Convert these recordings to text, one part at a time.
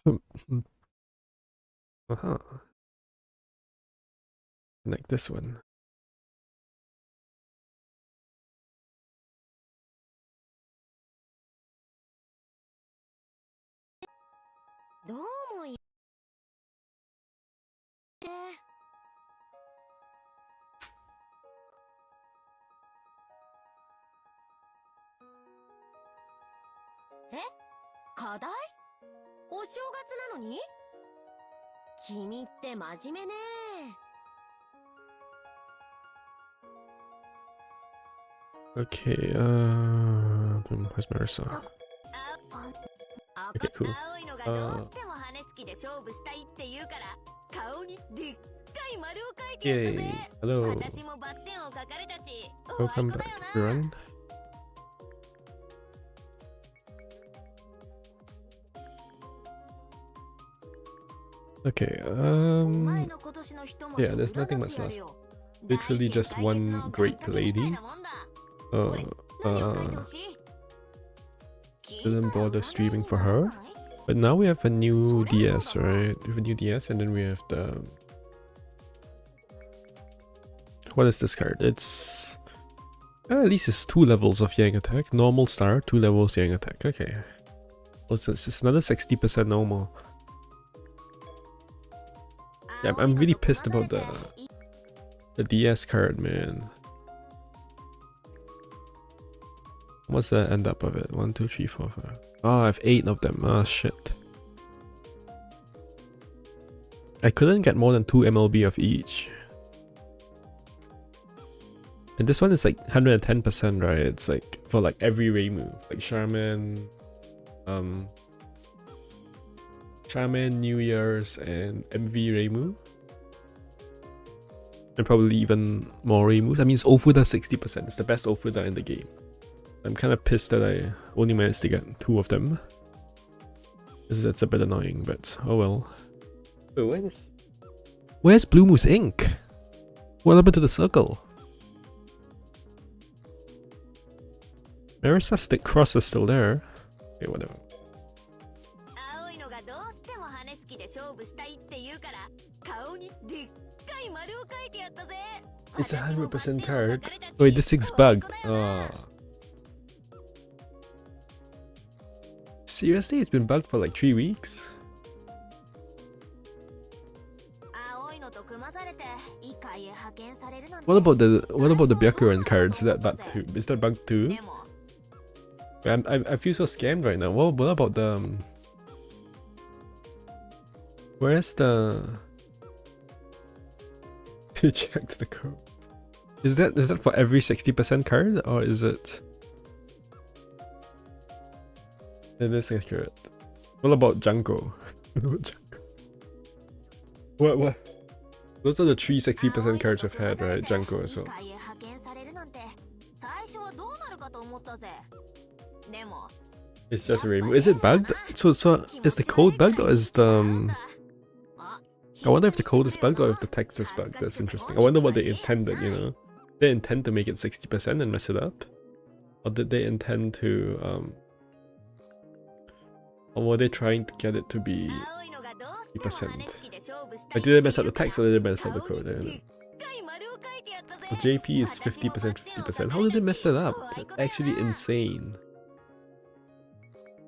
Uh-huh. Like this one. Okay, where's Marissa? Okay, cool. Yay, hello. Welcome back, everyone. Okay, yeah, there's nothing much left. Literally just one great lady. Didn't bother streaming for her. But now we have a new DS, right? We have a new DS and then we have the... What is this card? It's... at least it's 2 levels of Yang attack. Normal star, 2 levels Yang attack. Okay. Well, it's another 60% normal. Yeah, I'm really pissed about the DS card, man. What's the end up of it? 1, 2, 3, 4, 5. Oh, I have 8 of them. Ah, shit. I couldn't get more than 2 MLB of each. And this one is like 110%, right? It's like for like every Ray move. Like Shaman, New Year's, and MV Ray move. And probably even more Ray moves. I mean, it's Ofuda 60%. It's the best Ofuda in the game. I'm kind of pissed that I only managed to get 2 of them. That's a bit annoying, but oh well. Wait, where's Blue Moose Ink? What happened to the circle? Marisa's stick cross is still there. Okay, whatever. It's a 100% card. Wait, this thing's bugged. Seriously, it's been bugged for like 3 weeks. What about the Byakuran cards? Is that bugged too? Is that bugged too? I feel so scammed right now. What about the where's the you checked the code? Is that for every 60% card or is it? It is accurate. What about Junko? What? Those are the 3 60% cards we've had, right? Junko as well. It's just a rainbow. Is it bugged? So is the code bugged or is the I wonder if the code is bugged or if the text is bugged. That's interesting. I wonder what they intended, you know? They intend to make it 60% and mess it up? Or did they intend to or were they trying to get it to be 50%? Like, did they mess up the text or did they mess up the code? I don't know. The JP is 50%, 50%. How did they mess that up? That's actually insane.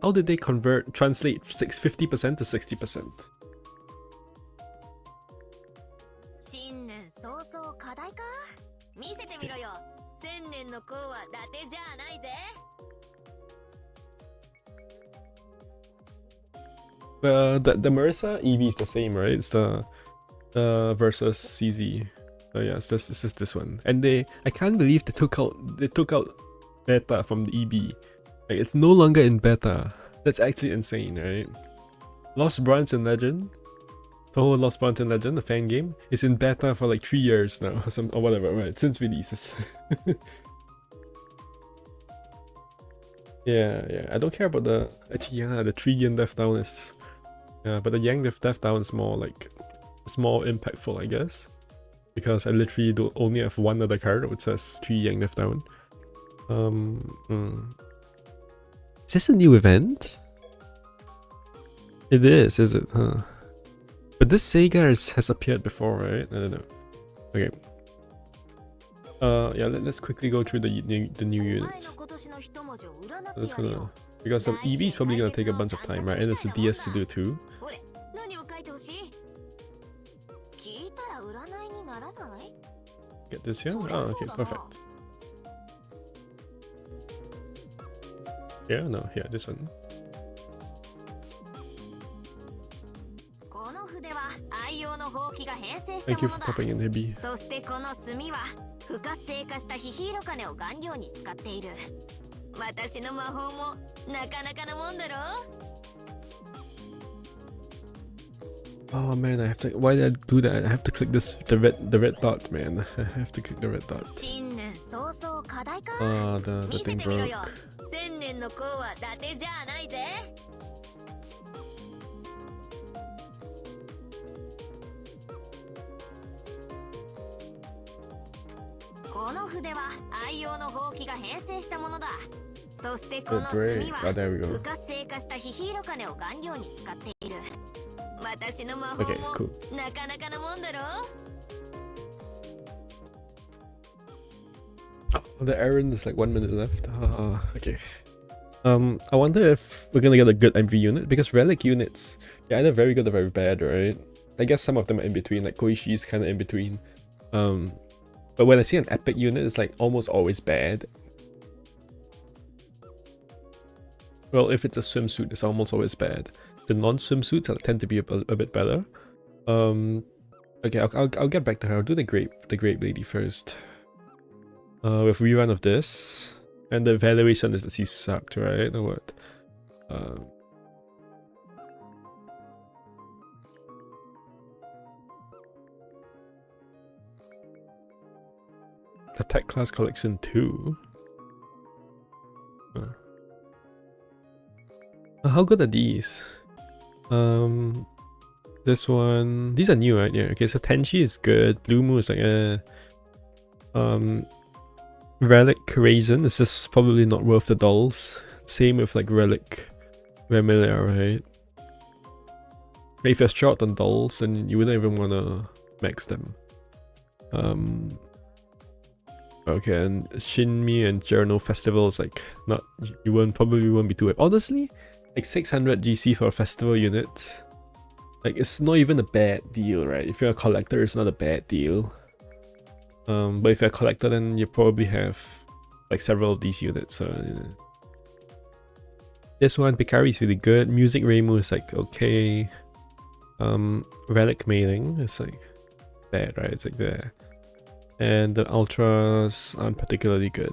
How did they translate 50% to 60%? The Marissa EV is the same, right? It's the versus CZ. Oh yeah, it's just this one. And I can't believe they took out beta from the EB. Like, it's no longer in beta. That's actually insane, right? Lost Branch and Legend, the whole Lost Branch and Legend, the fan game, is in beta for like 3 years now, or whatever, right? Since releases. yeah. I don't care about the 3 yen left down is. Yeah, but the Yang left down is more like, it's more impactful, I guess. Because I literally only have one other card which says 3 Yang left down. Is this a new event? It is it? Huh? But this Sega has appeared before, right? I don't know. Okay. Yeah, let's quickly go through the new units. That's gonna, because the EB is probably gonna take a bunch of time, right? And it's a DS to do too. Get this here? Oh, okay, perfect. Yeah, no, here, this one. Thank you for popping in, Hibby. 不活性化したヒヒイロカネを顔料に使っている。私の魔法もなかなかなもんだろ。 Oh man, I have to. Why did I do that? I have to click this the red dot, man. I have to click the red dot. Ah, the thing broke. 千年の功は伊達じゃないぜ。この筆は愛用のほうきが編成したものだ。そしてこの墨は不活性化したヒヒイロカネを顔料に使っている。私の魔法もなかなかなもんだろ。 Oh, the errand is like 1 minute left. Okay. I wonder if we're gonna get a good MV unit, because relic units, they're either very good or very bad, right? I guess some of them are in between, like Koishi's kind of in between. But when I see an epic unit, it's like almost always bad. Well, if it's a swimsuit, it's almost always bad. The non-swimsuits tend to be a bit better. Okay, I'll get back to her. I'll do the grape lady first. With rerun of this, and the evaluation is that she sucked, right? Or what? Attack Class Collection 2. How good are these? This one, these are new, right? Yeah. Okay, so Tenchi is good. Blue Moon is like Relic Raisin is just probably not worth the dolls. Same with like Relic Vermilia, right? If you're short on dolls, then you wouldn't even wanna max them. Okay, and Shinmi and Journal Festival is like not, you probably won't be too happy. Honestly, like 600 GC for a festival unit, like it's not even a bad deal, right? If you're a collector, it's not a bad deal. But if you're a collector, then you probably have like several of these units. So this one, Picari is really good. Music Reimu is like okay. Relic Mailing is like bad, right? It's like there. And the Ultras aren't particularly good.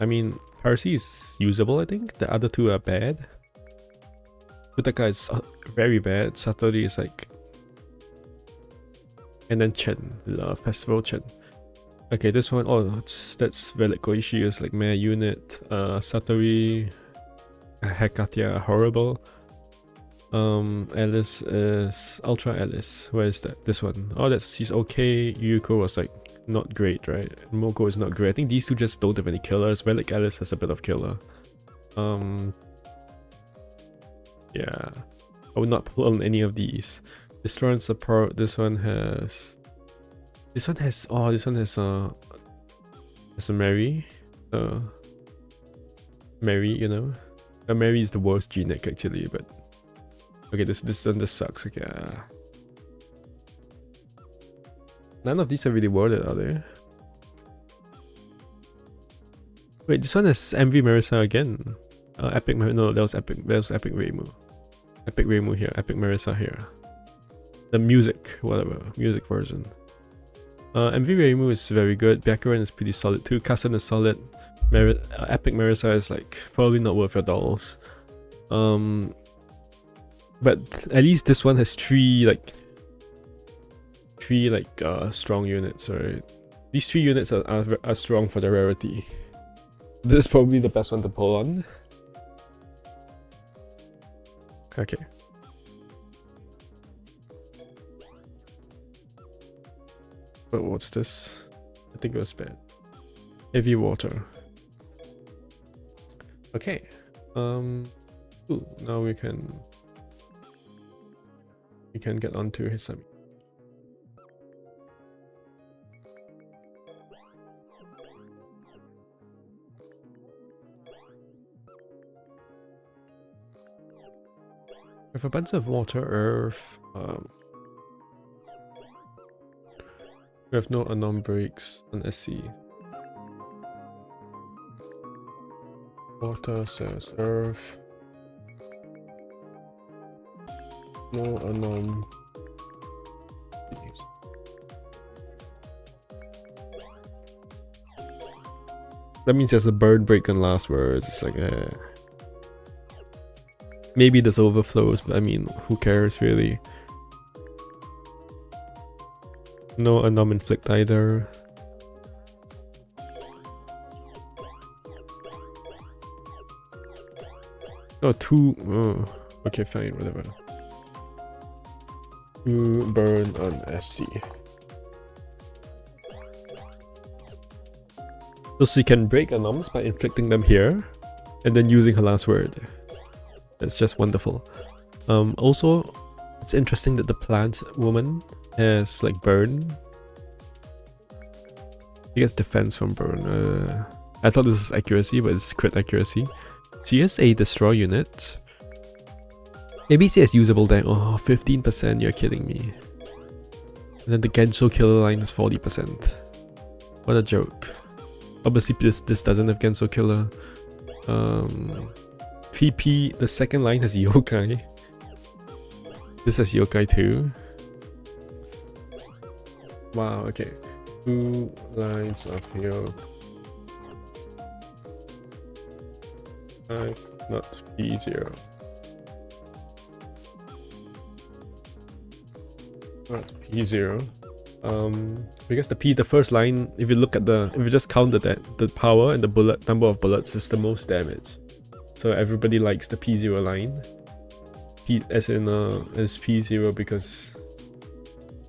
I mean, Parsi is usable, I think. The other two are bad. Utaka is very bad. Satori is like... And then Chen, the Festival Chen. Okay, this one, oh, that's Relic Koishi is like meh unit. Satori, Hekatia, horrible. Alice is Ultra Alice. Where is that? This one. Oh, she's okay. Yuko was like not great, right? Moko is not great. I think these two just don't have any killers. Relic Alice has a bit of killer. Yeah, I would not pull on any of these. This one support. This one has. Oh, this one has a Mary. Mary, you know. Mary is the worst G-Neck actually, but okay, this one just sucks. Okay. None of these are really worth it, are they? Wait, this one has MV Marisa again. Epic no, that was Epic Reimu. Epic Reimu here, Epic Marisa here. The music, whatever, music version. MV Reimu is very good. Byakuren is pretty solid too. Kasen is solid. Epic Marisa is like probably not worth your dolls. But at least this one has three strong units, right? These 3 units are strong for the rarity. This is probably the best one to pull on. Okay. But what's this? I think it was bad. Heavy water. Okay. Ooh, now we can we can get onto Hisami. We have a bunch of water, earth. We have no unknown breaks on SC. Water says earth. No unknown. That means there's a bird break on last words. It's like, maybe there's overflows, but I mean, who cares really? No unknown inflict either. Oh, two. Oh, okay, fine, whatever. 2 burn on SC. So she can break anomalies by inflicting them here, and then using her last word. That's just wonderful. Also, it's interesting that the plant woman has like burn. She gets defense from burn. I thought this is accuracy, but it's crit accuracy. She has a destroy unit. ABC has usable damage. Oh, 15%, you're kidding me. And then the Gensho killer line is 40%. What a joke. Obviously this doesn't have Gensho killer. PP, the second line has yokai. This has yokai too. Wow, okay. 2 lines of yokai. Not P0. Not P0. Because the first line, if you look at if you just count the power and the bullet number of bullets is the most damage. So everybody likes the P0 line. As P0 because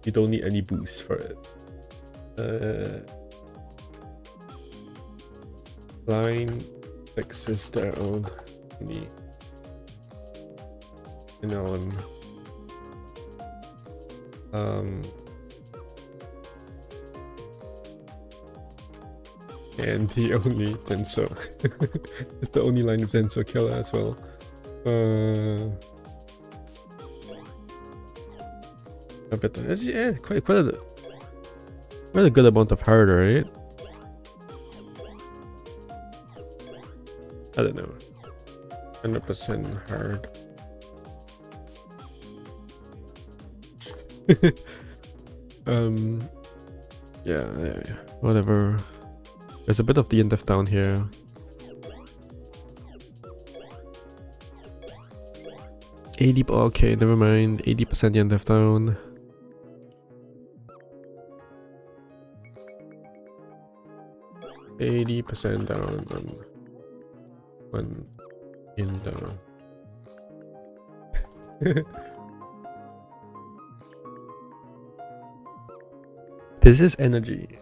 you don't need any boost for it. Line fixes their own need. And and the only Tensou. It's the only line of Tensou killer as well. I bet yeah, quite a good amount of hard, right? I don't know. 100% hard. Yeah, whatever. There's a bit of the end of down here. Okay, never mind. 80% the end of down. %80 down on one in down. This is energy.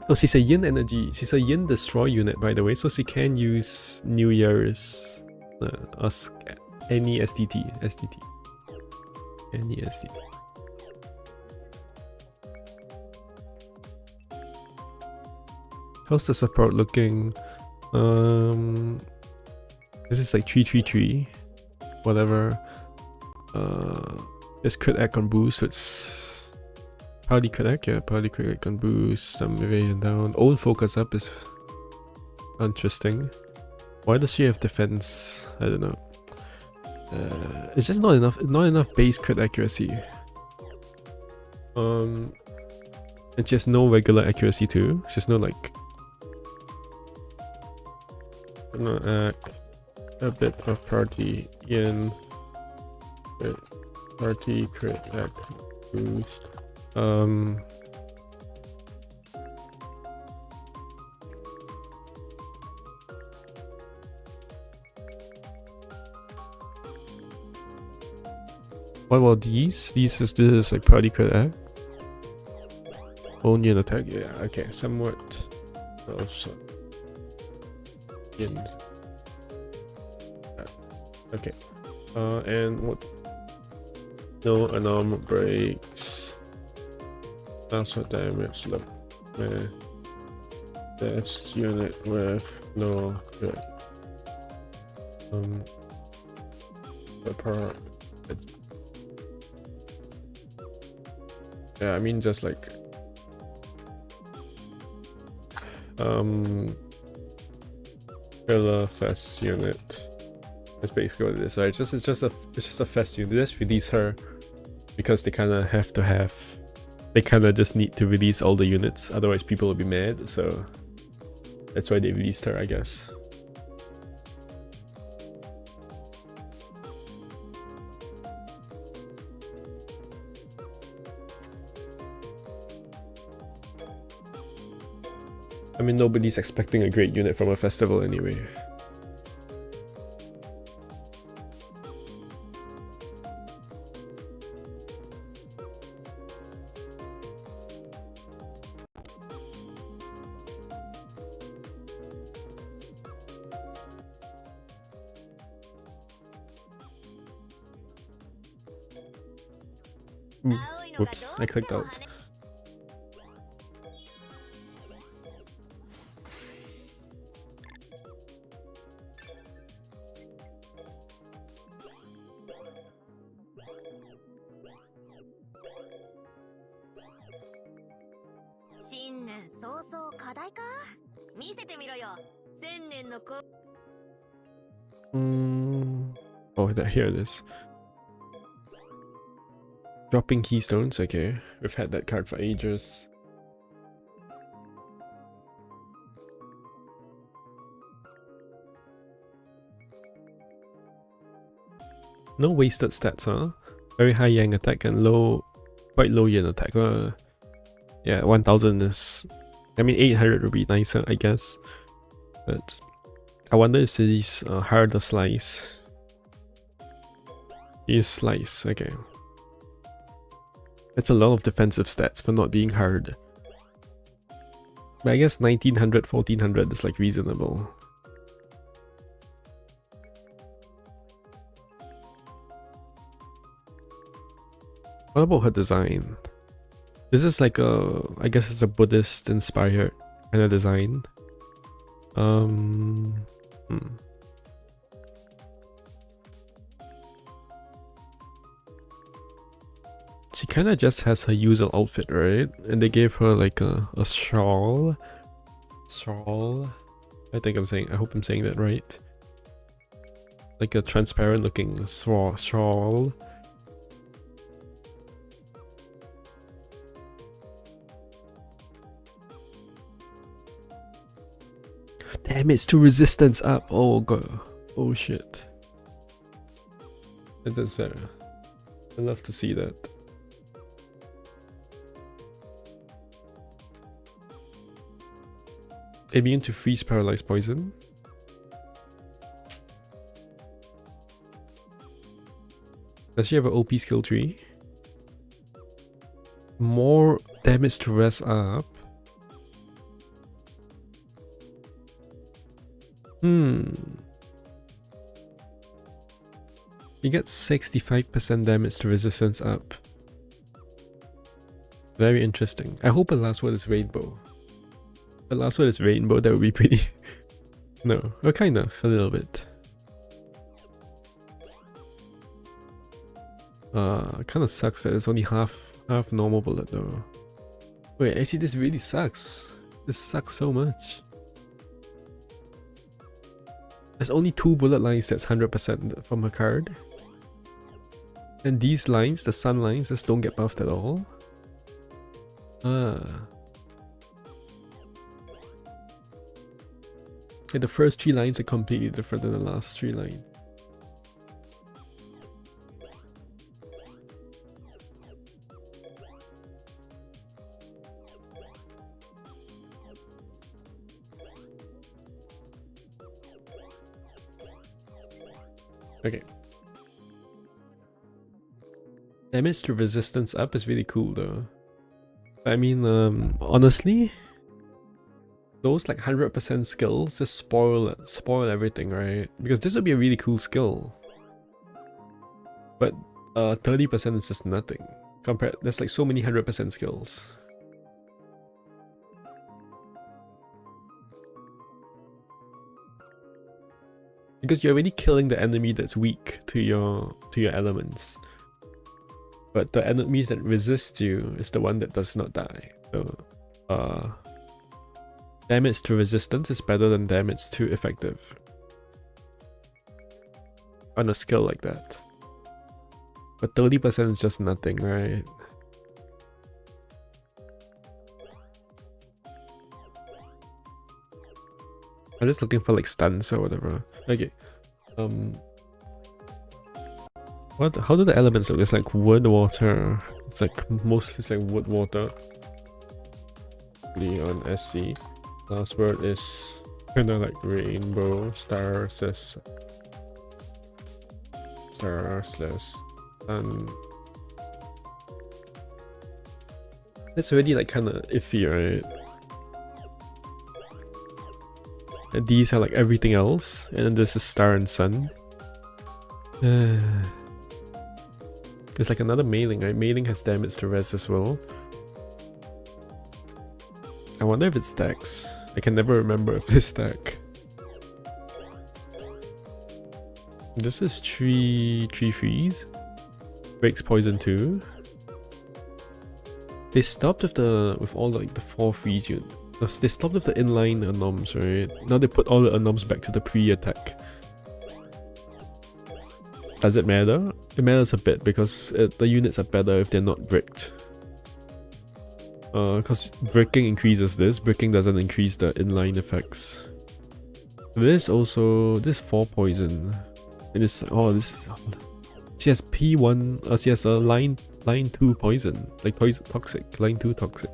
Oh, she's a yin energy. She's a yin destroy unit, by the way, so she can use New Year's any STT. Any STT. How's the support looking? This is like 333. Whatever. There's crit act on boost, so it's Party crit, yeah, party crit can boost some evasion down. Old focus up is interesting. Why does she have defense? I don't know. It's just not enough base crit accuracy. And she has no regular accuracy too. She has no like. Gonna act a bit of party in party crit act boost. What about these? This is like party crit act. Only an attack, yeah, okay, somewhat also in okay. And what No unarmed breaks. That's what damage left. That's unit with no good. The part. Yeah, I mean just like Killer Fest unit. That's basically what it is. Right? It's just a Fest unit. They just release her because they kinda have to have. They kinda just need to release all the units, otherwise people will be mad. So that's why they released her, I guess. I mean, nobody's expecting a great unit from a festival anyway. Whoops, I clicked out. Oh, here it is. Dropping keystones, okay. We've had that card for ages. No wasted stats, huh? Very high yang attack and quite low yen attack. Yeah, 1000 is... I mean, 800 would be nicer, I guess. But I wonder if these are harder slice. Is slice, okay. That's a lot of defensive stats for not being hard. But I guess 1900, 1400 is like reasonable. What about her design? This is like I guess it's a Buddhist inspired kind of design. She kind of just has her usual outfit, right? And they gave her like a shawl. I hope I'm saying that right. Like a transparent looking shawl. Damage to resistance up. Oh god. Oh shit. That's fair. I'd love to see that. Immune to freeze, paralyze, poison. Does she have an OP skill tree? More damage to rest up. You get 65% damage to resistance up. Very interesting. I hope the last word is rainbow. The last word is rainbow, that would be pretty... No, well, kind of, a little bit. Kind of sucks that it's only half normal bullet though. Wait, actually this really sucks. This sucks so much. There's only 2 bullet lines that's 100% from her card. And these lines, the sun lines, just don't get buffed at all. Okay, the first 3 lines are completely different than the last 3 lines. Okay. Damage to resistance up is really cool though. I mean, honestly, those like 100% skills just spoil everything, right? Because this would be a really cool skill. But 30% is just nothing. Compared, there's like so many 100% skills. Because you're already killing the enemy that's weak to your elements. But the enemies that resist you is the one that does not die. So damage to resistance is better than damage to effective. On a skill like that. But 30% is just nothing, right? I'm just looking for like stuns or whatever. Okay. How do the elements look? It's like wood, water. It's like mostly it's like wood, water. On SC. Last word is kinda like rainbow, stars, sun. That's already like kinda iffy, right? And these are like everything else, and then this is star and sun. It's like another mailing, right? Mailing has damage to res as well. I wonder if it stacks. I can never remember if this stack. This is 3 freeze. Breaks poison 2. They stopped with all like the 4 freeze units. They stopped with the inline anoms, right? Now they put all the anoms back to the pre-attack. Does it matter? It matters a bit because the units are better if they're not bricked. Because bricking increases this, bricking doesn't increase the inline effects. This 4 poison. And it's she has P1, she has a line 2 poison, like toxic, line 2 toxic.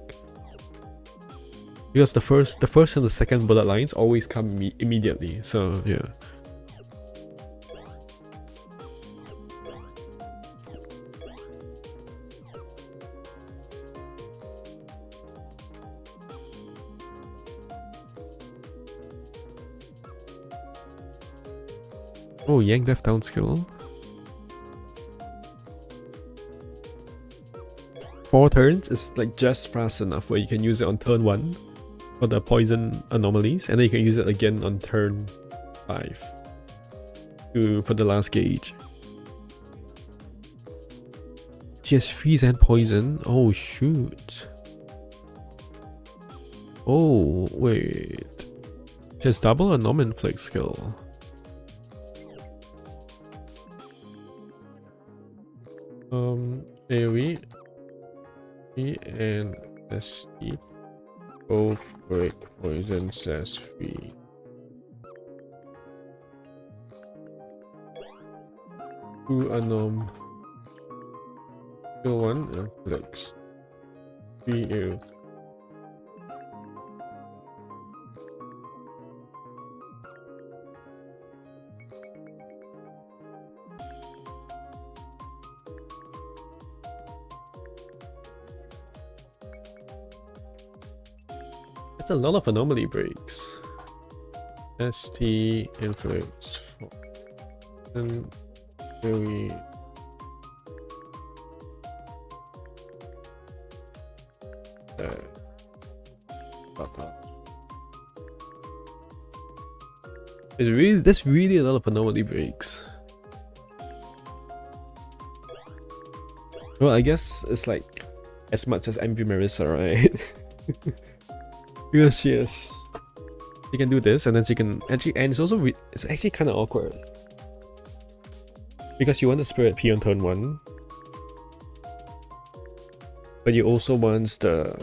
Because the first and the second bullet lines always come immediately, so yeah. Oh, Yang Death down skill. 4 turns is like just fast enough where you can use it on turn 1 for the poison anomalies, and then you can use it again on turn 5 for the last gauge. She has freeze and poison. Oh shoot. Oh wait. She has double anom inflict skill. AoE and ST both break poison /free. Two anom. Skill 1 inflicts 3 AoE. A lot of anomaly breaks. ST inflicts and really there's really a lot of anomaly breaks. Well, I guess it's like as much as MV Marissa, right? Because she can do this, and then she can actually, and it's actually kind of awkward because you want the Spirit P on turn 1, but you also want the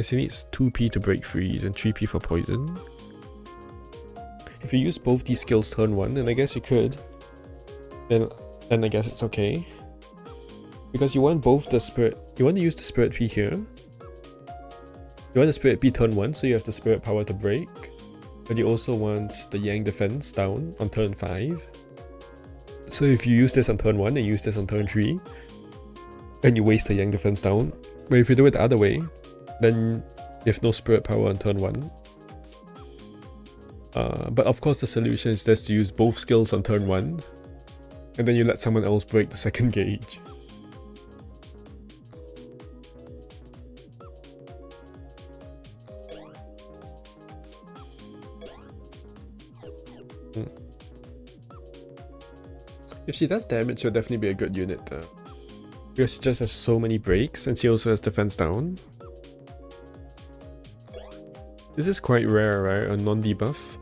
she needs 2p to break freeze and 3p for poison. If you use both these skills turn 1, then I guess you could. Then I guess it's okay. Because you want both the spirit, you want to use the Spirit P here. You want the Spirit P turn 1, so you have the spirit power to break. But you also want the Yang defense down on turn 5. So if you use this on turn 1 and use this on turn 3, then you waste the Yang defense down. But if you do it the other way, then you have no spirit power on turn 1. But of course the solution is just to use both skills on turn 1, and then you let someone else break the second gauge. If she does damage, she'll definitely be a good unit though. Because she just has so many breaks, and she also has defense down. This is quite rare, right? A non-debuff.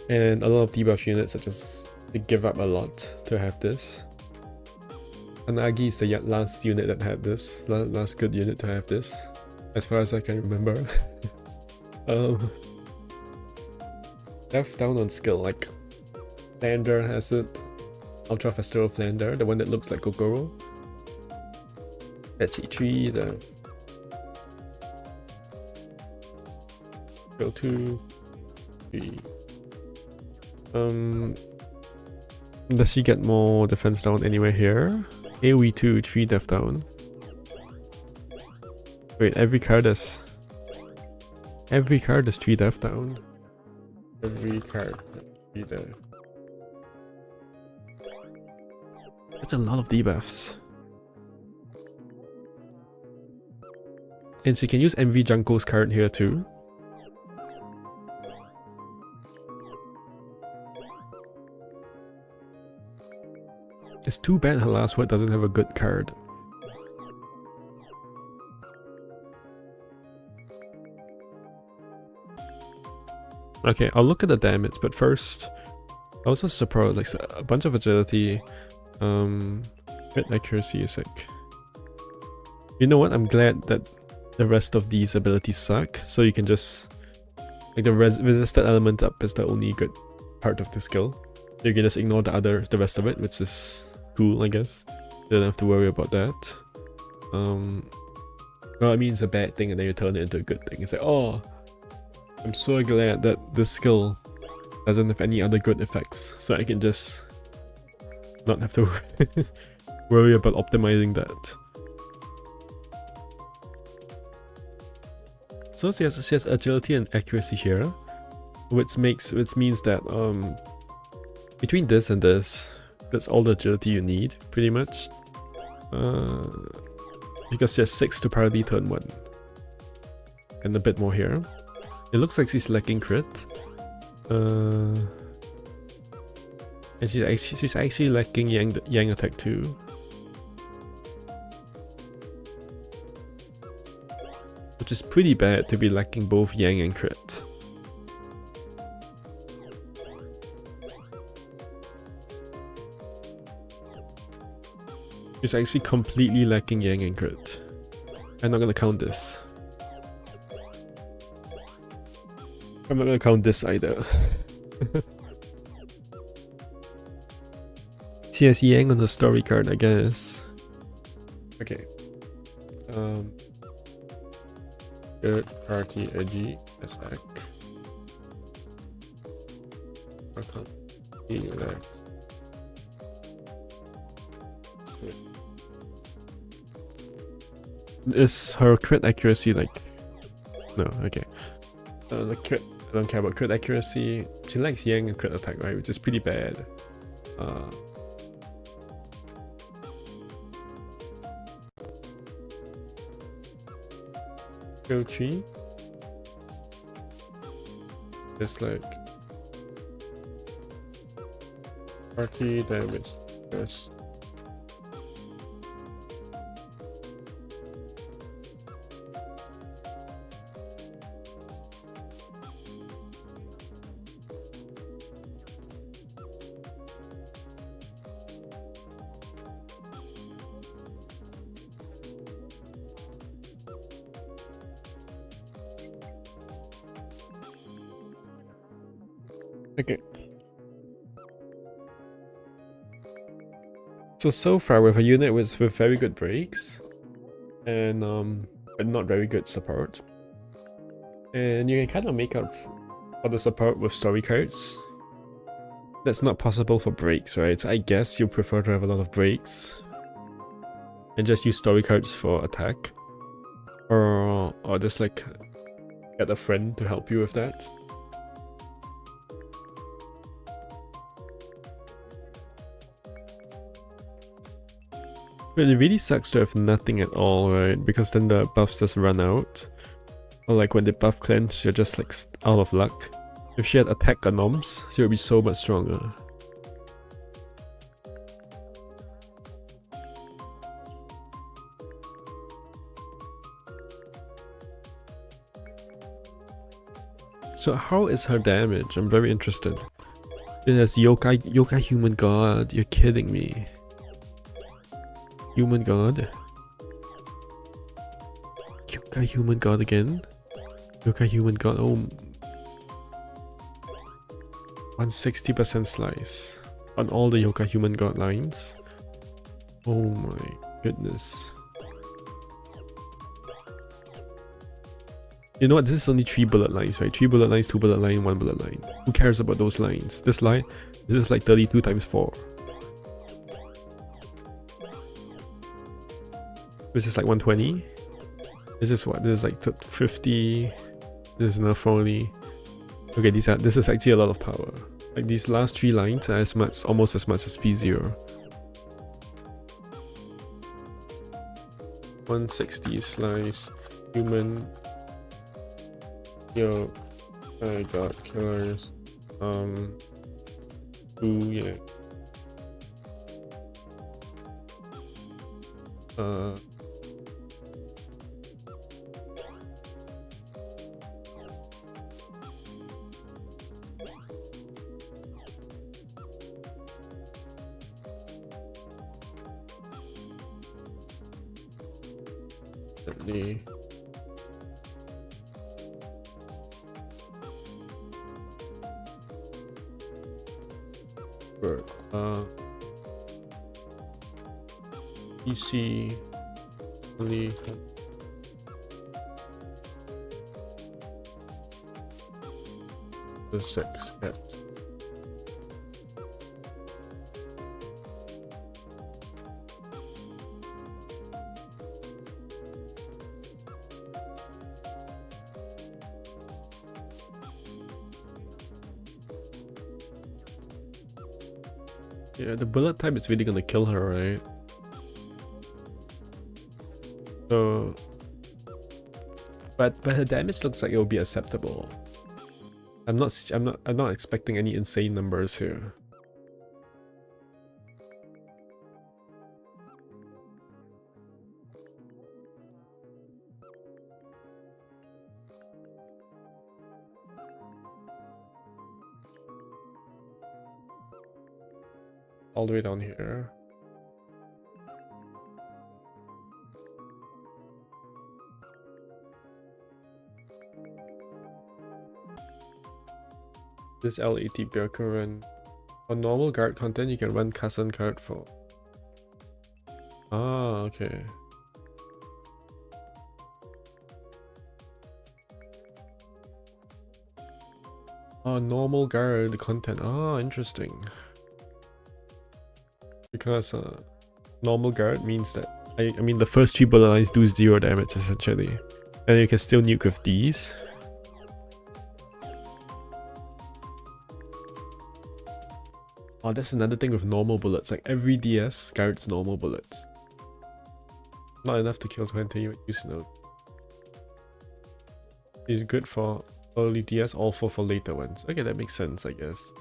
And a lot of debuff units are just, they give up a lot to have this. Anagi is the last unit that had this, last good unit to have this, as far as I can remember. Def down on skill, like Flander has it, Ultra Festival Flander, the one that looks like Kokoro. L80, the go 2, 3. Does she get more defense down anywhere here? AoE 2, 3 def down. Wait, every card is 3 def down. Every card 3 def. That's a lot of debuffs. And she can use MV Junko's card here too. It's too bad her last word doesn't have a good card. Okay, I'll look at the damage, but first, I was also surprised, like a bunch of agility, crit accuracy is like... You know what, I'm glad that the rest of these abilities suck, so you can just... Like the resisted element up is the only good part of the skill. You can just ignore the rest of it, which is cool, I guess. You don't have to worry about that. Well, I mean, it's a bad thing and then you turn it into a good thing. It's like, oh, I'm so glad that this skill doesn't have any other good effects, so I can just not have to worry about optimizing that. So she has agility and accuracy here, which means that between this and this, that's all the agility you need, pretty much. Because she has 6 to parry turn 1. And a bit more here. It looks like she's lacking crit. And she's actually lacking Yang attack too. Which is pretty bad to be lacking both Yang and crit. She's actually completely lacking Yang and crit. I'm not gonna count this. I'm not gonna count this either. She has Yang on the story card, I guess. Okay. Good, party, edgy, attack. Relax. Is her crit accuracy like... No, okay. The crit, I don't care about crit accuracy. She likes Yang and crit attack, right? Which is pretty bad. L80. It's like... Party damage. Yes. Okay. So far with a unit with very good breaks and but not very good support, and you can kind of make up for the support with story cards. That's not possible for breaks, right? So I guess you prefer to have a lot of breaks and just use story cards for attack, or just like get a friend to help you with that. But it really sucks to have nothing at all, right? Because then the buffs just run out. Or like when they buff cleanse, you're just like out of luck. If she had attack anoms, she would be so much stronger. So how is her damage? I'm very interested. It has yokai human god. You're kidding me. Human god. Yokai human god again. Yokai human god. Oh, 160% slice on all the yokai human god lines. Oh my goodness. You know what? This is only 3 bullet lines, right? 3 bullet lines, 2 bullet line, 1 bullet line. Who cares about those lines? This line, this is like 32 times 4. This is like 120. This is what? This is like 50. This is another 40. Okay, this is actually a lot of power. Like these last 3 lines are as much, almost as much as P0. 160 slice, human. Yo, I got killers. Ooh, yeah. Definitely. PC only the 6. Yeah. Yeah, the bullet type is really gonna kill her, right? So, but her damage looks like it will be acceptable. I'm not expecting any insane numbers here. All the way down here. This L80 Byaaa can run on normal guard content. You can run Kasan card for. Ah, okay. Oh, normal guard content. Ah, interesting. Because normal guard means that I mean the first 3 bullet lines do 0 damage essentially, and you can still nuke with these. Oh, that's another thing with normal bullets. Like every DS guards normal bullets. Not enough to kill 20. You know, it's good for early DS, all for later ones. Okay, that makes sense, I guess.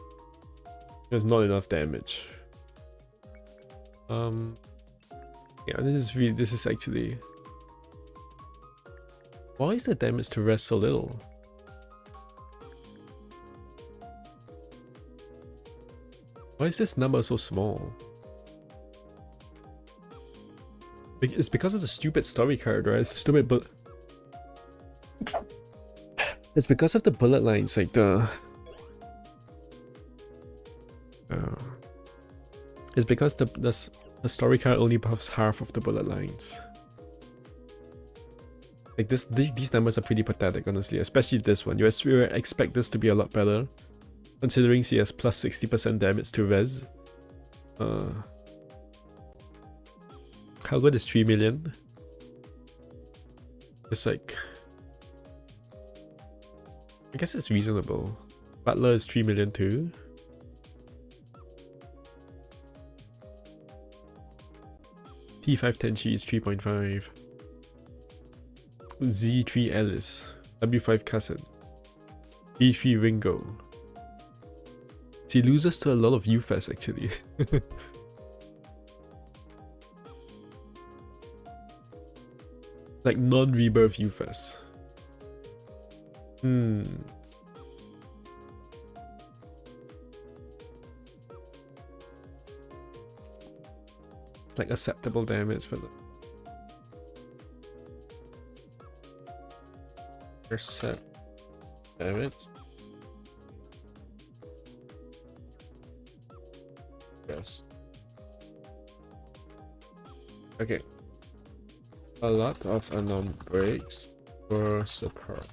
There's not enough damage. Yeah, this is actually. Why is the damage to rest so little? Why is this number so small? It's because of the stupid story card, right? It's stupid, but it's because of the bullet lines, like the. It's because the story card only buffs half of the bullet lines. Like these numbers are pretty pathetic, honestly. Especially this one. You expect this to be a lot better, considering she has plus 60% damage to res. How good is 3 million? It's like, I guess it's reasonable. Butler is 3 million too. T5 Tenchi is 3.5. Z3 Alice. W5 Cousin. B3 Ringo. She loses to a lot of UFAS actually. Like non-rebirth UFAS. Like acceptable damage, but percent damage. Yes. Okay. A lot of unknown breaks for support.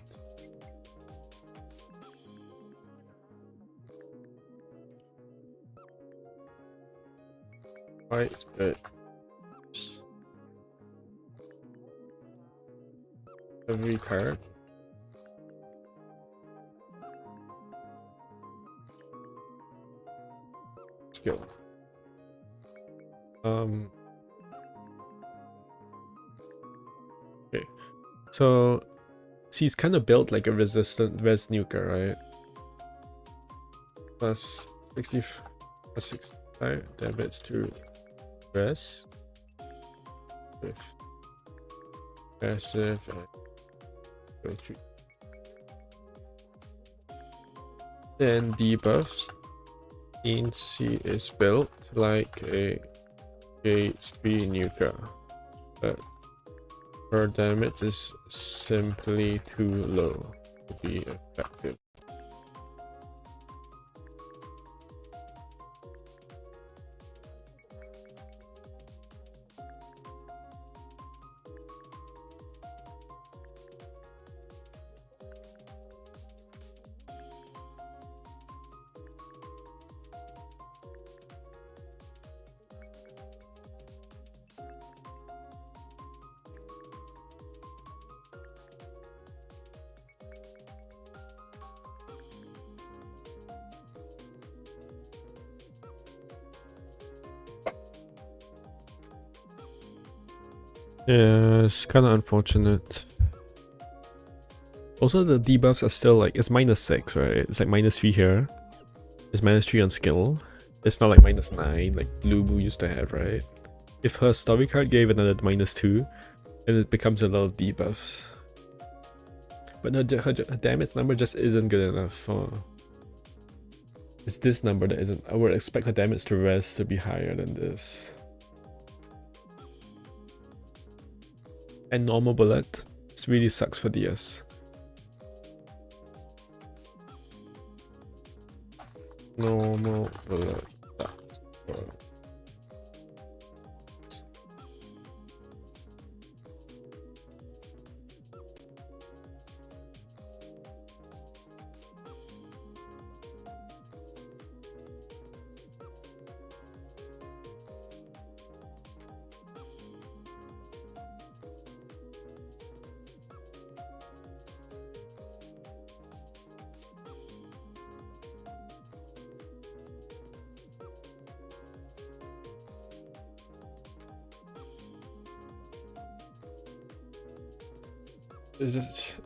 Quite good. Every card. Skill. Okay. So she's kind of built like a resistant res nuker, right? Plus 60 plus 65 damage to res with passive and go through. Then debuffs means she is built like a HP nuker, but her damage is simply too low to be effective. Yeah, it's kind of unfortunate. Also, the debuffs are still like, it's -6, right? It's like -3 here. It's -3 on skill. It's not like -9 like Lubu used to have, right? If her story card gave another -2, then it becomes a lot of debuffs. But her damage number just isn't good enough for... It's this number that isn't. I would expect her damage to res to be higher than this. And normal bullet, this really sucks for DS. Normal bullet sucks for... It's just...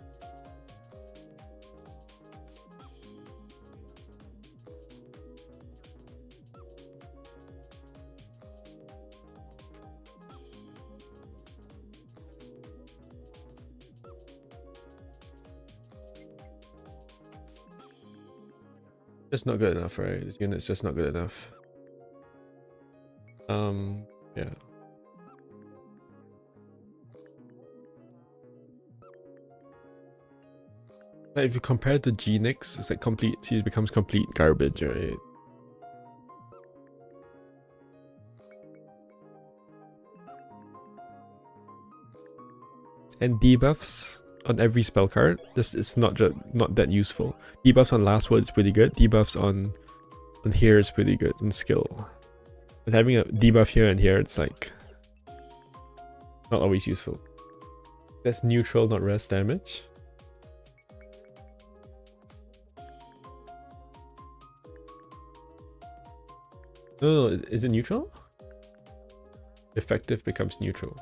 It's not good enough, right? This unit's just not good enough. Yeah. Like if you compare it to Genix, it's like complete, she becomes complete garbage, right? And debuffs on every spell card, this is not that useful. Debuffs on last word is pretty good. Debuffs on here is pretty good on skill. But having a debuff here and here, it's like not always useful. That's neutral, not rest damage. No, is it neutral? effective becomes neutral.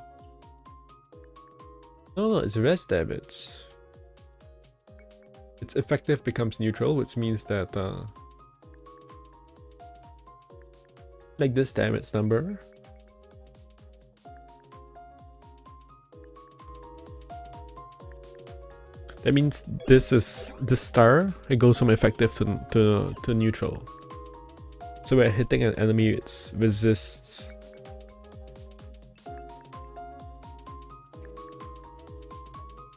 No, it's res damage. Its effective becomes neutral, which means that like this damage number. That means this star, it goes from effective to neutral. So we're hitting an enemy which resists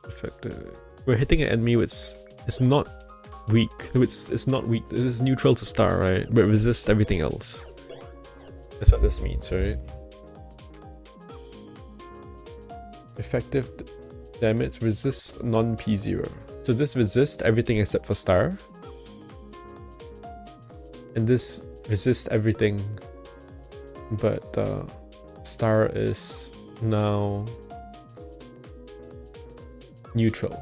effective. We're hitting an enemy which is not weak. It's not weak. This is neutral to star, right? But resists everything else. That's what this means, right? Effective damage resists non-P0. So this resists everything except for star. And this resists everything, but star is now neutral.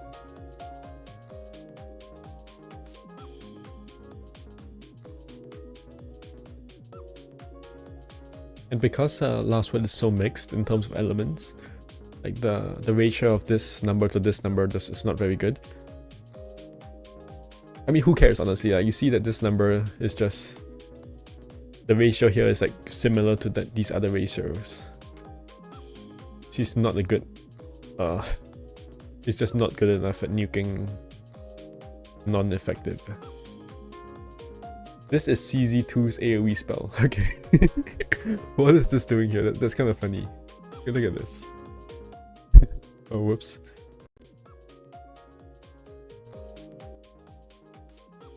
And because last word is so mixed in terms of elements, like the ratio of this number to this number just is not very good. I mean, who cares, honestly? You see that this number is just, the ratio here is like similar to these other ratios. She's not a good, she's just not good enough at nuking non-effective. This is CZ2's AoE spell. Okay. What is this doing here? That's kind of funny. Okay, look at this. Oh, whoops.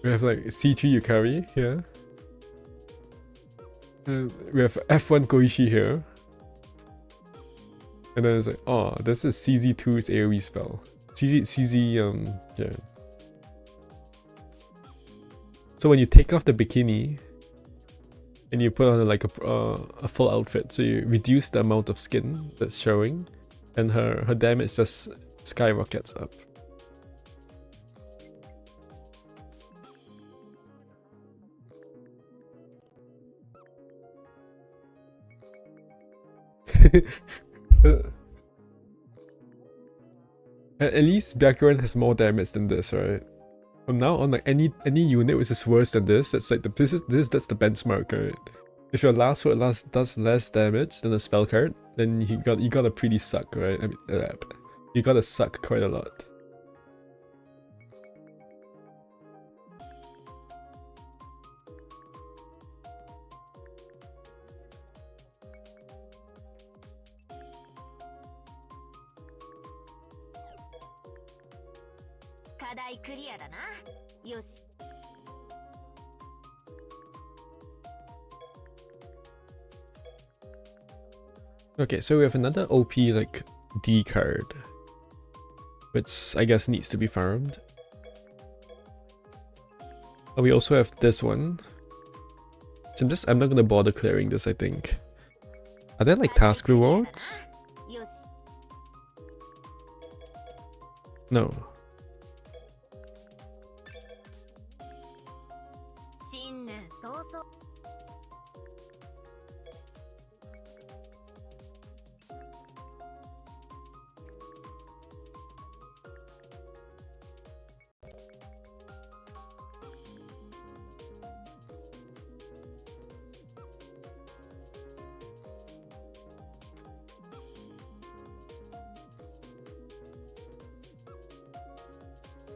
We have like C3 Yukari here. We have F1 Koichi here. And then it's like, oh, this is CZ2's AoE spell. Yeah. So when you take off the bikini and you put on like a full outfit, so you reduce the amount of skin that's showing, and her damage just skyrockets up. At least Byakuren has more damage than this, right? From now on, like any unit which is worse than this, that's like that's the benchmark, right? If your last word does less damage than a spell card, then you gotta pretty suck, right? I mean, you gotta suck quite a lot. Okay, so we have another OP like D card, which I guess needs to be farmed. We also have this one. So I'm not gonna bother clearing this, I think. Are there like task rewards? No.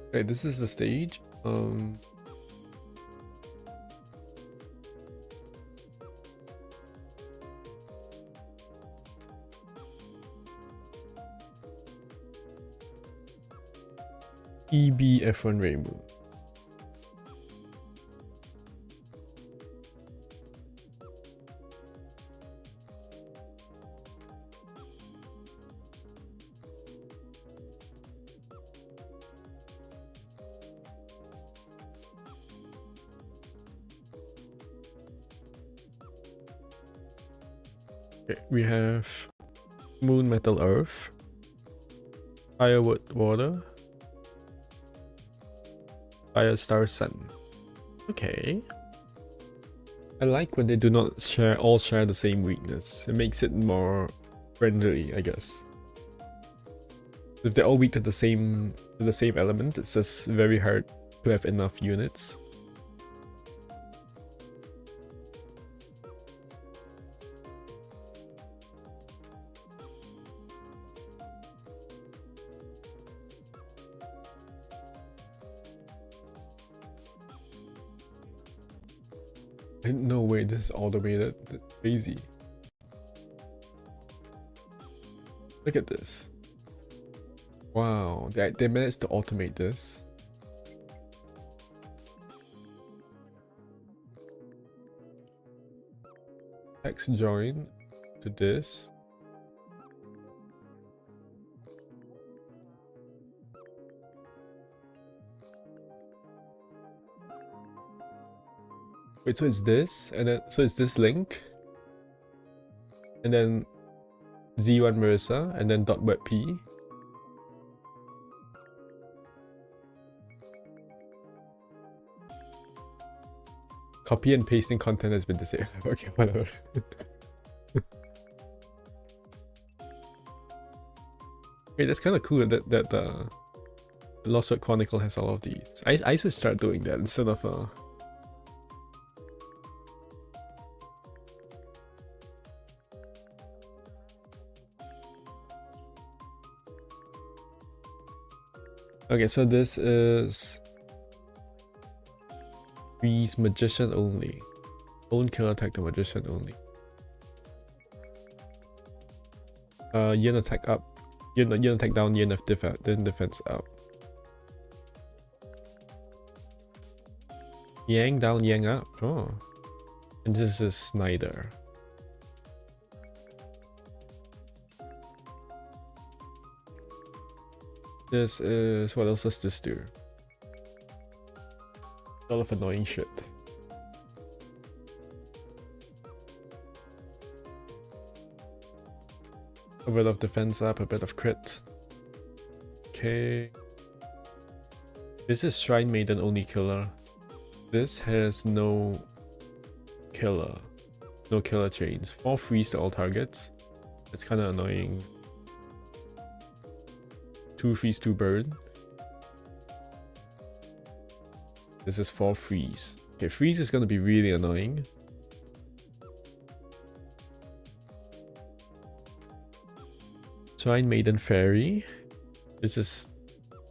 Okay, this is the stage. EB F1 Rainbow. Okay, we have Moon Metal Earth, Firewood Water, Fire Star Sun. Okay. I like when they do not all share the same weakness. It makes it more friendly, I guess. If they're all weak to the same element, it's just very hard to have enough units. No way, this is automated. That's crazy. Look at this. Wow, they managed to automate this. Text join to this. Wait, so it's this, and then so it's this link, and then Z1 Marissa, and then .webp. Copy and pasting content has been disabled. Okay, whatever. Okay, that's kind of cool that the Lost World Chronicle has all of these. I should start doing that instead of Okay, so this is Freeze Magician only. Own kill attack to Magician only. Yen attack up. Yen attack down, Yen of then defense up. Yang down, Yang up. Oh. And this is Snyder. This is, what else does this do? A lot of annoying shit. A bit of defense up, a bit of crit. Okay. This is Shrine Maiden only killer. This has no killer. No killer chains. 4 freeze to all targets. It's kind of annoying. 2 freeze, 2 burn. This is 4 freeze. Okay, freeze is gonna be really annoying. Shrine Maiden Fairy. This is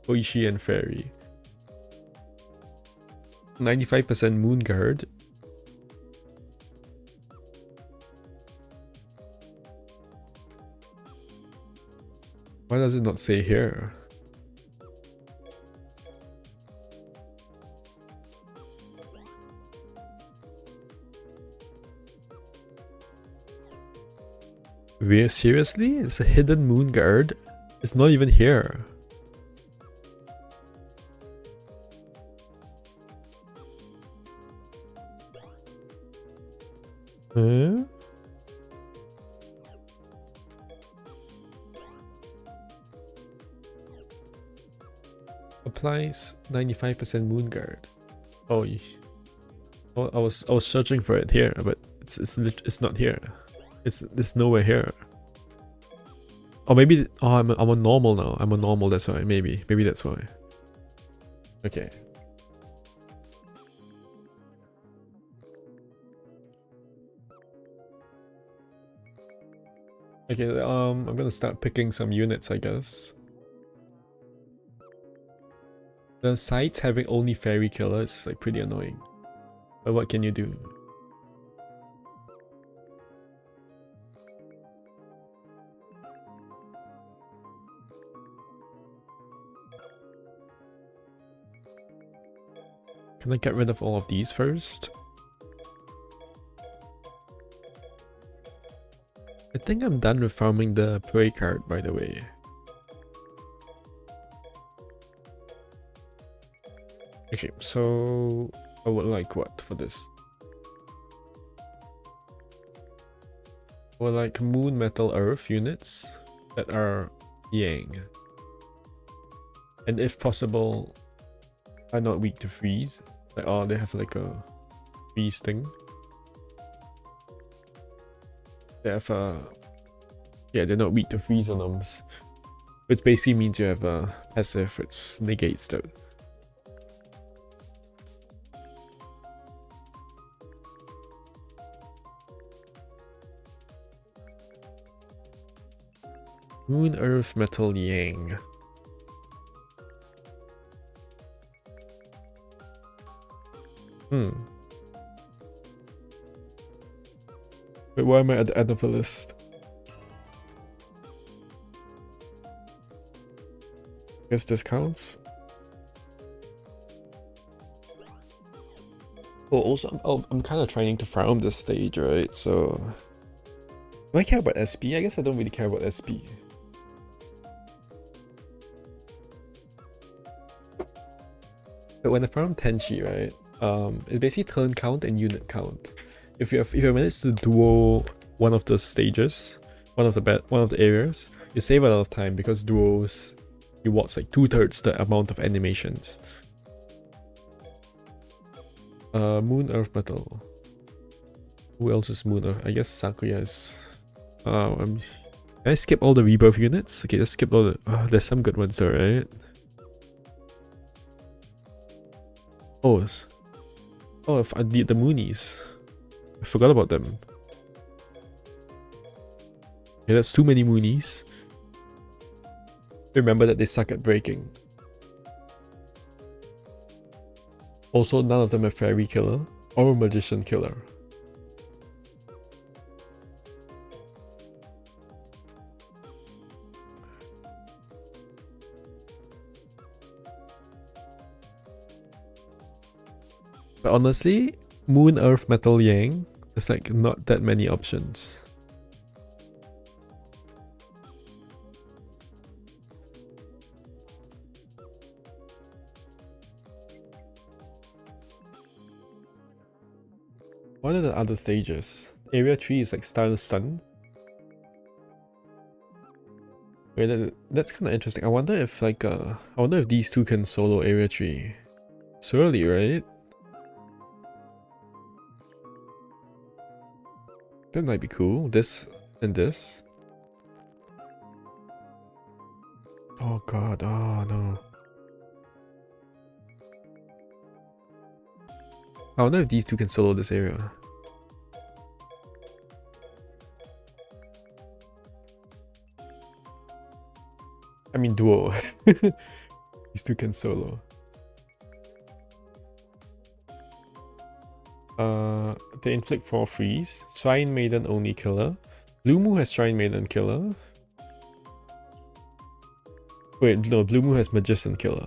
Oishi and Fairy. 95% Moon Guard. Why does it not say here? Seriously? It's a hidden Moon Guard? It's not even here. Huh? Applies 95% Moon Guard. Oh, I was searching for it here, but it's not here. It's nowhere here. Or maybe I'm on normal now. I'm on normal. That's why. Maybe that's why. Okay. Okay. I'm gonna start picking some units, I guess. The sites having only fairy killers is like pretty annoying. But what can you do? Can I get rid of all of these first? I think I'm done with farming the prey card, by the way. Okay, so I would like what for this? I would like Moon Metal Earth units that are Yang. And if possible, are not weak to freeze. Like, oh, they have like a freeze thing. They have yeah, they're not weak to freeze on them. Which basically means you have a passive which negates that. Moon, Earth, Metal, Yang. Wait, why am I at the end of the list? Guess this counts. Oh, also, I'm kind of trying to farm this stage, right? So, do I care about SP? I guess I don't really care about SP. But when I farm Tenchi, right? It's basically turn count and unit count. If you manage to duo one of the stages, one of the areas, you save a lot of time because duos rewards like 2/3 the amount of animations. Moon, Earth, Metal. Who else is Moon, Earth? I guess Sakuya is. Can I skip all the rebirth units? Okay, let's skip all the. There's some good ones there, right? Oh, if I did the Moonies. I forgot about them. Okay, that's too many Moonies. Remember that they suck at breaking. Also, none of them are Fairy Killer or Magician Killer. But honestly, Moon, Earth, Metal, Yang, there's like not that many options. What are the other stages? Area 3 is like Star Sun. Wait, that's kind of interesting. I wonder if these two can solo Area 3. It's early, right? That might be cool. This and this. Oh god, oh no. I wonder if these two can solo this area. I mean duo. These two can solo. They inflict 4 freeze. Shrine Maiden only killer. Blue Moon has Shrine Maiden killer. Wait, no, Blue Moon has Magician killer.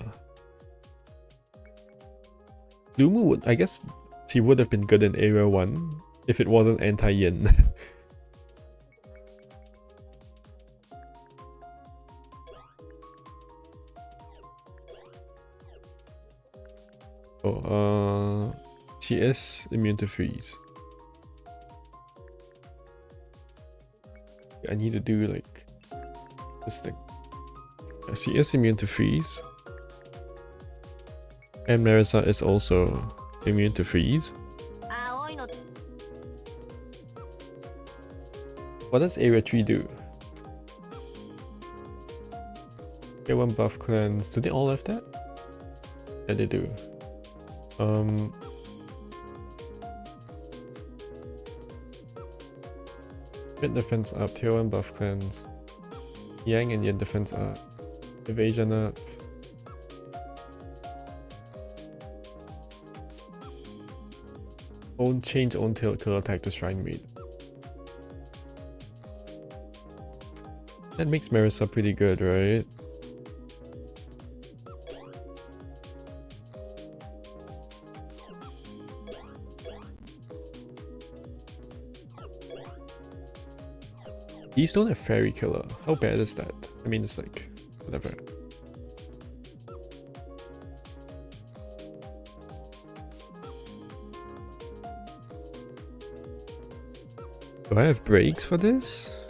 Blue Moon would, I guess she would have been good in Area 1 if it wasn't anti-yin. She is immune to freeze. I need to do like this thing. She is immune to freeze. And Marisa is also immune to freeze. What does Area 3 do? Area 1 buff cleanse. Do they all have that? Yeah, they do. Mid defense up, tier 1 buff cleanse. Yang and Yin defense up. Evasion up. Change own killer attack to Shrine Maid. That makes Marisa pretty good, right? These don't have Fairy Killer. How bad is that? I mean, it's like, whatever. Do I have breaks for this?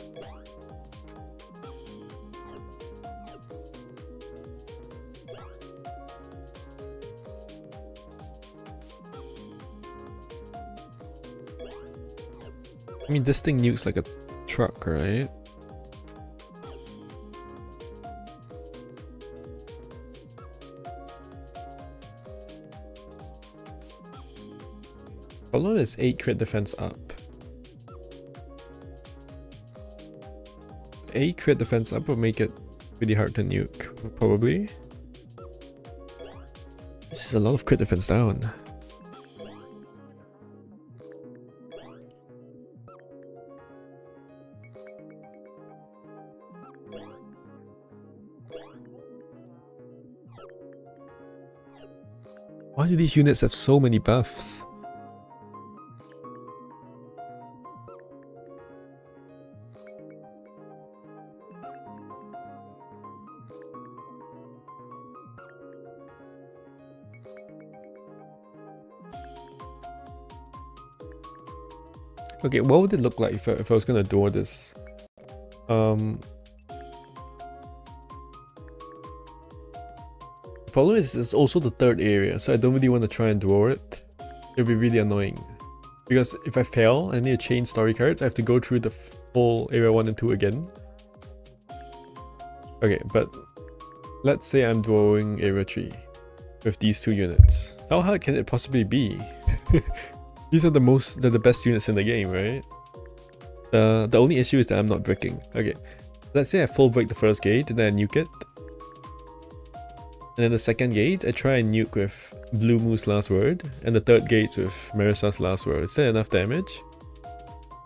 I mean, this thing nukes like a truck, right? Problem is 8 crit defense up. 8 crit defense up will make it pretty hard to nuke, probably. This is a lot of crit defense down. Why do these units have so many buffs? Okay, what would it look like if I was gonna duel this? The problem is it's also the third area, so I don't really want to try and duel it. It'll be really annoying. Because if I fail, I need to change story cards, I have to go through the whole area 1 and 2 again. Okay, but let's say I'm dueling area 3 with these 2 units. How hard can it possibly be? These are the best units in the game, right? The only issue is that I'm not bricking. Okay, let's say I full break the first gate and then I nuke it. And then the second gate, I try and nuke with Blue Moo's last word. And the third gate with Marisa's last word. Is that enough damage?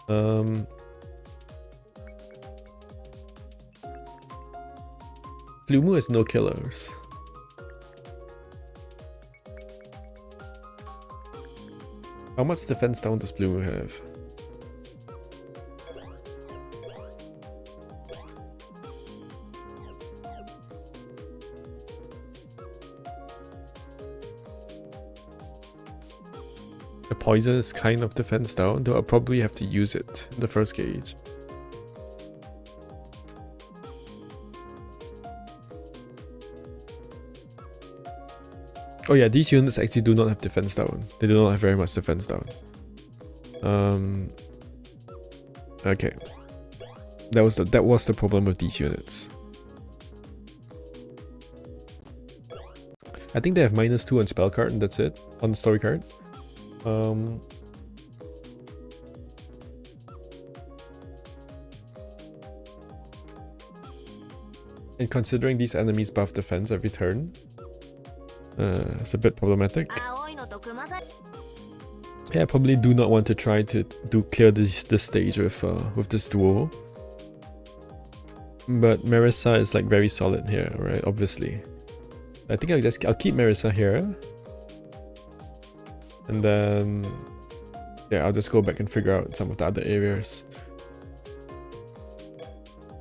Blue Moo has no killers. How much defense down does Blue Moo have? The poison is kind of defense down, though I'll probably have to use it in the first gauge. Oh yeah, these units actually do not have defense down. They do not have very much defense down. Okay. That was the problem with these units. I think they have -2 on spell card and that's it on the story card. And considering these enemies buff defense every turn, it's a bit problematic. Yeah, I probably do not want to try to clear this stage with this duo. But Marisa is like very solid here, right? Obviously. I think I'll keep Marisa here. And then yeah, I'll just go back and figure out some of the other areas.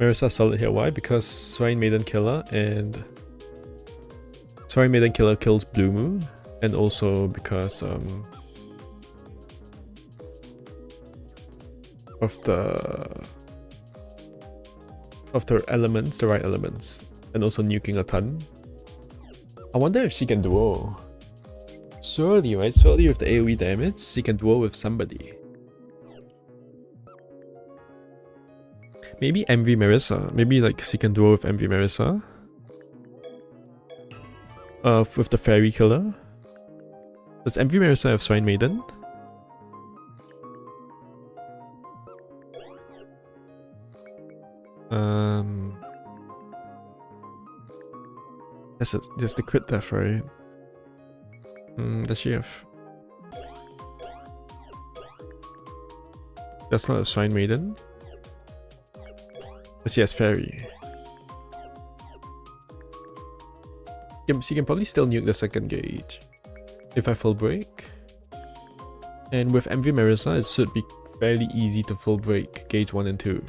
Marisa solid here. Why? Because Swine Maiden Killer and Swine Maiden Killer kills Blue Moo, and also because of the elements, the right elements, and also nuking a ton. I wonder if she can duo. Surely, right? Surely with the AoE damage, she can duo with somebody. Maybe MV Marisa. Maybe like she can duo with MV Marisa. With the Fairy Killer. Does MV Marisa have Swine Maiden? That's the crit death, right? Does she have? That's not a Swine Maiden. But she has Fairy. She can probably still nuke the second gauge if I full break. And with MV Marisa, it should be fairly easy to full break gauge 1 and 2.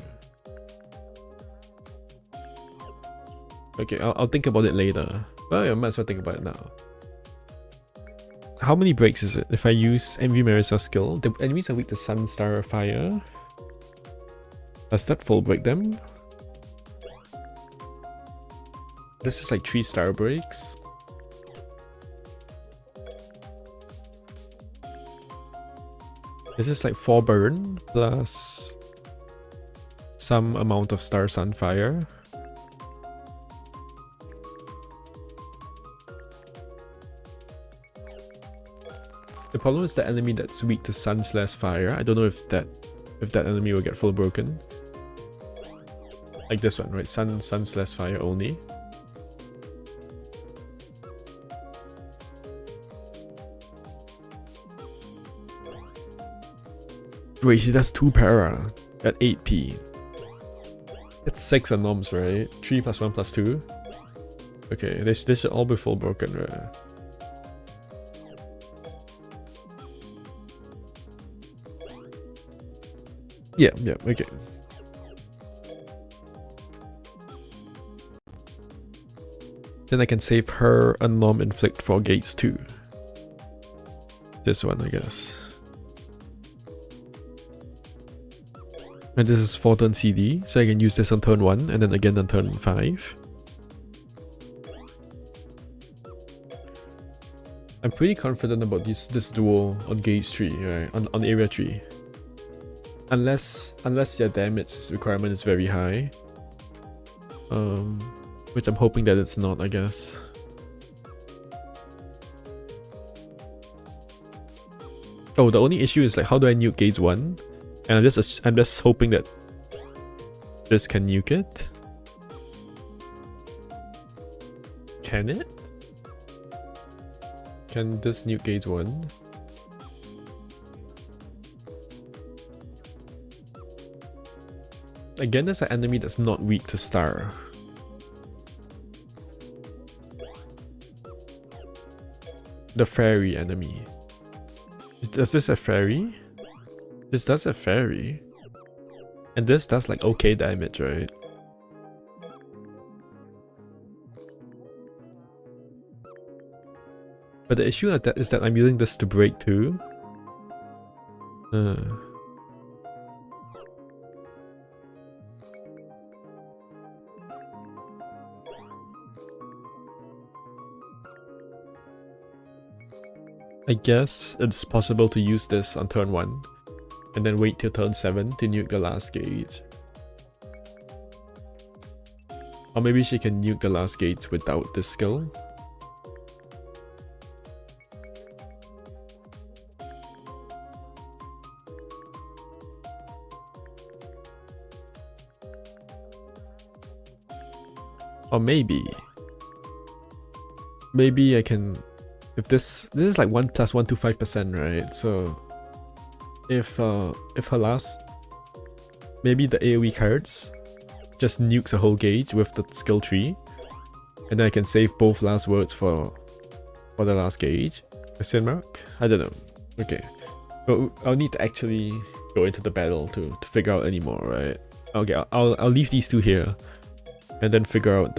Okay, I'll think about it later. Well, I might as well think about it now. How many breaks is it? If I use MV Marisa's skill, the enemies are weak to Sun, Star, or Fire. Does that full break them? This is like 3 star breaks. This is like 4 burn plus some amount of Star Sunfire. The problem is the enemy that's weak to Sun/Fire. I don't know if that enemy will get full broken. Like this one, right? Sun/Fire only. Wait, she does 2 para at 8p. It's 6 anoms, right? 3 plus 1 plus 2. Okay, they should all be full broken, right? Yeah, okay. Then I can save her Anom Inflict for gates too. This one, I guess. And this is 4 turn CD, so I can use this on turn 1 and then again on turn 5. I'm pretty confident about this duo on gauge 3, right? On area 3. Unless their damage requirement is very high. Which I'm hoping that it's not, I guess. Oh, the only issue is like, how do I nuke gauge 1? And I'm just hoping that this can nuke it. Can it? Can this nuke gauge 1? Again, there's an enemy that's not weak to Star. The fairy enemy. Does this a fairy? This does a fairy. And this does like okay damage, right? But the issue is that I'm using this to break too. I guess it's possible to use this on turn 1 and then wait till turn 7 to nuke the last gauge. Or maybe she can nuke the last gauge without this skill. Or maybe I can, if this is like 1 plus 1 to 5%, right? So if her last, maybe the AoE cards just nukes a whole gauge with the skill tree, and then I can save both last words for the last gauge. Question mark? I don't know. Okay, but I'll need to actually go into the battle to figure out any more, right? Okay, I'll leave these two here, and then figure out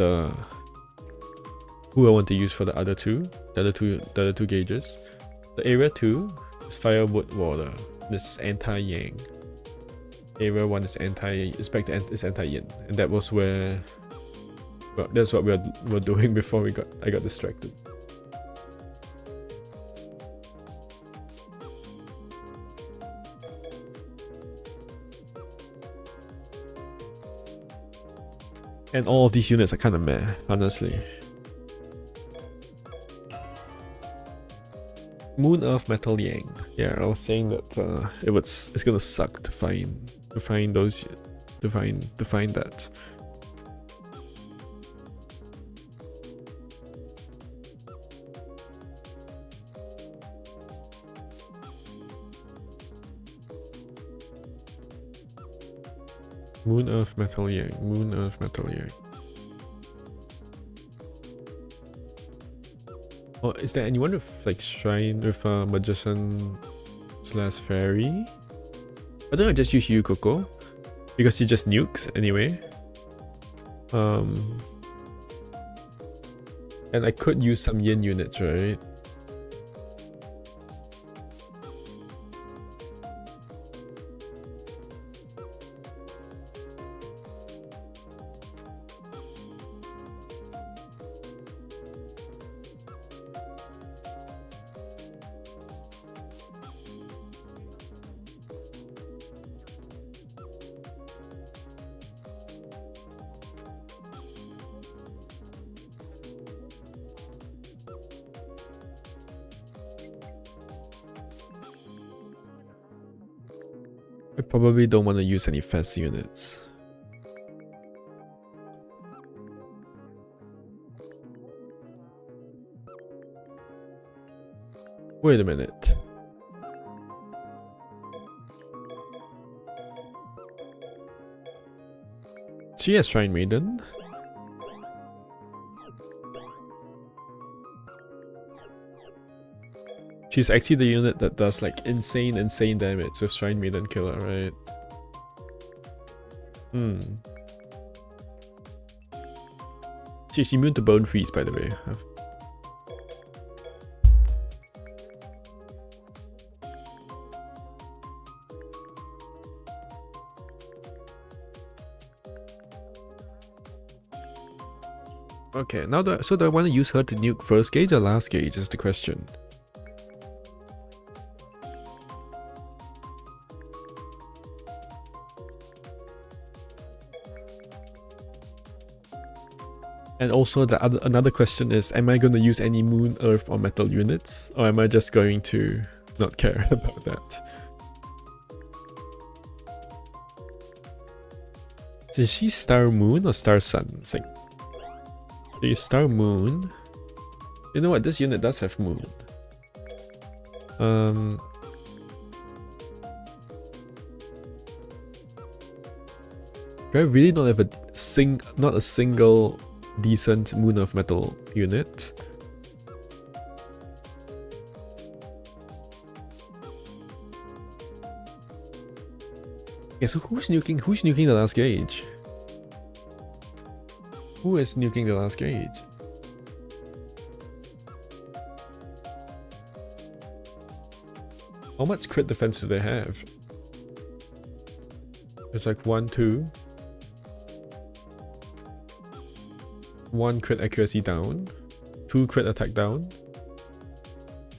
who I want to use for the other two gauges. The area 2 is Fire, Wood, Water. This is anti-yang. Area 1 is anti-yin, and that was where, well, that's what we were doing before I got distracted. And all of these units are kind of meh, honestly. Moon, Earth, Metal, Yang. Yeah, I was saying that it's gonna suck to find that. Moon, Earth, Metal, Yang. Moon, Earth, Metal, Yang. Oh, is there anyone with like shrine with a magician / fairy? I don't know, just use Yukoko because he just nukes anyway. And I could use some yin units, right? I probably don't want to use any fast units. Wait a minute. She has Shrine Maiden. She's actually the unit that does like insane damage with Shrine Maiden Killer, right? She's immune to Bone Freeze, by the way. Okay, now so do I want to use her to nuke first gauge or last gauge is the question. And also another question is, am I going to use any moon, earth or metal units? Or am I just going to not care about that? So is she Star Moon or Star Sun? It's like, so you Star Moon. You know what? This unit does have moon. Do I really not have not a single decent Moon of Metal unit? Yeah, so who's nuking the last gauge? Who is nuking the last gauge? How much crit defense do they have? It's like 1, 2. 1 crit accuracy down, 2 crit attack down,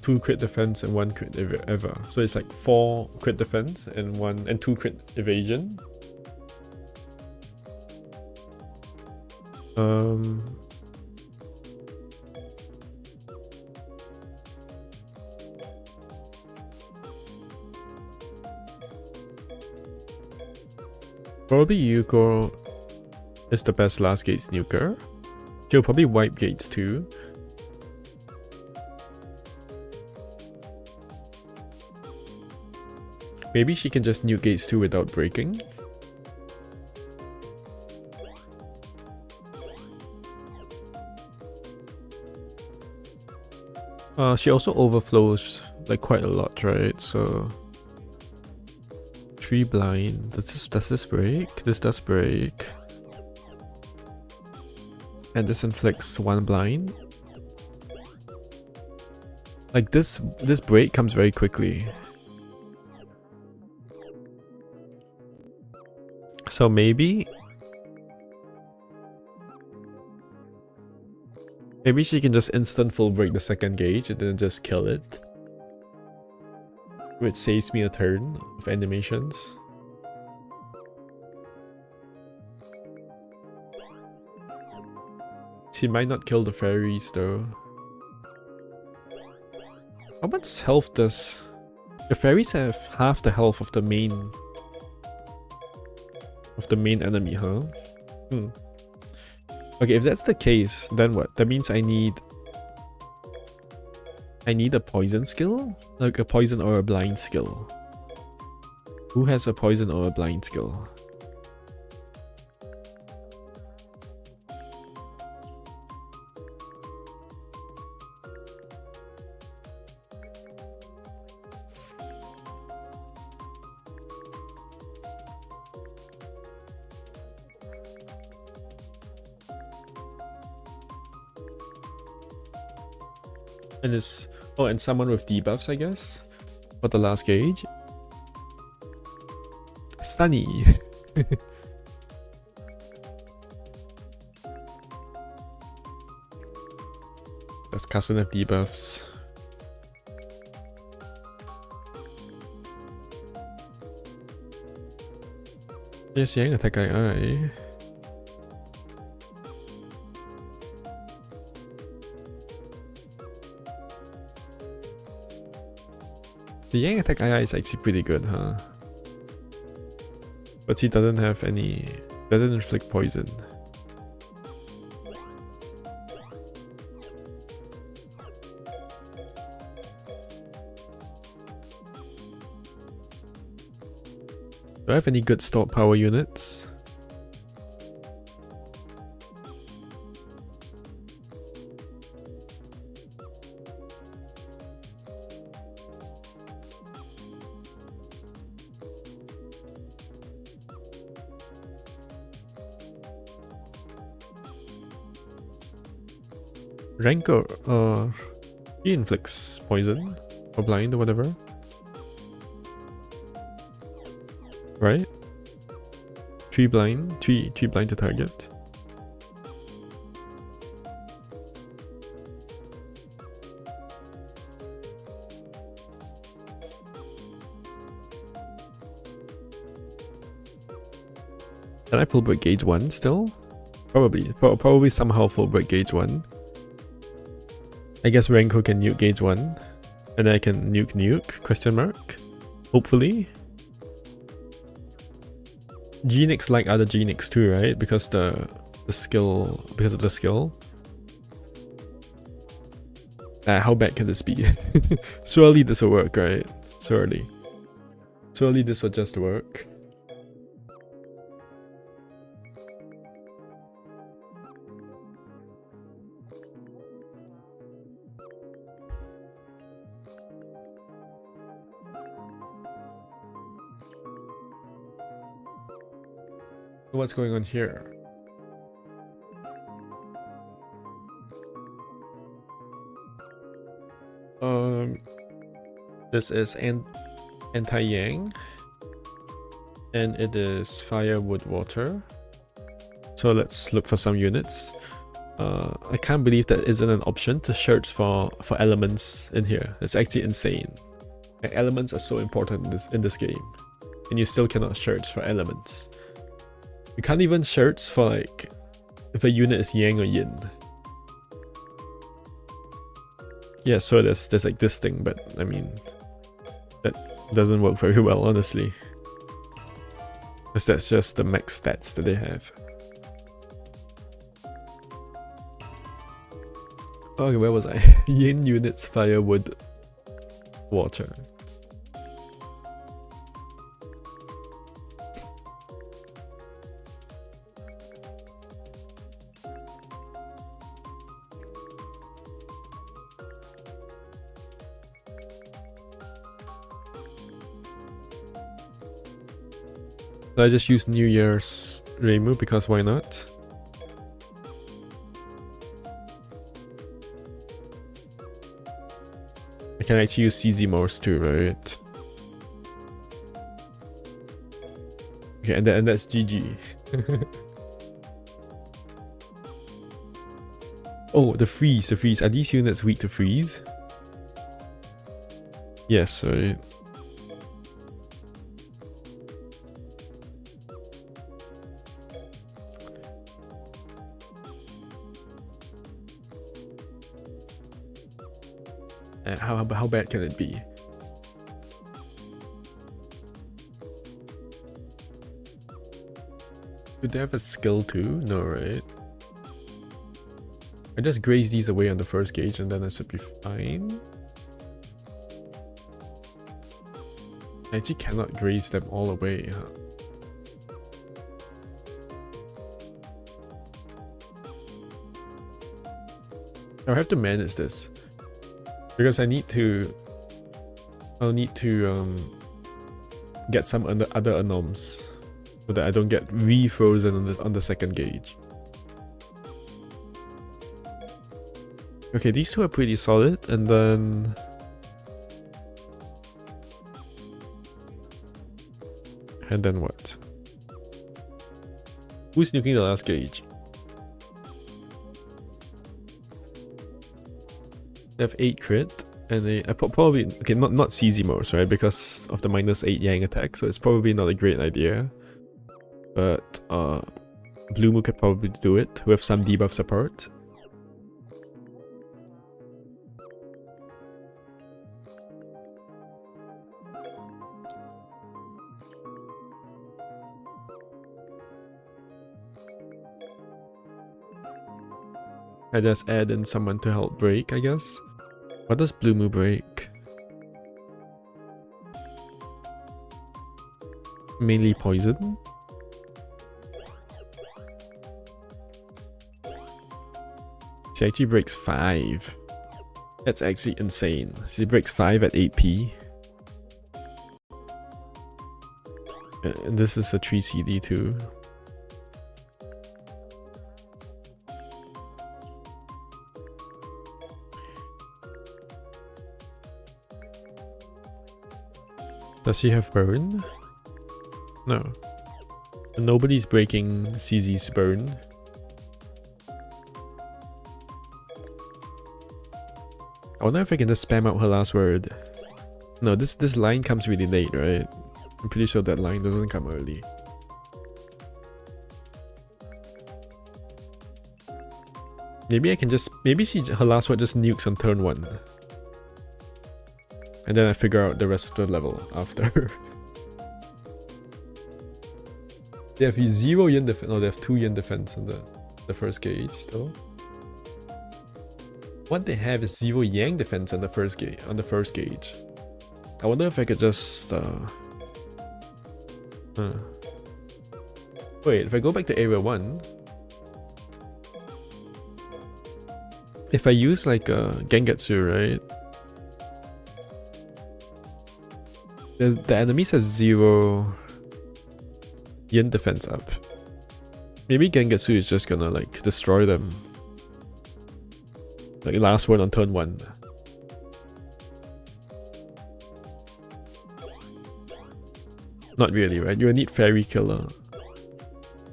2 crit defense and 1 crit ever. So it's like 4 crit defense and 2 crit evasion. Probably Yuko is the best last gauge nuker. She'll probably wipe gates too. Maybe she can just nuke gates too without breaking. She also overflows like quite a lot, right? So 3 blind. Does this break? This does break. And this inflicts 1 blind. Like this break comes very quickly. So maybe she can just instant full break the second gauge and then just kill it. Which saves me a turn of animations. She might not kill the fairies though. How much health does... The fairies have half the health of the main enemy, huh? Okay, if that's the case, then what? That means I need a poison skill? Like a poison or a blind skill. Who has a poison or a blind skill? And this, oh, and someone with debuffs, I guess, for the last gauge. Stunny. Does Cousin have debuffs? Yes, Yang attack II. The Yang attack II is actually pretty good, huh? But he doesn't have any... doesn't inflict poison. Do I have any good stored power units? Rancor, he inflicts poison or blind or whatever. Right? 3 blind, 3 blind to target. Can I full break gauge 1 still? Probably somehow full break gauge 1. I guess Renko can nuke gauge 1. And I can nuke, question mark. Hopefully. Genix like other Genix too, right? Because of the skill. How bad can this be? Surely this will work, right? Surely this will just work. What's going on here? This is anti-yang, and it is fire, wood, water. So let's look for some units. I can't believe that isn't an option to search for elements in here. It's actually insane. Like, elements are so important in this game, and you still cannot search for elements. You can't even search for like if a unit is yang or yin. Yeah, so there's like this thing, but I mean that doesn't work very well, honestly. Because that's just the max stats that they have. Okay, where was I? Yin units, fire, wood, water. So I just use New Year's Reimu because why not? I can actually use CZ Morse too, right? Okay, and that's GG. Oh, the freeze. Are these units weak to freeze? Yes, right. How bad can it be? Do they have a skill too? No, right? I just graze these away on the first gauge and then I should be fine. I actually cannot graze them all away, huh? I'll have to manage this. Because I'll need to get some other anoms so that I don't get re-frozen on the second gauge. Okay, these two are pretty solid, and then what? Who's nuking the last gauge? They have 8 crit, and they probably okay, not CZ Morse, right? Because of the -8 Yang attack, so it's probably not a great idea. But Blue Moon could probably do it with some debuff support. I just add in someone to help break, I guess. What does Blue Moo break? Mainly poison? She actually breaks 5. That's actually insane. She breaks 5 at 8p. And this is a 3 CD too. Does she have burn? No. Nobody's breaking CZ's burn. I wonder if I can just spam out her last word. No, this line comes really late, right? I'm pretty sure that line doesn't come early. Maybe I can just... Maybe her last word just nukes on turn 1. And then I figure out the rest of the level after. They have 0 yen defense. No, they have 2 yen defense in the first gauge though. What they have is 0 yang defense on the first gauge. I wonder if I could just wait, if I go back to area 1, if I use like Gengetsu, right? The enemies have 0 yen defense up. Maybe Gengetsu is just gonna like destroy them. Like last word on turn 1. Not really, right? You need Fairy Killer.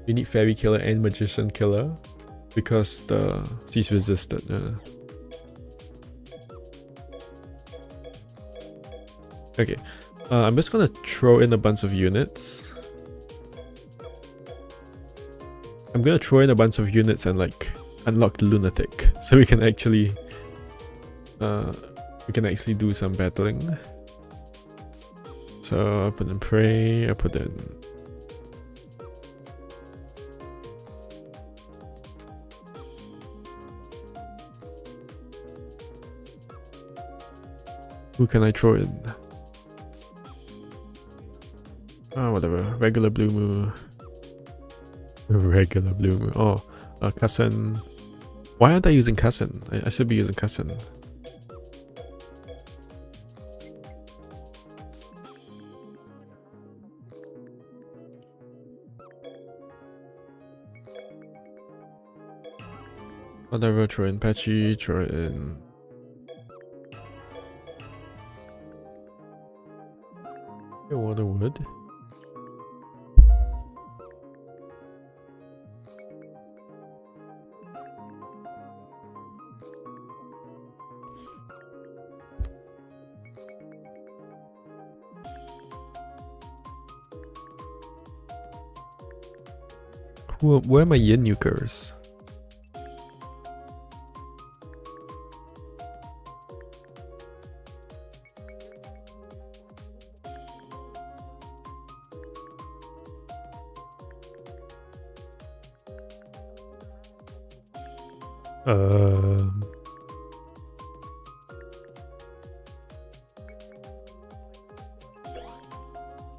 You need Fairy Killer and Magician Killer because she's resisted. Okay, I'm just gonna throw in a bunch of units. I'm gonna throw in a bunch of units and like unlock the Lunatic, so we can actually do some battling. So I put in Prey, I put in who can I throw in? Whatever. Regular Blue Moo. Regular Blue Moo. Oh, Cousin. Why aren't I using Cousin? I should be using Cousin. Whatever, throw in Patchy, throw in... Water Wood. Where are my yen nukers?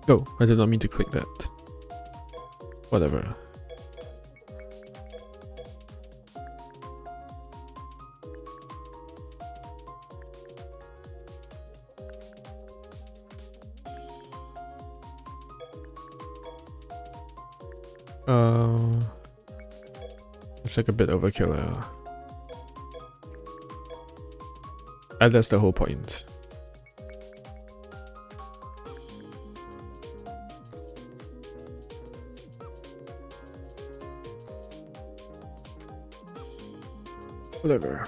Oh, I did not mean to click that. Whatever. It's like a bit overkill. And that's the whole point. Whatever.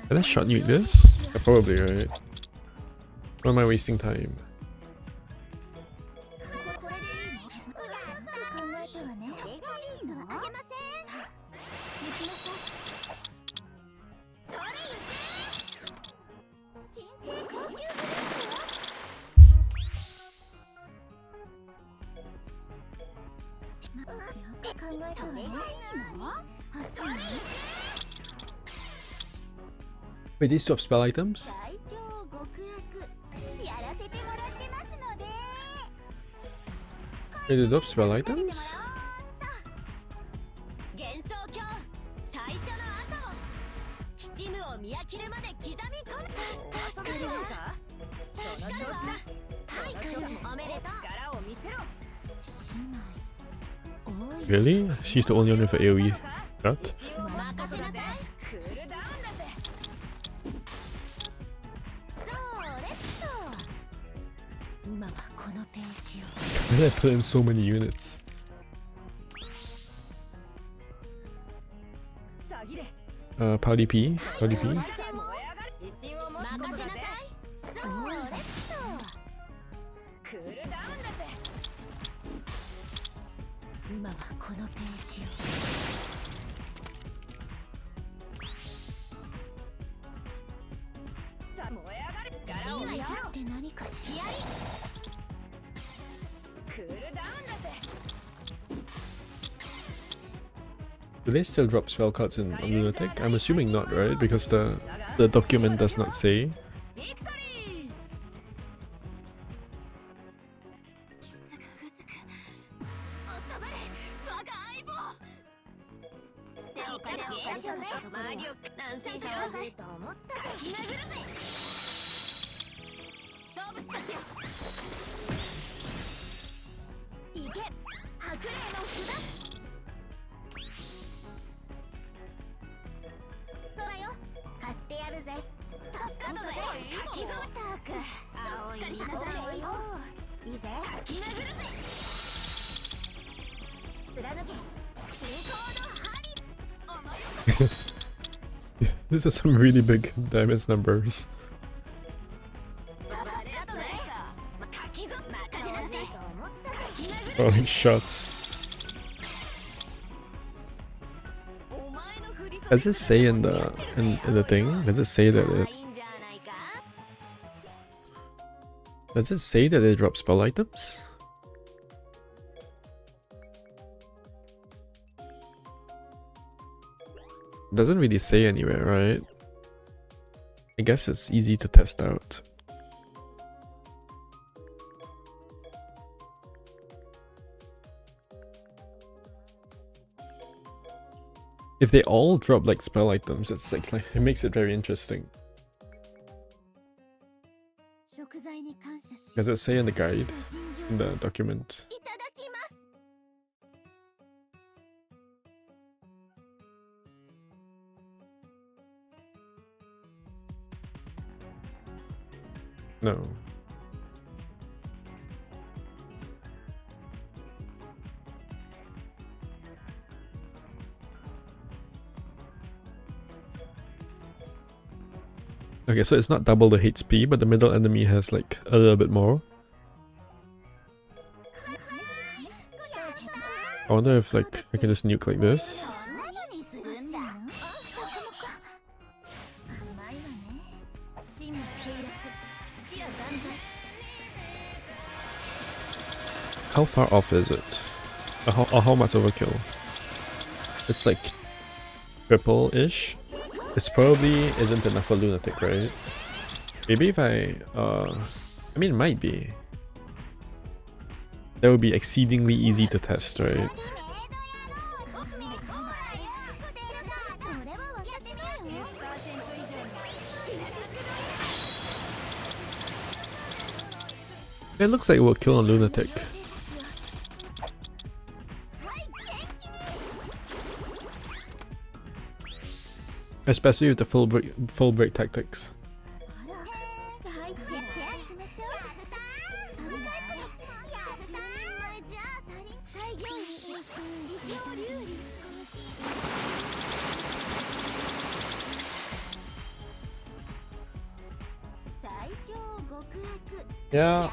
Can I shot nuke this? Probably, right? Why am I wasting time? Wait, these drop spell items? Wait, they drop spell items? Really? She's the only one with an AoE cut? Why did I put in so many units? Party P? Party P? Do they still drop spell cards in Lunatic? I'm assuming not, right? Because the document does not say. This is some really big damage numbers. Oh, shots. Does it say in the thing? Does it say that it? Does it say that it drops spell items? Doesn't really say anywhere, right? I guess it's easy to test out. If they all drop like spell items, it's like it makes it very interesting. Does it say in the guide, in the document? No. Okay, so it's not double the HP, but the middle enemy has like a little bit more. I wonder if like I can just nuke like this. How far off is it? Or how much overkill? It's like triple-ish. This probably isn't enough for Lunatic, right? Maybe if I mean, it might be. That would be exceedingly easy to test, right? It looks like it will kill on Lunatic. Especially with the full break tactics. Yeah.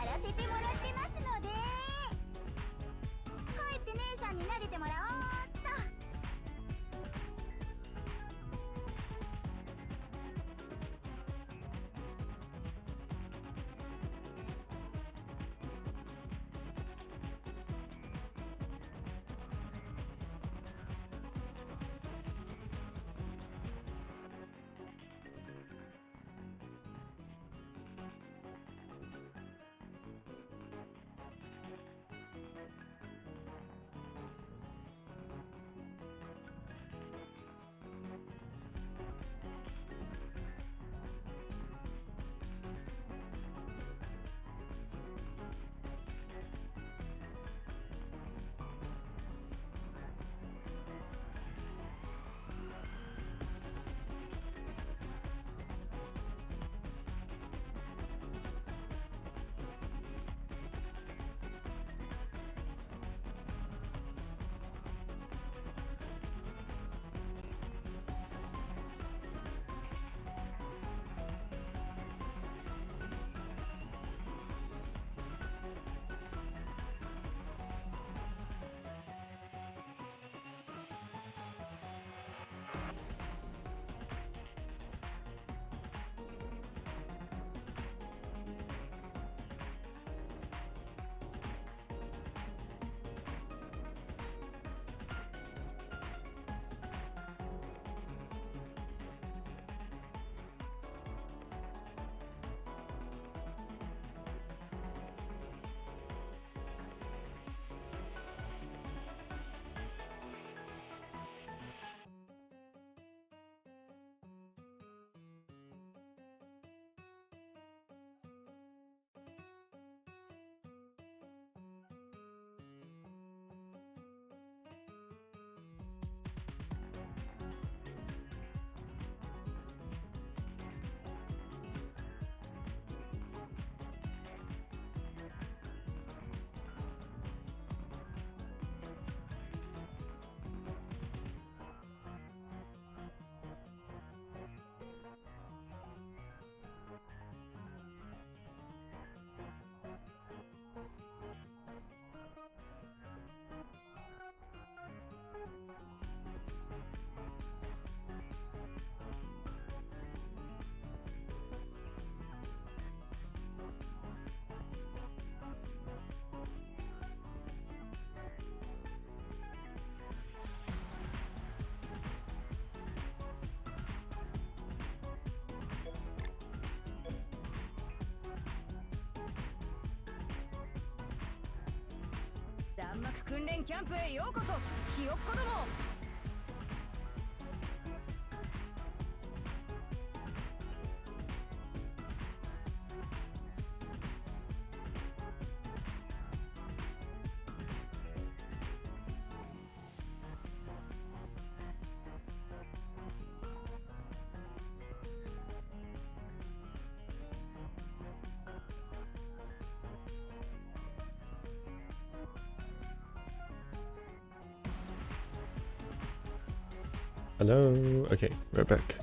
Hello. Okay, we're back.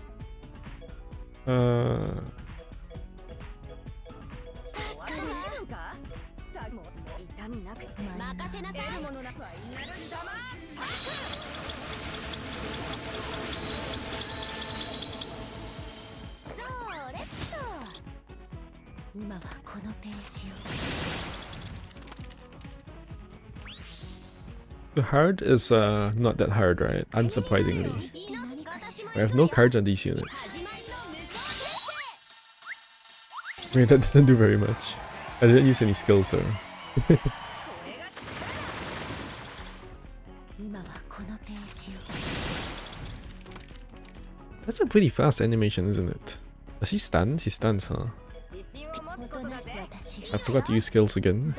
The hard is not that hard, right? Unsurprisingly. I have no cards on these units. Wait, that doesn't do very much. I didn't use any skills though. That's a pretty fast animation, isn't it? Does she stun? She stuns, huh? I forgot to use skills again.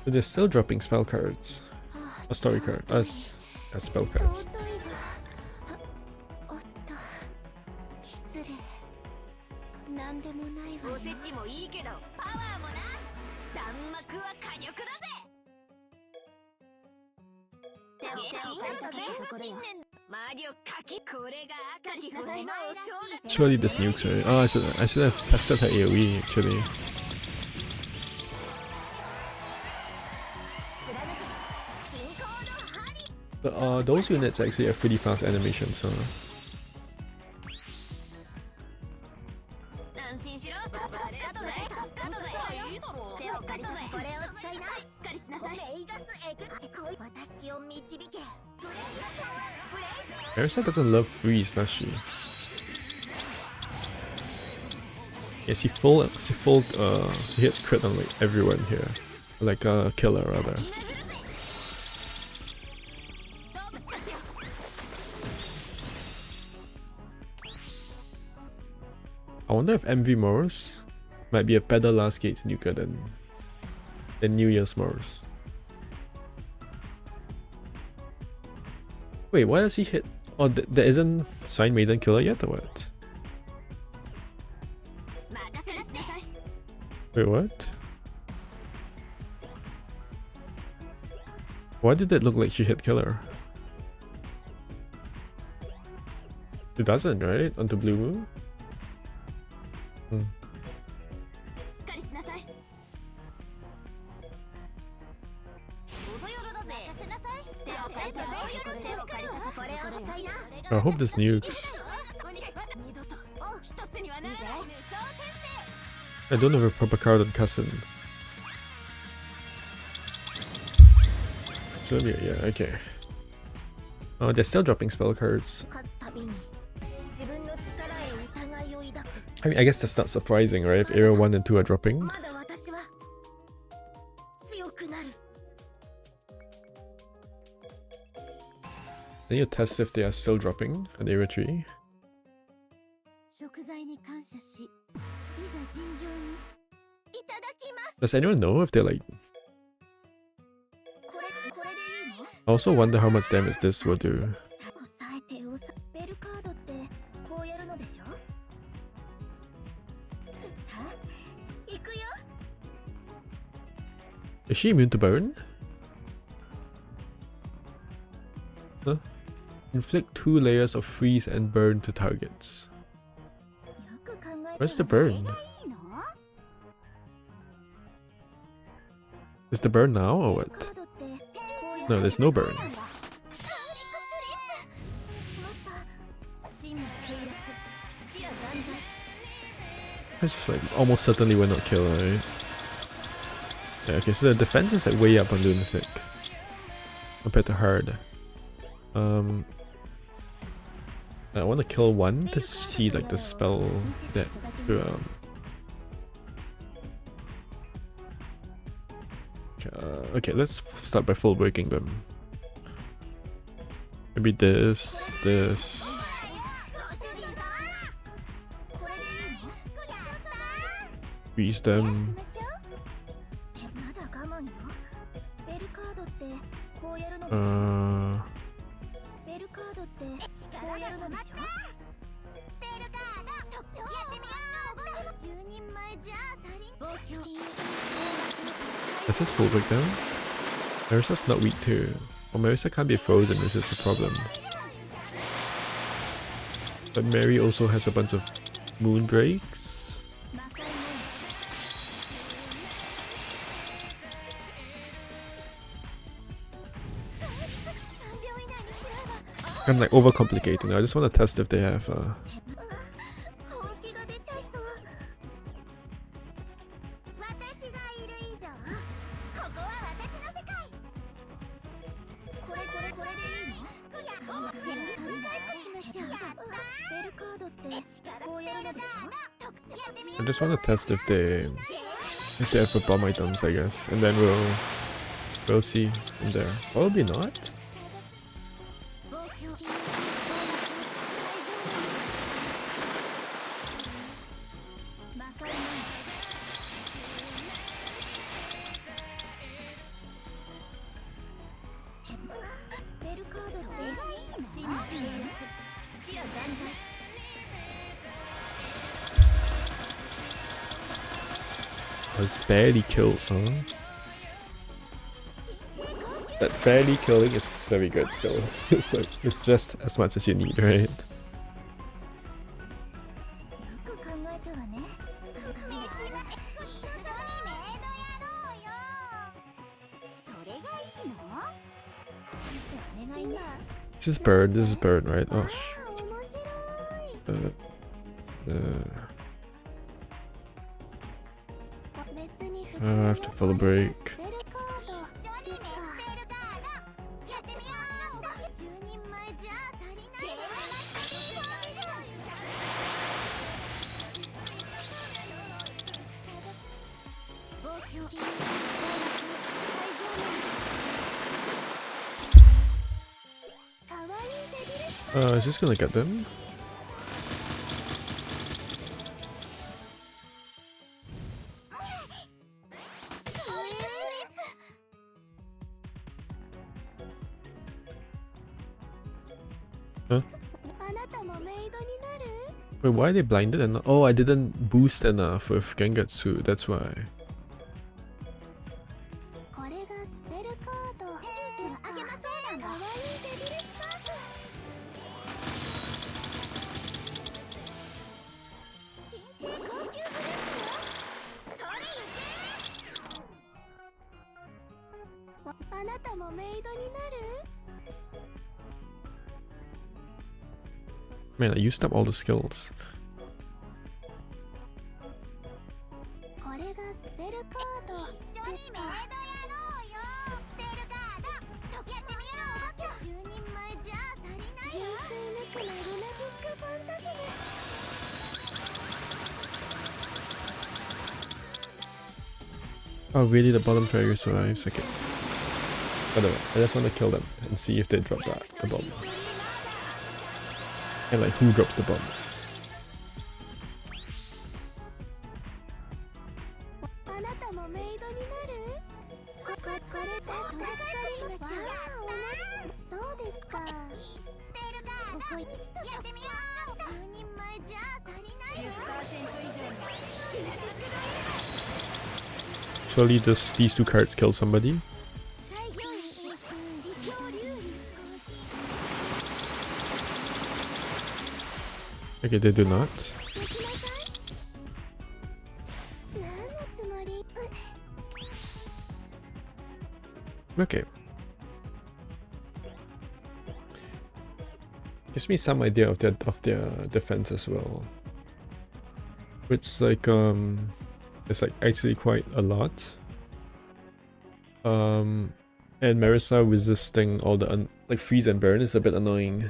But they're still dropping spell cards. A story card. As spell cards. Surely this nukes, right? Oh, I should have tested her AoE actually. But those units actually have pretty fast animations, so. Arisa doesn't love freeze, does she? Yeah, she hits crit on like everyone here. Like a killer rather. I wonder if MV Morris might be a better last gates nuker than New Year's Morris. Wait, why does he hit? Oh, there isn't Swine Maiden Killer yet or what? Wait, what? Why did it look like she hit Killer? It doesn't, right? Onto Blue Moon? Hmm. I hope this nukes. I don't have a proper card on Cousin. So yeah, okay. Oh, they're still dropping spell cards. I mean, I guess that's not surprising, right? If Area 1 and 2 are dropping. Then you test if they are still dropping at Area 3. Does anyone know if they're like... I also wonder how much damage this will do. Is she immune to burn? Huh? Inflict 2 layers of freeze and burn to targets. Where's the burn? Is the burn now or what? No, there's no burn. It's like almost certainly will not kill, right? Yeah, okay, so the defense is like way up on Lunatic compared to hard. I want to kill one to see like the spell that okay, let's start by full breaking them. Maybe this. Freeze them. Is this full breakdown? Marisa's not weak too. Or Marisa can't be frozen, this is the problem. But Mary also has a bunch of moon breaks. I'm like overcomplicating. I just want to test if they have I just want to test if they If they have a bomb items, I guess, and then we'll see from there. Probably not. It's barely kills, huh? That barely killing is very good still. It's like, it's just as much as you need, right? This is bird, right? Oh shoot. I have to follow break. Is this gonna get them? Huh? Wait, why are they blinded? And oh, I didn't boost enough with Gengatsu, that's why. Man, I used up all the skills. Oh really, the bottom fairy survives? Okay. Whatever, I just want to kill them and see if they drop the bomb. And like, who drops the bomb? Surely these two cards kill somebody. Okay, they do not. Okay. Gives me some idea of their defense as well. It's like actually quite a lot. And Marisa resisting all the like freeze and burn is a bit annoying.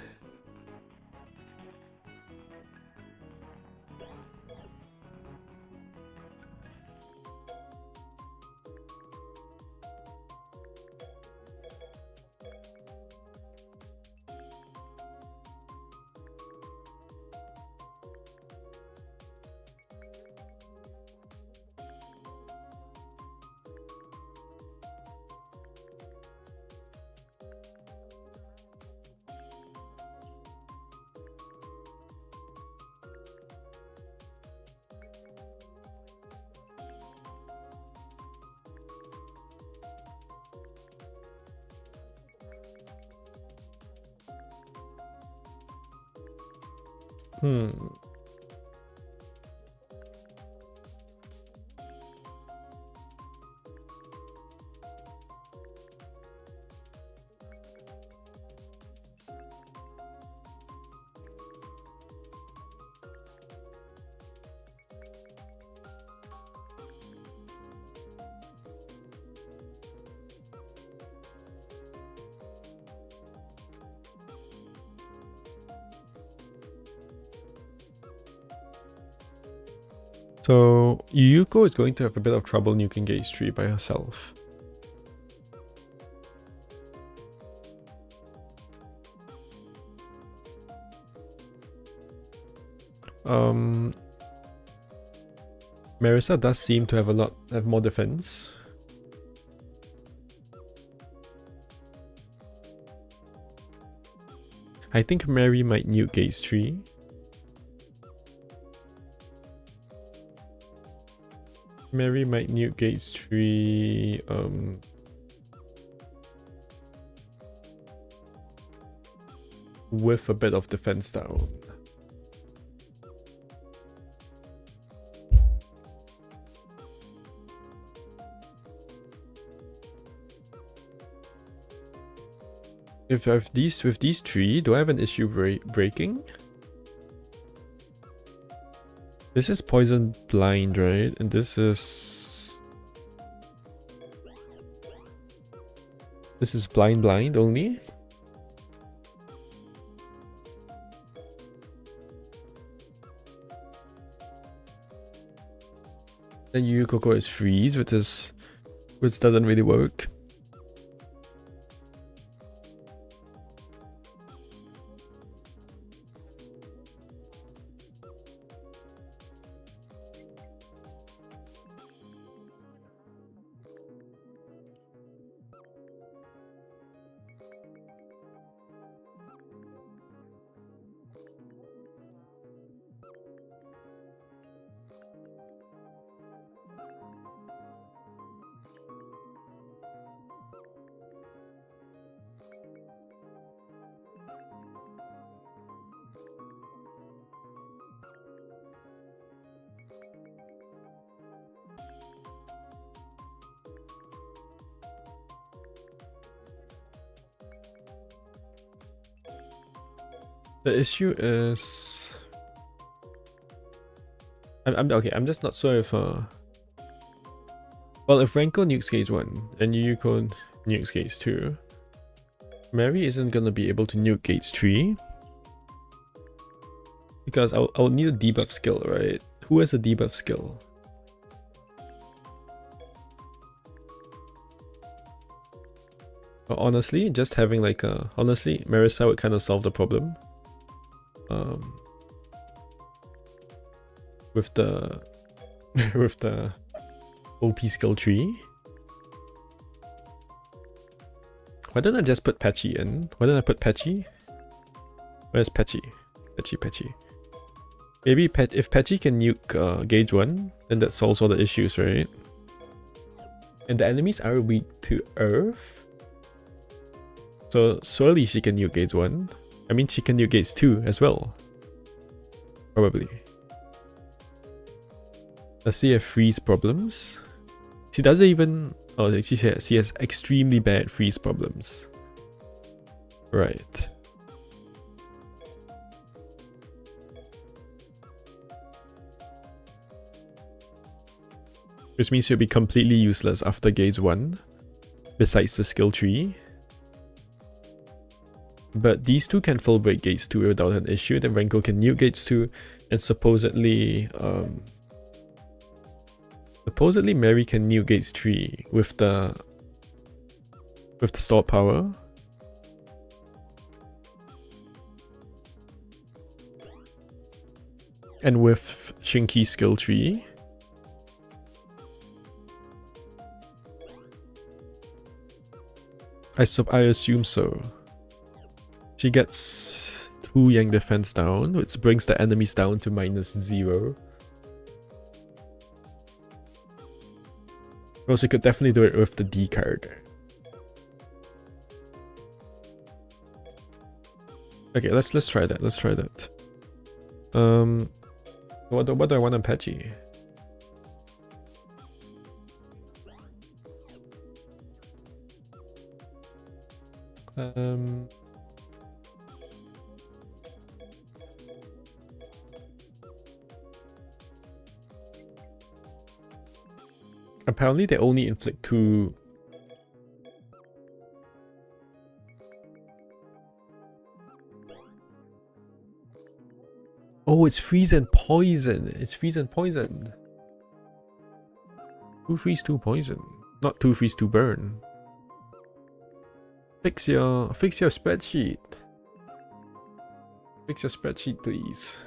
So Yuyuko is going to have a bit of trouble nuking Gauge 3 by herself. Marisa does seem to have more defense. I think Mary might nuke Gauge 3. Mary might nuke Gauge 3. With a bit of defense down. If I have with these three, do I have an issue breaking? This is poison blind, right? And this is blind only. Then Yu Coco is freeze, which doesn't really work. The issue is, I'm just not sure if well, if Renko nukes Gauge 1 and Yuyuko nukes Gauge 2, Mary isn't gonna be able to nuke Gauge 3 because I'll need a debuff skill, right? Who has a debuff skill? But honestly, just having like honestly, Marisa would kind of solve the problem. With the with the OP skill tree. Why don't I just put Patchy in? Why don't I put Patchy? Where's Patchy? Patchy. Maybe if Patchy can nuke Gauge 1, then that solves all the issues, right? And the enemies are weak to Earth. So surely she can nuke Gauge 1. I mean, she can nuke Gauge 2 as well. Probably. Does she have freeze problems? She doesn't even... Oh, she has extremely bad freeze problems. Right. Which means she'll be completely useless after Gauge 1. Besides the skill tree. But these two can full break Gauge 2 without an issue. Then Renko can nuke Gauge 2, and supposedly Mary can nuke Gauge 3 with the stored power. And with Shinki's skill tree. I assume so. She gets 2 Yang defense down, which brings the enemies down to -0. Well, she could definitely do it with the D card. Okay, let's try that. Let's try that. What do I want on Patchy? Apparently they only inflict 2. Oh, it's freeze and poison. It's freeze and poison. 2 freeze, 2 poison. Not 2 freeze, 2 burn. Fix your spreadsheet. Fix your spreadsheet, please.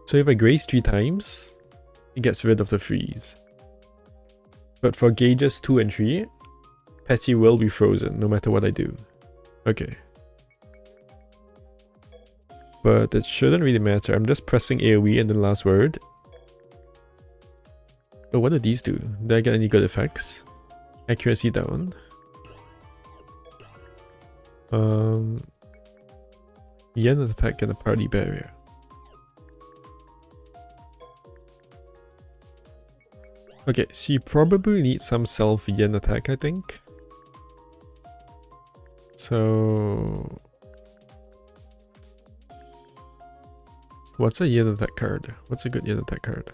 So if I graze 3 times, it gets rid of the freeze. But for gauges 2 and 3, Petty will be frozen no matter what I do. Okay. But it shouldn't really matter. I'm just pressing AoE and then last word. Oh, what do these do? Did I get any good effects? Accuracy down. Yen attack and a party barrier. Okay, so you probably need some self yen attack, I think. So what's a yen attack card? What's a good yen attack card?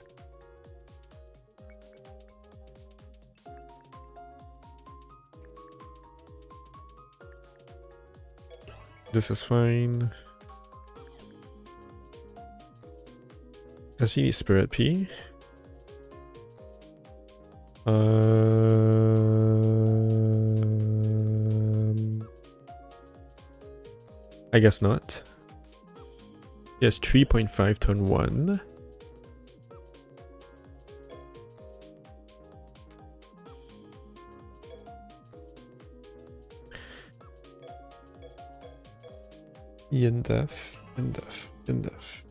This is fine. Does he need Spirit P? I guess not. Yes, 3.5 turn 1. Yin def, yin def, yin def.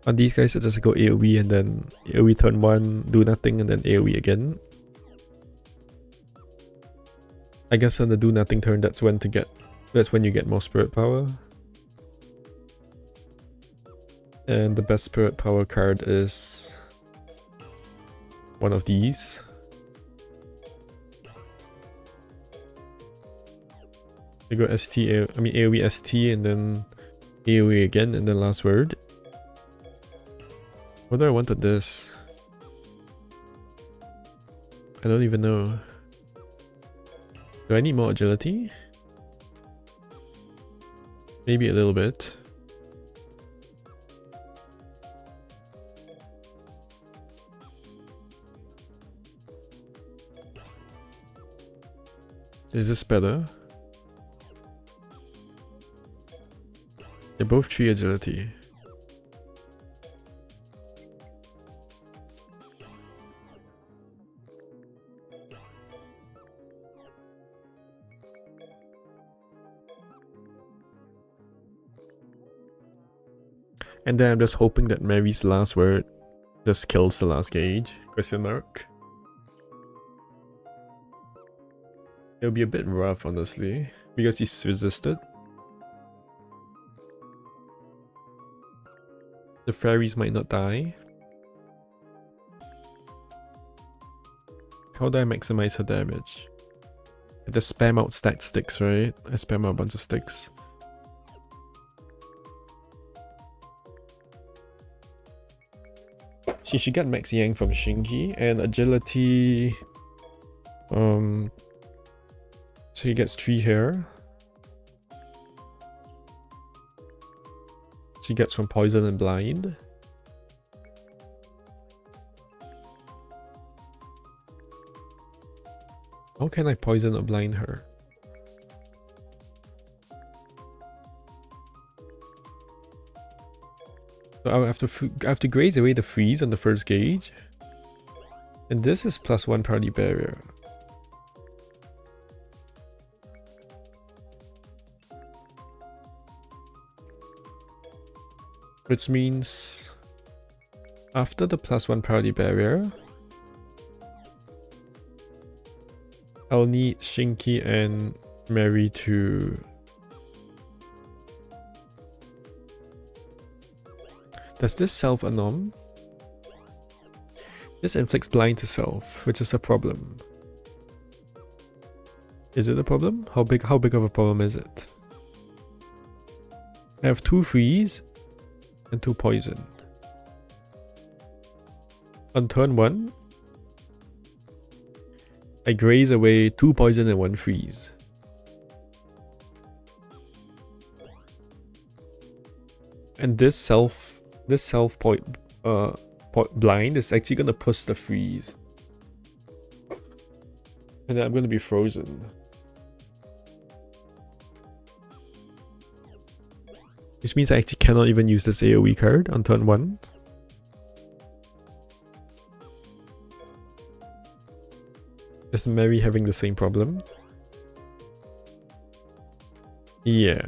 On these guys, I just go AoE and then AoE turn 1, do nothing, and then AoE again. I guess on the do nothing turn, that's when you get more spirit power. And the best spirit power card is one of these. I go AoE ST and then AoE again and then last word. What do I want on this? I don't even know. Do I need more agility? Maybe a little bit. Is this better? They're both 3 agility. And then I'm just hoping that Mary's last word just kills the last gauge? Question mark. It'll be a bit rough, honestly, because he's resisted. The fairies might not die. How do I maximize her damage? I just spam out stacked sticks, right? I spam out a bunch of sticks. She should get Max Yang from Shinji, and agility. So he gets 3 here. She gets from poison and blind. How can I poison or blind her? So I have to graze away the freeze on the first gauge. And this is +1 party barrier. Which means after the +1 party barrier, I'll need Shinki and Mary to... Does this self-anom? This inflicts blind to self, which is a problem. Is it a problem? How big of a problem is it? I have 2 freeze and 2 poison. On turn 1, I graze away 2 poison and 1 freeze. And this self blind is actually gonna push the freeze. And then I'm gonna be frozen. Which means I actually cannot even use this AoE card on turn 1. Is Mary having the same problem? Yeah.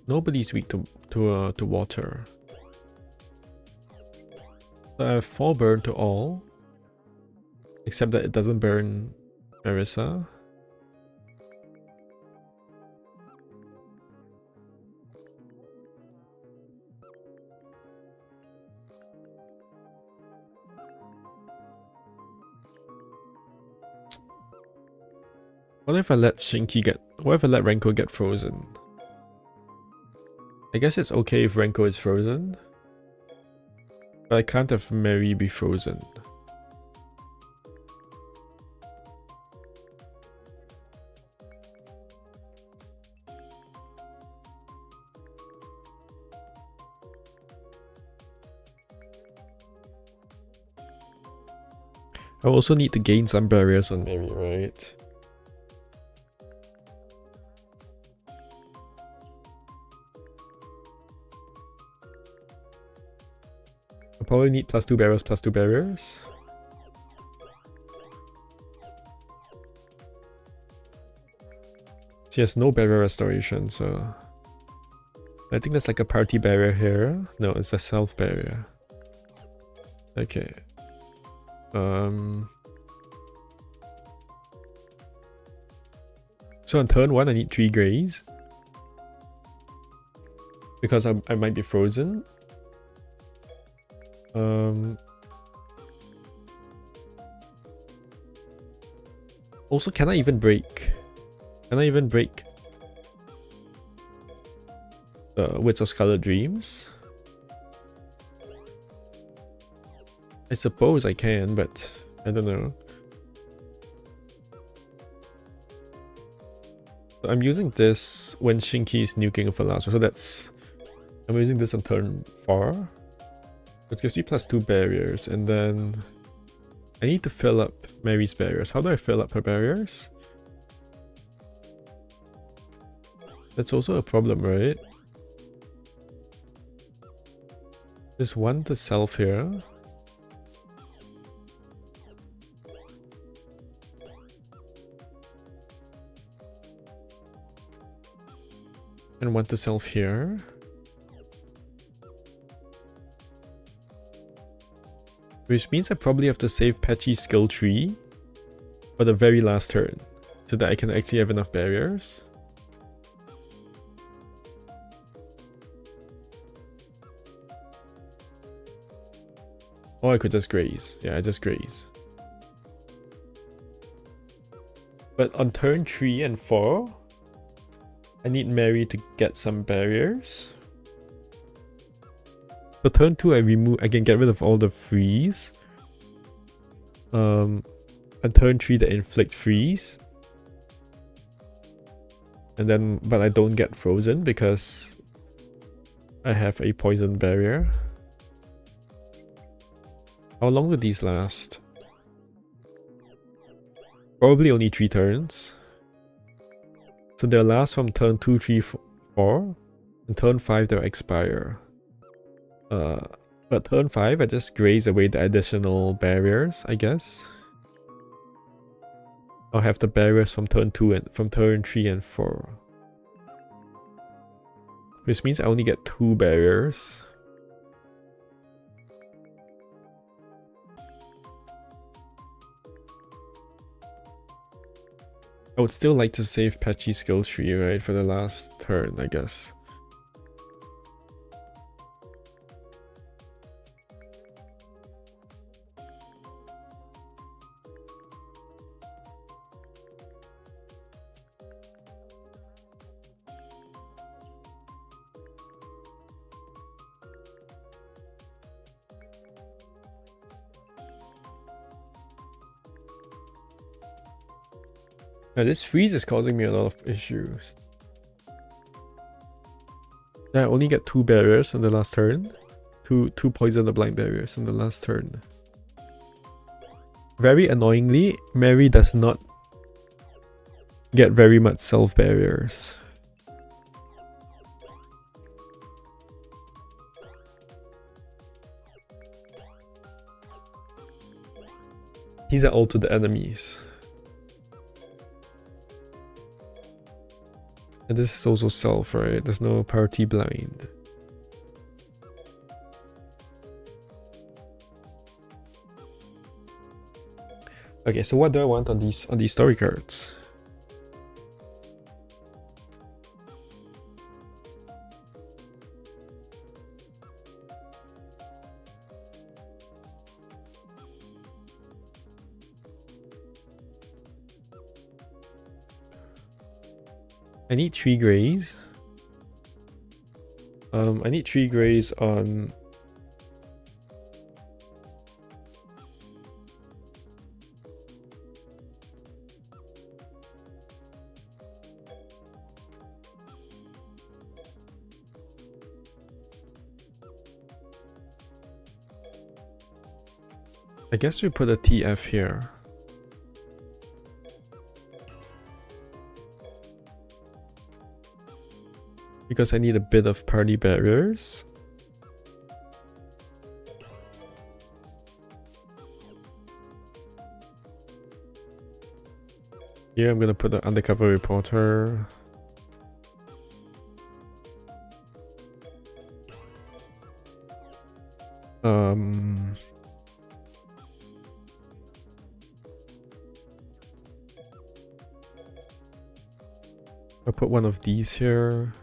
Nobody's weak to water. So I have 4 burn to all, except that it doesn't burn Marissa. What if I let what if I let Renko get frozen? I guess it's okay if Renko is frozen, but I can't have Mary be frozen. I also need to gain some barriers on Mary, right? Probably need +2 barriers, +2 barriers. She has no barrier restoration, so I think there's like a party barrier here. No, it's a self barrier. Okay. So on turn 1, I need 3 grays because I might be frozen. Also, can I even break? Can I even break the Wits of Scarlet Dreams? I suppose I can, but I don't know. So I'm using this when Shinki is nuking for last one, so that's... I'm using this on turn 4. Which gives me +2 barriers, and then I need to fill up Mary's barriers. How do I fill up her barriers? That's also a problem, right? There's 1 to self here. And 1 to self here. Which means I probably have to save Patchy's skill tree for the very last turn, so that I can actually have enough barriers. Or I could just graze. Yeah, I just graze. But on turn 3 and 4, I need Mary to get some barriers. For turn 2, I can get rid of all the freeze. And turn 3, the inflict freeze. And then, but I don't get frozen because I have a poison barrier. How long do these last? Probably only 3 turns. So they'll last from turn 2, 3, 4. And turn 5 they'll expire. But turn 5 I just graze away the additional barriers, I guess. I'll have the barriers from turn 2 and from turn 3 and 4. Which means I only get 2 barriers. I would still like to save Patchy skill tree, right, for the last turn, I guess. Now this freeze is causing me a lot of issues. I only get 2 barriers on the last turn. Two poison or blind barriers on the last turn. Very annoyingly, Mary does not get very much self barriers. These are all to the enemies. And this is also self, right? There's no party blind. Okay, so what do I want on these story cards? I need 3 grays. I need 3 grays on I guess we put a TF here. Because I need a bit of party barriers. Here I'm gonna put the undercover reporter. I'll put one of these here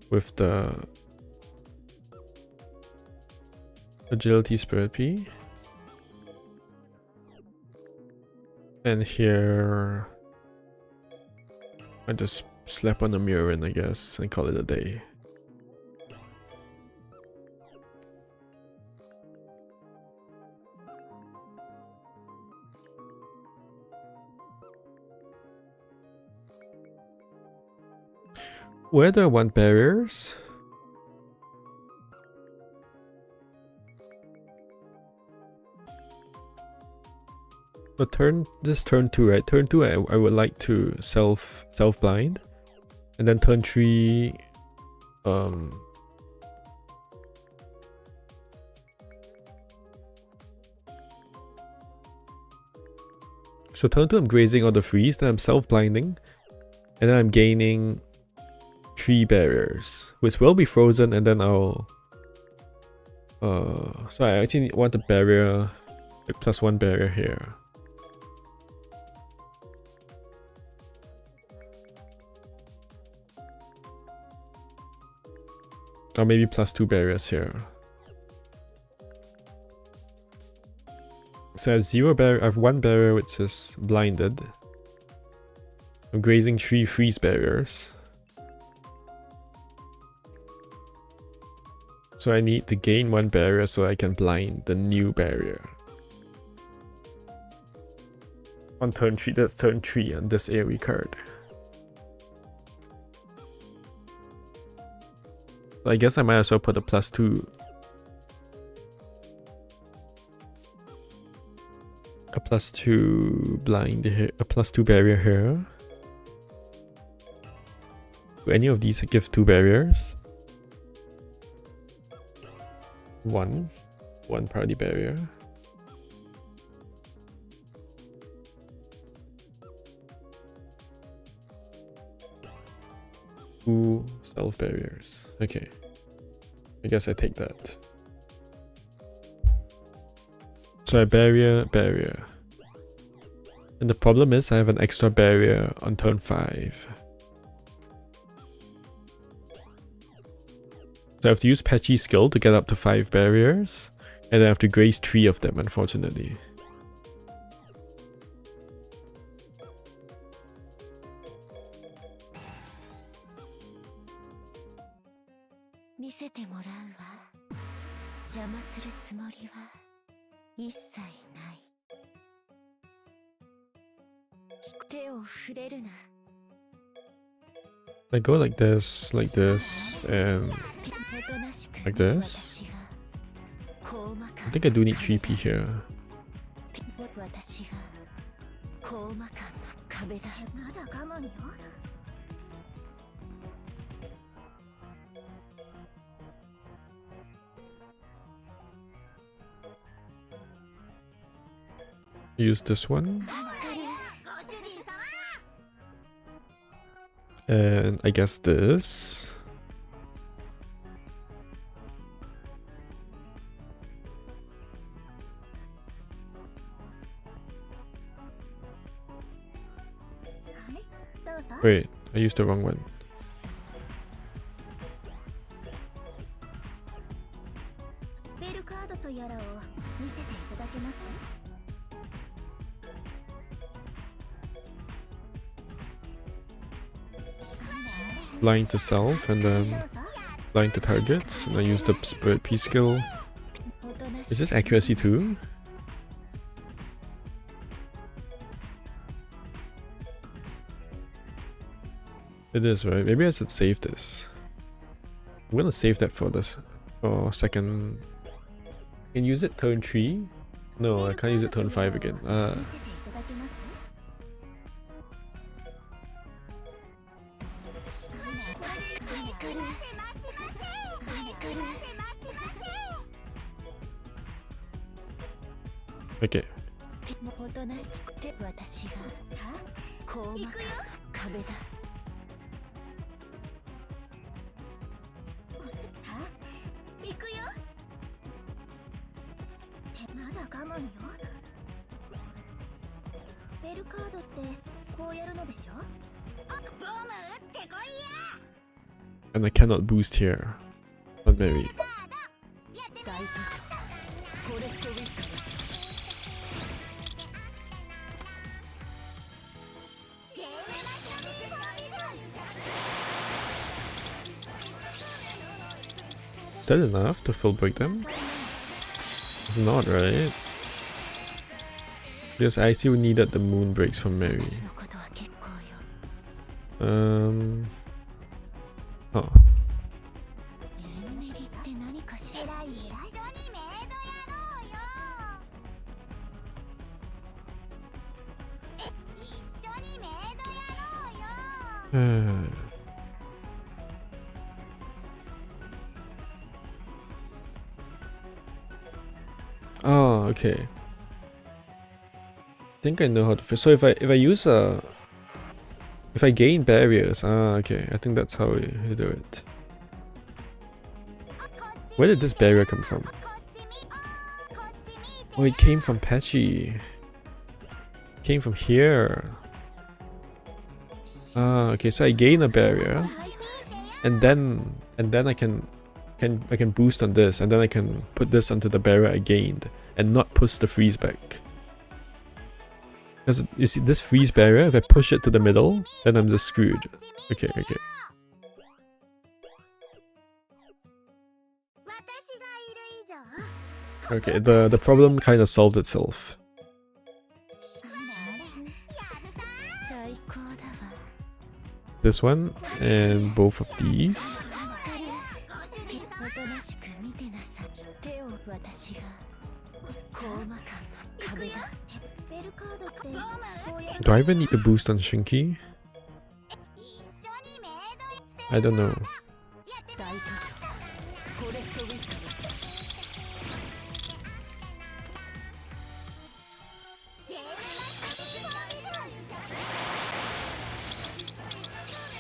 with the agility spirit P. And here I just slap on the mirror in, I guess, and call it a day. Where do I want barriers? But this turn 2, right? Turn 2 I would like to self blind. And then turn 3 so turn 2 I'm grazing on the freeze, then I'm self blinding, and then I'm gaining 3 barriers, which will be frozen, and then I'll so I actually want a barrier, like +1 barrier here. Or maybe +2 barriers here. So I have 0 barrier, I have 1 barrier which is blinded. I'm grazing 3 freeze barriers. So I need to gain 1 barrier so I can blind the new barrier. On turn 3, that's turn 3 on this AoE card. So I guess I might as well put a +2. A +2 blind here, a +2 barrier here. Do any of these give 2 barriers? One party barrier. Two self barriers. Okay. I guess I take that. So I barrier. And the problem is I have an extra barrier on turn 5. So I have to use Patchy's skill to get up to 5 barriers, and I have to graze 3 of them, unfortunately. I go like this, and like this. I think I do need 3p here. Use this one. And I guess this. Wait, I used the wrong one. Blind to self and then blind to targets, and I use the spirit P skill. Is this accuracy too? It is, right? Maybe I should save this. I'm gonna save that for this for second. Can use it turn 3? No, I can't use it turn 5 again. Okay. And I cannot boost here on Mary. Is that enough to full break them? It's not, right? Because I still needed the moon breaks from Mary. Oh. Oh, okay. I think I know how to. So if I use if I gain barriers, okay. I think that's how you do it. Where did this barrier come from? Oh, it came from Patchy. It came from here. Okay. So I gain a barrier, and then I can boost on this, and then I can put this onto the barrier I gained, and not push the freeze back. Because you see this freeze barrier, if I push it to the middle, then I'm just screwed. Okay. Okay, the problem kind of solved itself. This one and both of these. Do I even need to boost on Shinky? I don't know.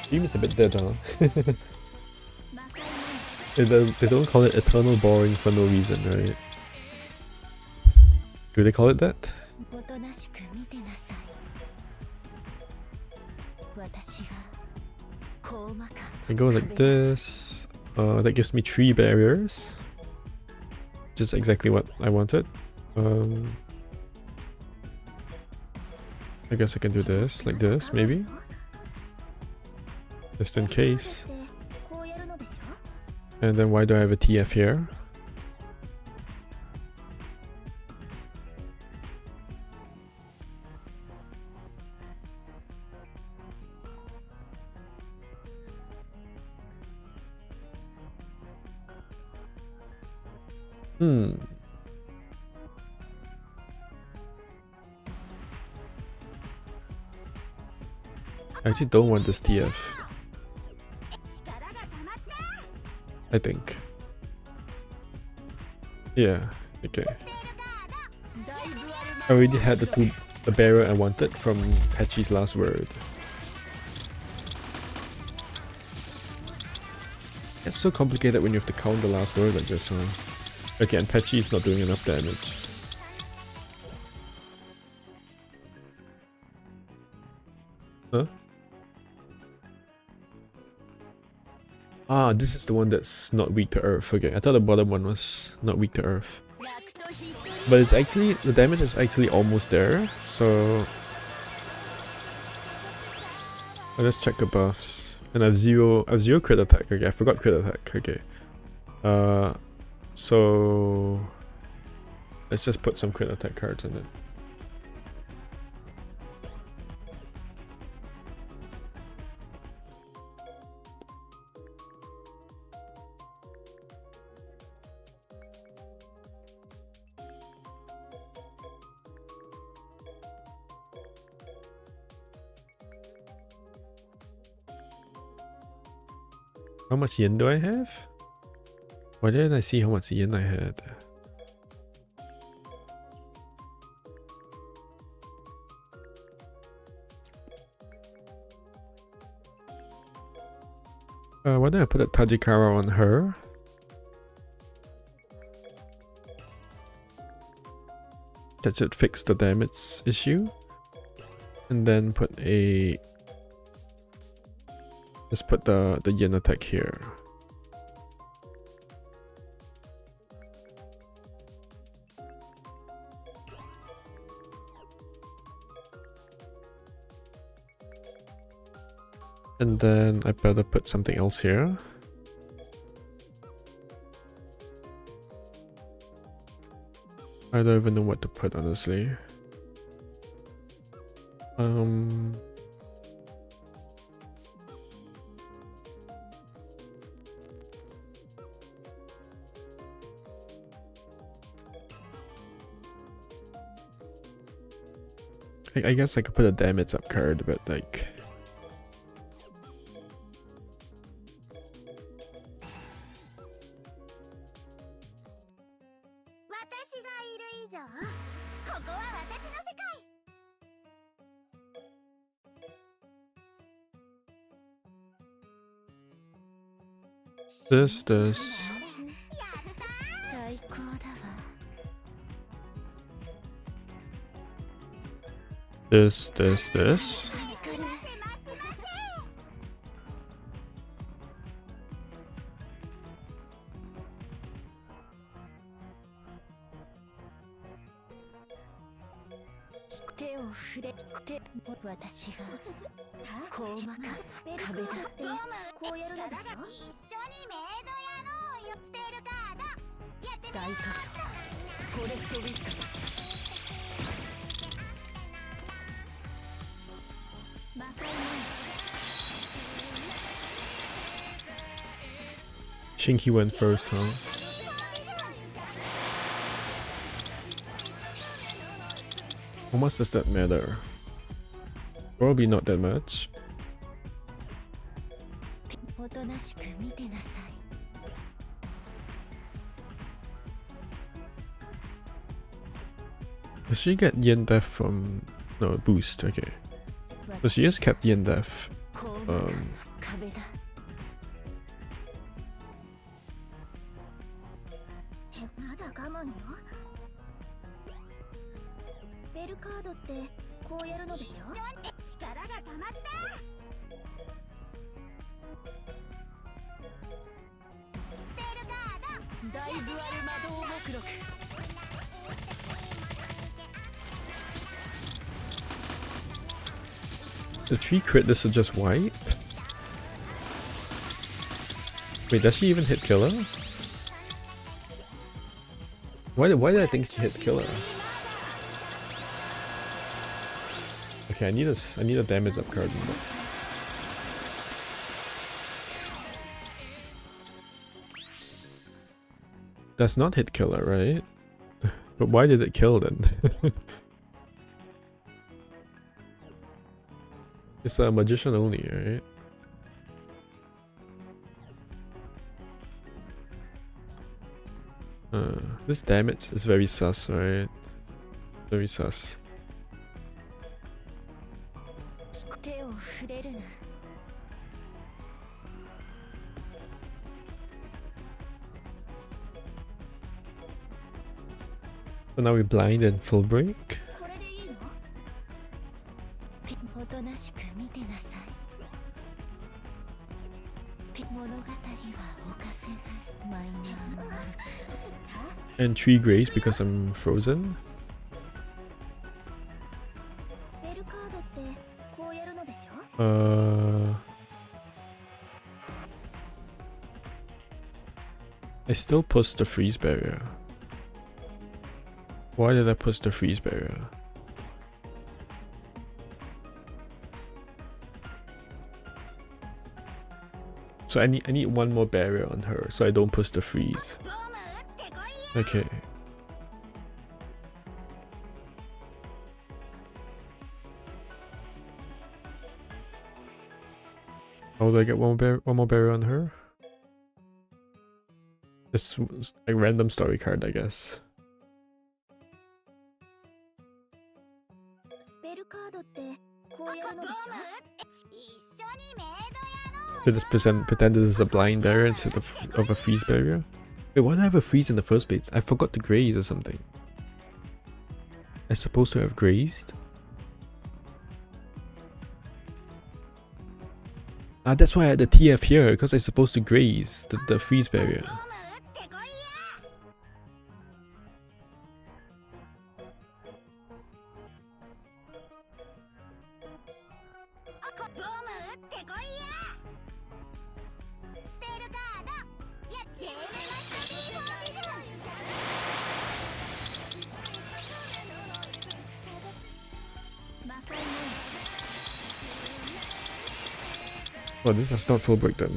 Game is a bit dead, huh? They don't call it eternal boring for no reason, right? Do they call it that? I go like this. That gives me 3 barriers. Just exactly what I wanted. I guess I can do this, like this, maybe. Just in case. And then why do I have a TF here? I actually don't want this TF. I think. Yeah, okay. I already had the barrier I wanted from Patchy's last word. It's so complicated when you have to count the last word like this, huh? Okay, and Patchy is not doing enough damage. Huh? Ah, this is the one that's not weak to earth. Okay, I thought the bottom one was not weak to earth. But it's actually, the damage is actually almost there, so... Let's check the buffs. And I have zero crit attack. Okay, I forgot crit attack. Okay. So... Let's just put some crit attack cards in it. How much yen do I have? Why didn't I see how much yen I had? Why don't I put a Tajikara on her? That should fix the damage issue. And then put a... Let's put the yen attack here. And then I better put something else here. I don't even know what to put, honestly. I guess I could put a damage up card, but like... This. This. Shinky went first, huh? How much does that matter? Probably not that much. Does she get yen def from... No, boost, okay. So she just kept yen def. The tree crit this to just wipe? Wait, does she even hit killer? Why did I think she hit killer? Okay, I need a damage up card. That's not hit killer, right? But why did it kill then? It's a magician only, right? This damage is very sus, right? Very sus. So now we blind and full break. And 3 grays because I'm frozen. I still push the freeze barrier. Why did I push the freeze barrier? So I need one more barrier on her so I don't push the freeze. Okay. How do I get one more barrier on her? It's a random story card, I guess. Did this pretend this is a blind barrier instead of a freeze barrier? Wait, why did I have a freeze in the first place? I forgot to graze or something. I'm supposed to have grazed? Ah, that's why I had the TF here, because I'm supposed to graze the freeze barrier. Oh, this is not full break then.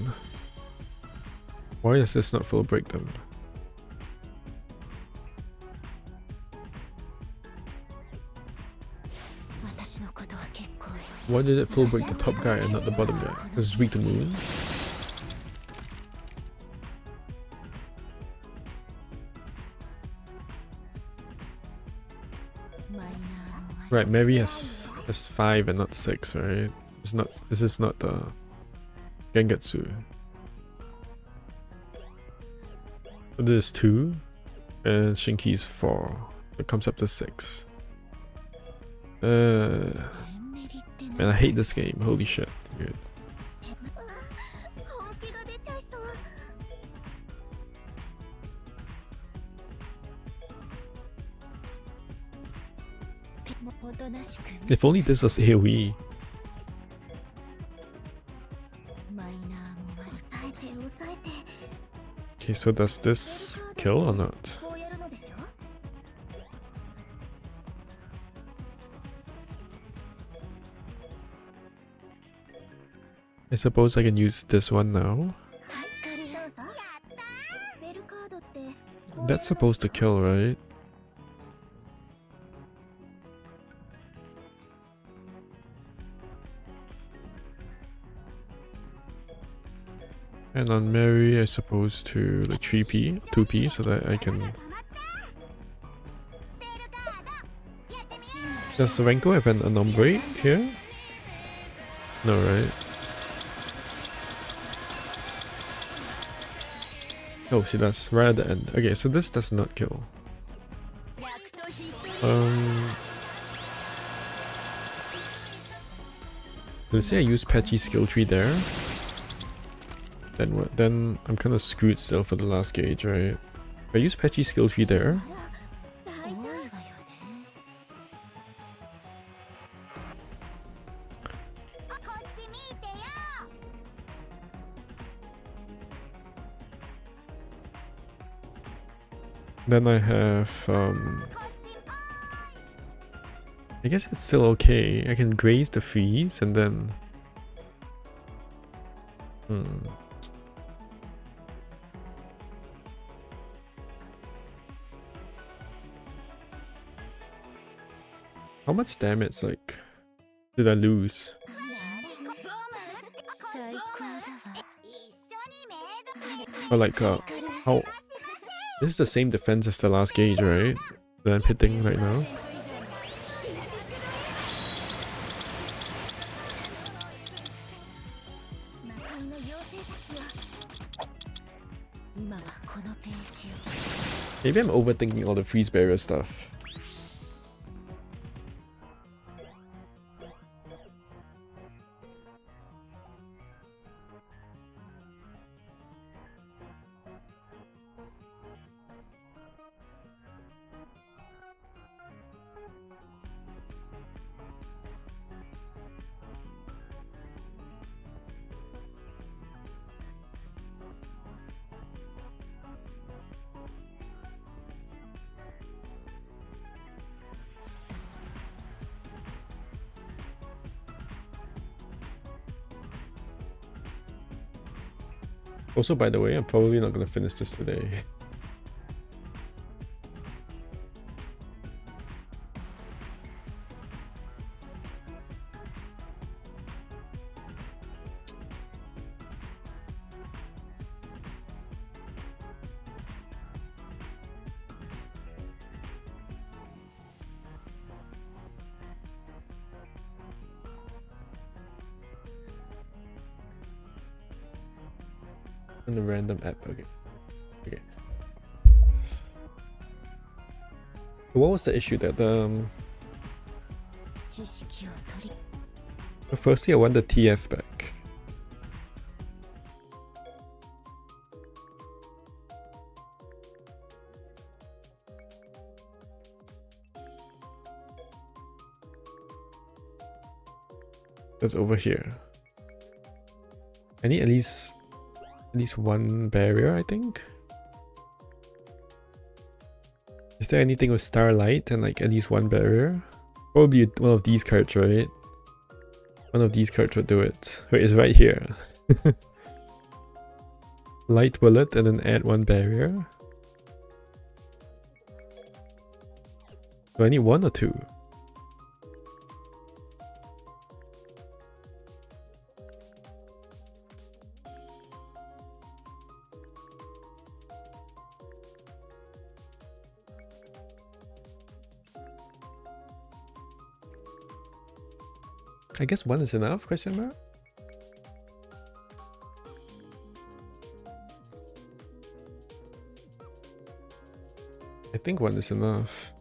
Why is this not full break then? Why did it full break the top guy and not the bottom guy? This is weak to moon. Right, Medi has 5 and not 6, right? It's not. This is not the Gengetsu. So this is 2, and Shinki is 4. It comes up to 6. Man, I hate this game. Holy shit. Weird. If only this was AoE. Okay, so does this kill or not? I suppose I can use this one now. That's supposed to kill, right? And on Mary, I suppose to like 3p, 2p, so that I can... Does Renko have an break here? No, right? Oh, see, that's right at the end. Okay, so this does not kill. Let's say I use patchy skill tree there. Then what? Then I'm kind of screwed still for the last gauge, right? I use patchy skill tree there. Then I have I guess it's still okay. I can graze the freeze and then how much damage like did I lose? Or like how this is the same defense as the last gauge, right? That I'm hitting right now. Maybe I'm overthinking all the freeze barrier stuff. Also, by the way, I'm probably not gonna finish this today. On the random app, okay. What was the issue that firstly I want the TF back. That's over here. I need at least one barrier, I think. Is there anything with Starlight and like at least one barrier? Probably one of these cards, right? One of these cards would do it. Wait, it's right here. Light bullet and then add one barrier. Do I need one or two? I guess one is enough, question mark? I think one is enough.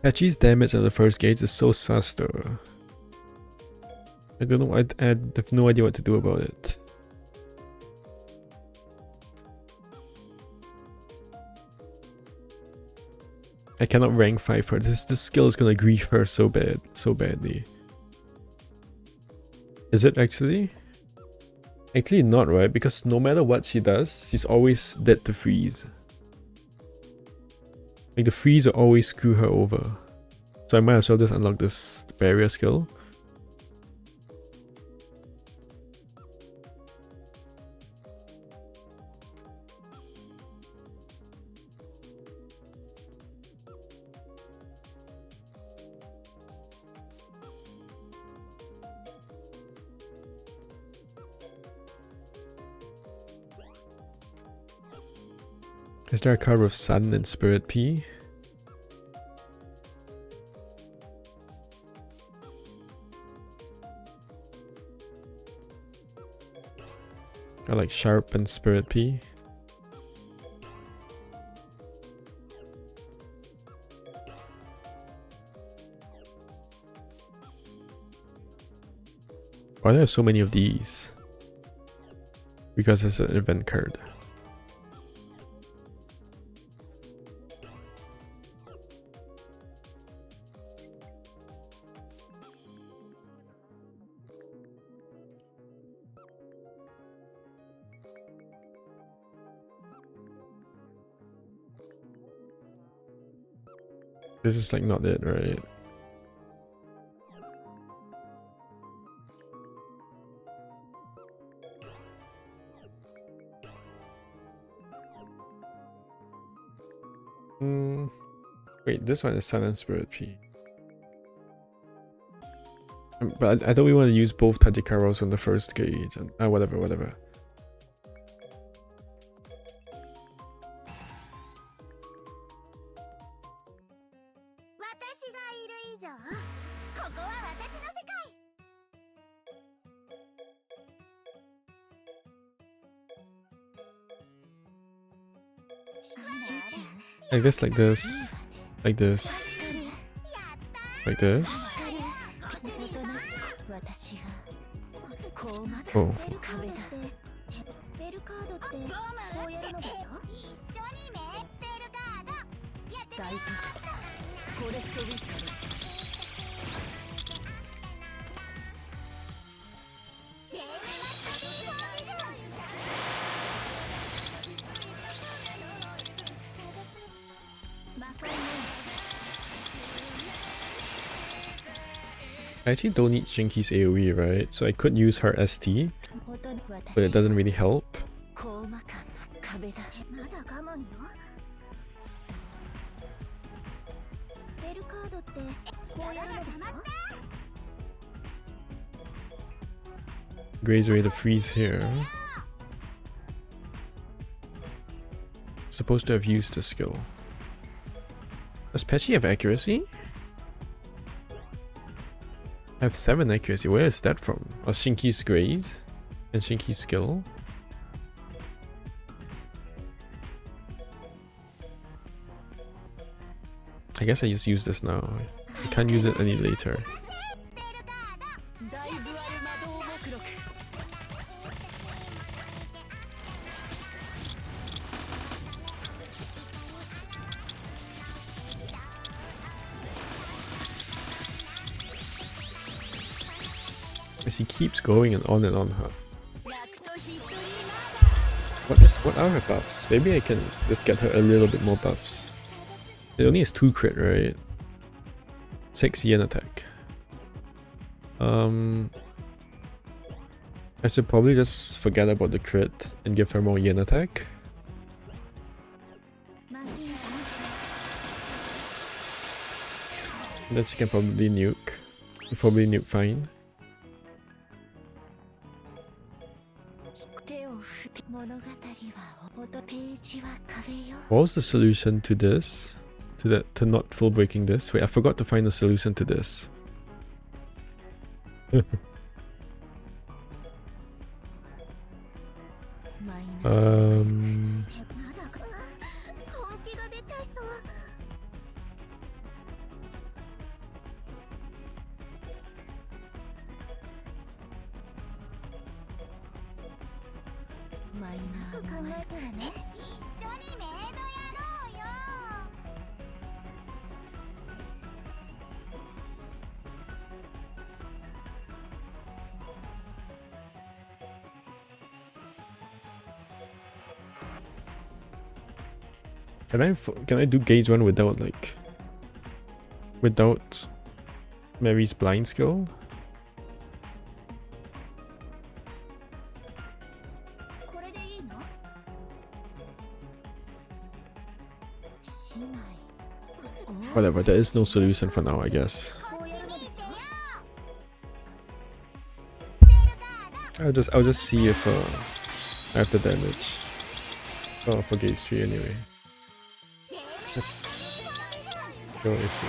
Patchy's damage at the first gauge is so sus though. I don't know, I have no idea what to do about it. I cannot rank 5 her. This skill is gonna grief her so badly. Is it actually? Actually not, right? Because no matter what she does, she's always dead to freeze. Like the freeze will always screw her over. So I might as well just unlock this barrier skill. Is there a card with Sun and Spirit P? I like Sharp and Spirit P. Why do I have so many of these? because it's an event card. This is like not it, right? Wait, this one is Sun and Spirit P. But I thought we want to use both Tajikaros on the first gauge and whatever. Like this, like this, like this, like this. Oh. I actually don't need Shinki's AoE, right? So I could use her ST, but it doesn't really help. Graze away the freeze here. Supposed to have used the skill. Does Pechi have accuracy? I have 7 accuracy. Where is that from? Oh, Shinki's Graze and Shinki's skill. I guess I just use this now. I can't use it any later. As he keeps going and on, huh? What are her buffs? Maybe I can just get her a little bit more buffs. It only has 2 crit, right? 6 yen attack. I should probably just forget about the crit and give her more yen attack. Then she can probably nuke. Probably nuke fine. What was the solution to this? To not full breaking this? Wait, I forgot to find the solution to this. Can I do Gaze 1 without Mary's blind skill? Whatever, there is no solution for now, I guess. I'll just see if I have the damage. Oh, for Gaze 3 anyway. No issue.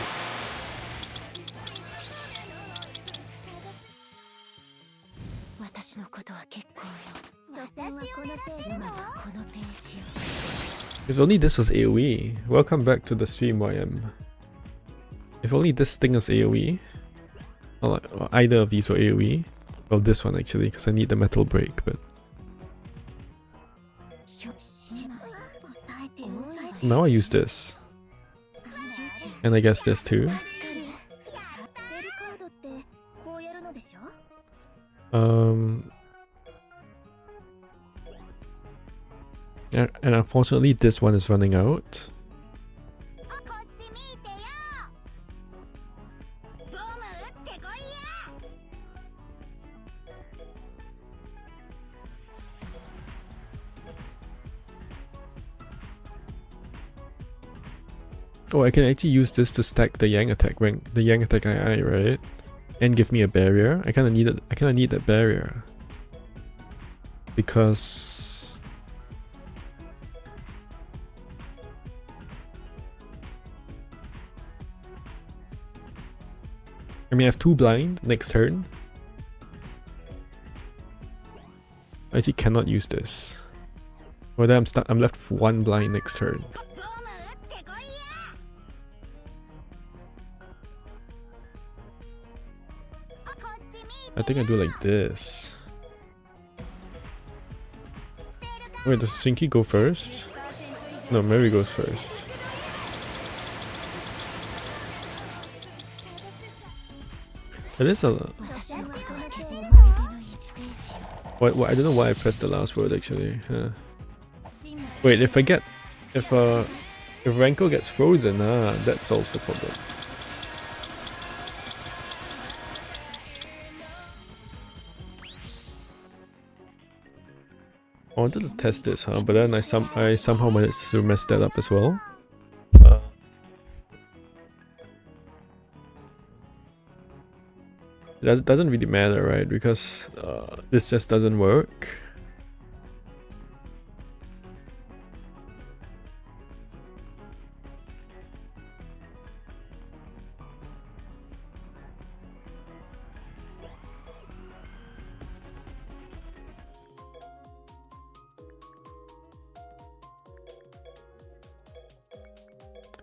If only this was AoE. Welcome back to the stream, YM. If only this thing was AoE. Or either of these were AoE. Well, this one actually, because I need the metal break, but Now I use this. And I guess this too. And unfortunately this one is running out. Oh, I can actually use this to stack the Yang attack rank, the Yang attack II, right? And give me a barrier. I kinda need it. I kinda need that barrier because I mean I have 2 blind next turn. I actually cannot use this. Or then I'm left with 1 blind next turn. I think I do like this. Wait, does Sinky go first? No, Mary goes first. It is a... What, I don't know why I pressed the last word actually. Wait, if I get... If Renko gets frozen, that solves the problem. I wanted to test this, but then I somehow managed to mess that up as well. It doesn't really matter, right? Because this just doesn't work.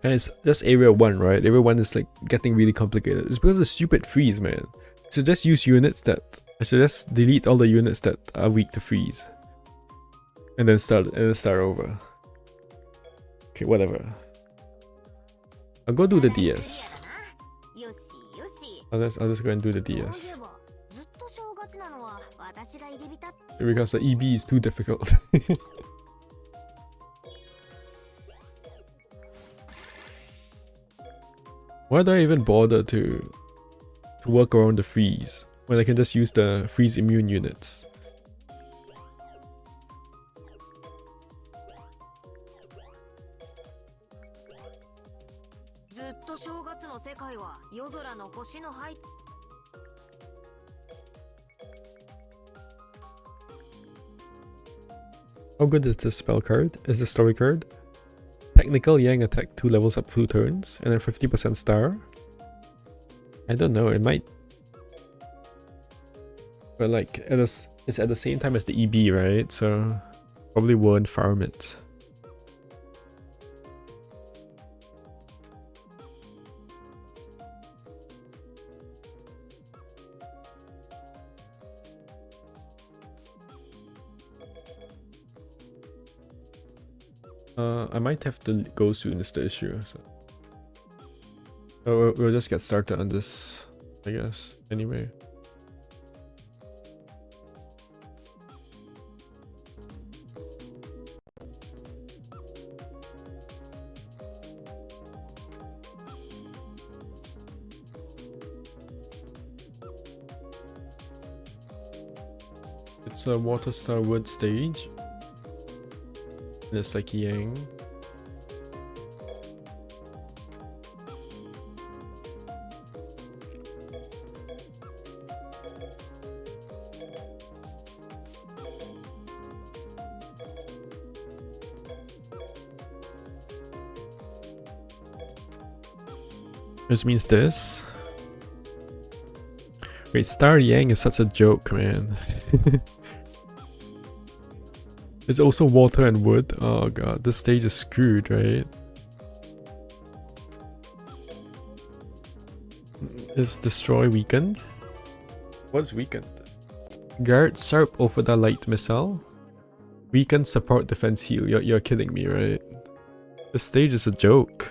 And it's just area 1, right? Area 1 is like getting really complicated. It's because of the stupid freeze, man. So just use units that... I should just delete all the units that are weak to freeze. And then start over. Okay, whatever. I'll go do the DS. I'll just go and do the DS. Because the EB is too difficult. Why do I even bother to work around the freeze when I can just use the freeze immune units? How good is this spell card? Is this story card? Technical Yang attack 2 levels up 2 turns and then 50% star. I don't know, it might. But like it's at the same time as the EB, right? So probably won't farm it. I might have to go soon is the issue. So we'll just get started on this, I guess. Anyway. It's a Water Star Wood stage. And it's like Yang. Which means this. Wait, Star Yang is such a joke, man. It's also water and wood. Oh god, this stage is screwed, right? Is destroy weakened? What's weakened? Guard sharp over the light missile. Weakened support defense heal. You're kidding me, right? This stage is a joke.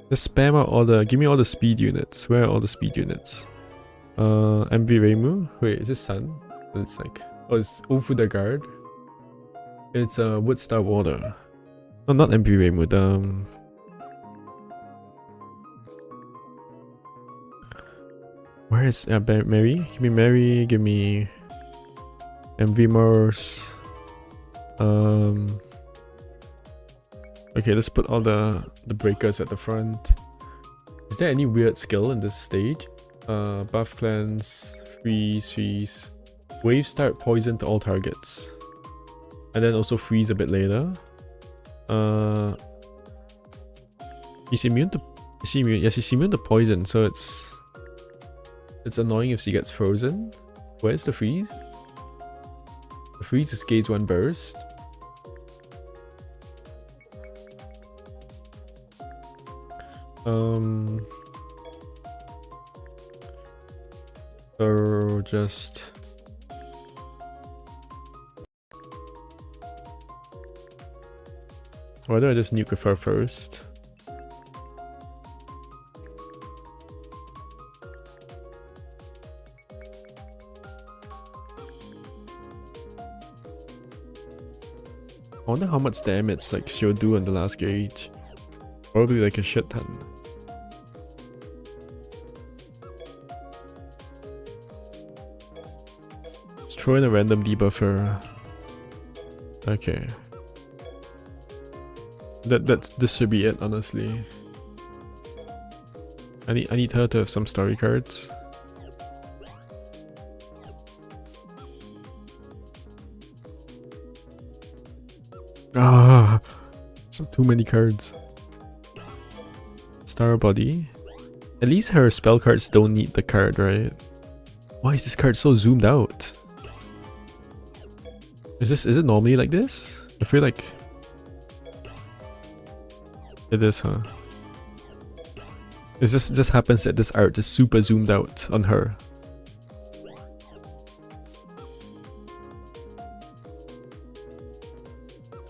Just spam out all the. Give me all the speed units. Where are all the speed units? MV Reimu. Wait, is this Sun? It's like. Oh, it's Ufu the Guard. It's Woodstar Water. No, not MV Reimu. Where is Mary? Give me Mary. Give me MV Morse. Okay, let's put all the breakers at the front. Is there any weird skill in this stage? Buff cleanse, freeze. Wave start poison to all targets. And then also freeze a bit later. She's immune to yeah, she's immune to poison, so it's annoying if she gets frozen. Where's the freeze? The freeze is gauge 1 burst. So just why do I just nuke her first? I wonder how much damage like she'll do on the last gauge. Probably like a shit ton. Let's throw in a random debuffer. Okay. This should be it, honestly. I need her to have some story cards. Ah, so too many cards. Star body. At least her spell cards don't need the card, right? Why is this card so zoomed out? Is it normally like this? I feel like it is, huh? It just happens that this art is super zoomed out on her.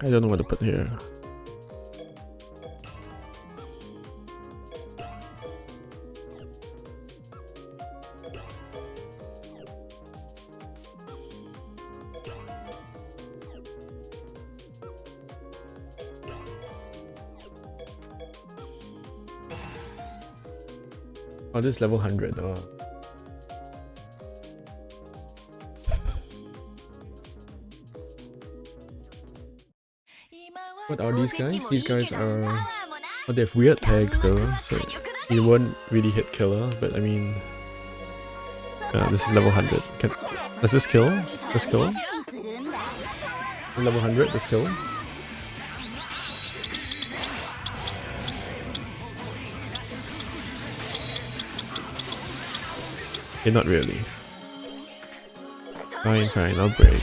I don't know what to put here. Oh, this is level 100. Oh. What are these guys? These guys are... Oh, they have weird tags though, so you won't really hit killer, but I mean... this is level 100. Does this kill? This kill? Level 100, this kill? Okay, not really. Fine, I'll break.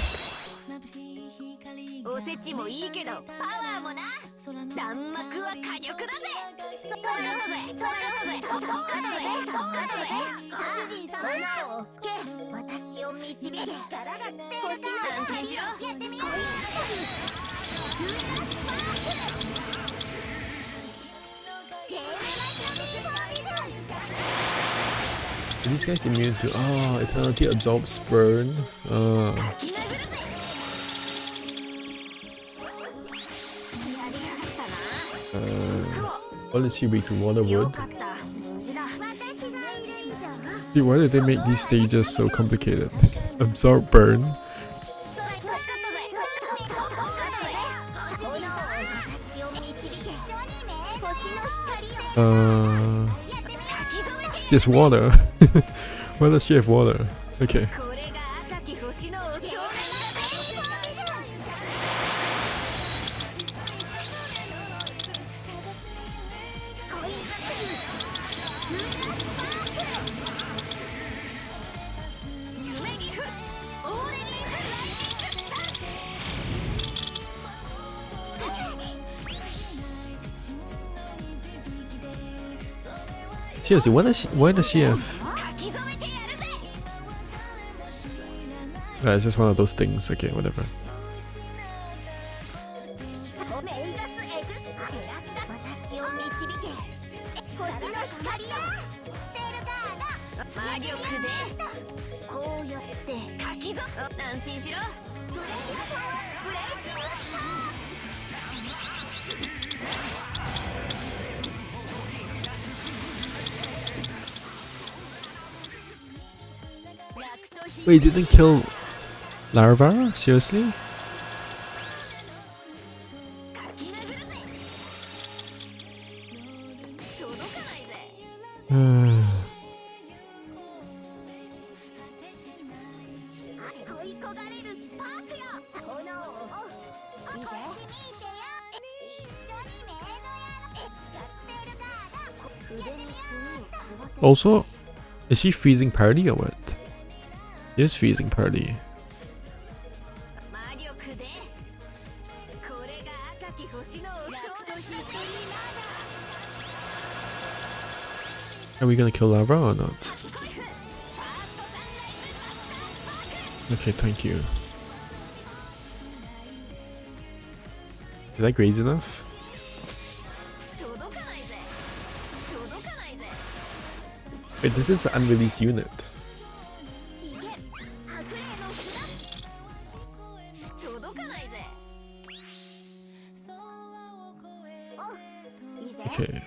Are these guys immune to... Oh, Eternity absorbs burn. What is she weak to? Water wood? Dude, why did they make these stages so complicated? Absorb burn? Just water. Why does she have water? Okay. Seriously, why does she have... It's just one of those things. Okay, whatever. Wait, you didn't kill Larva? Seriously? Also, is she freezing party or what? She is freezing party. Are we gonna kill Lava or not? Okay, thank you. Did I graze enough? Wait, this is an unreleased unit. Okay,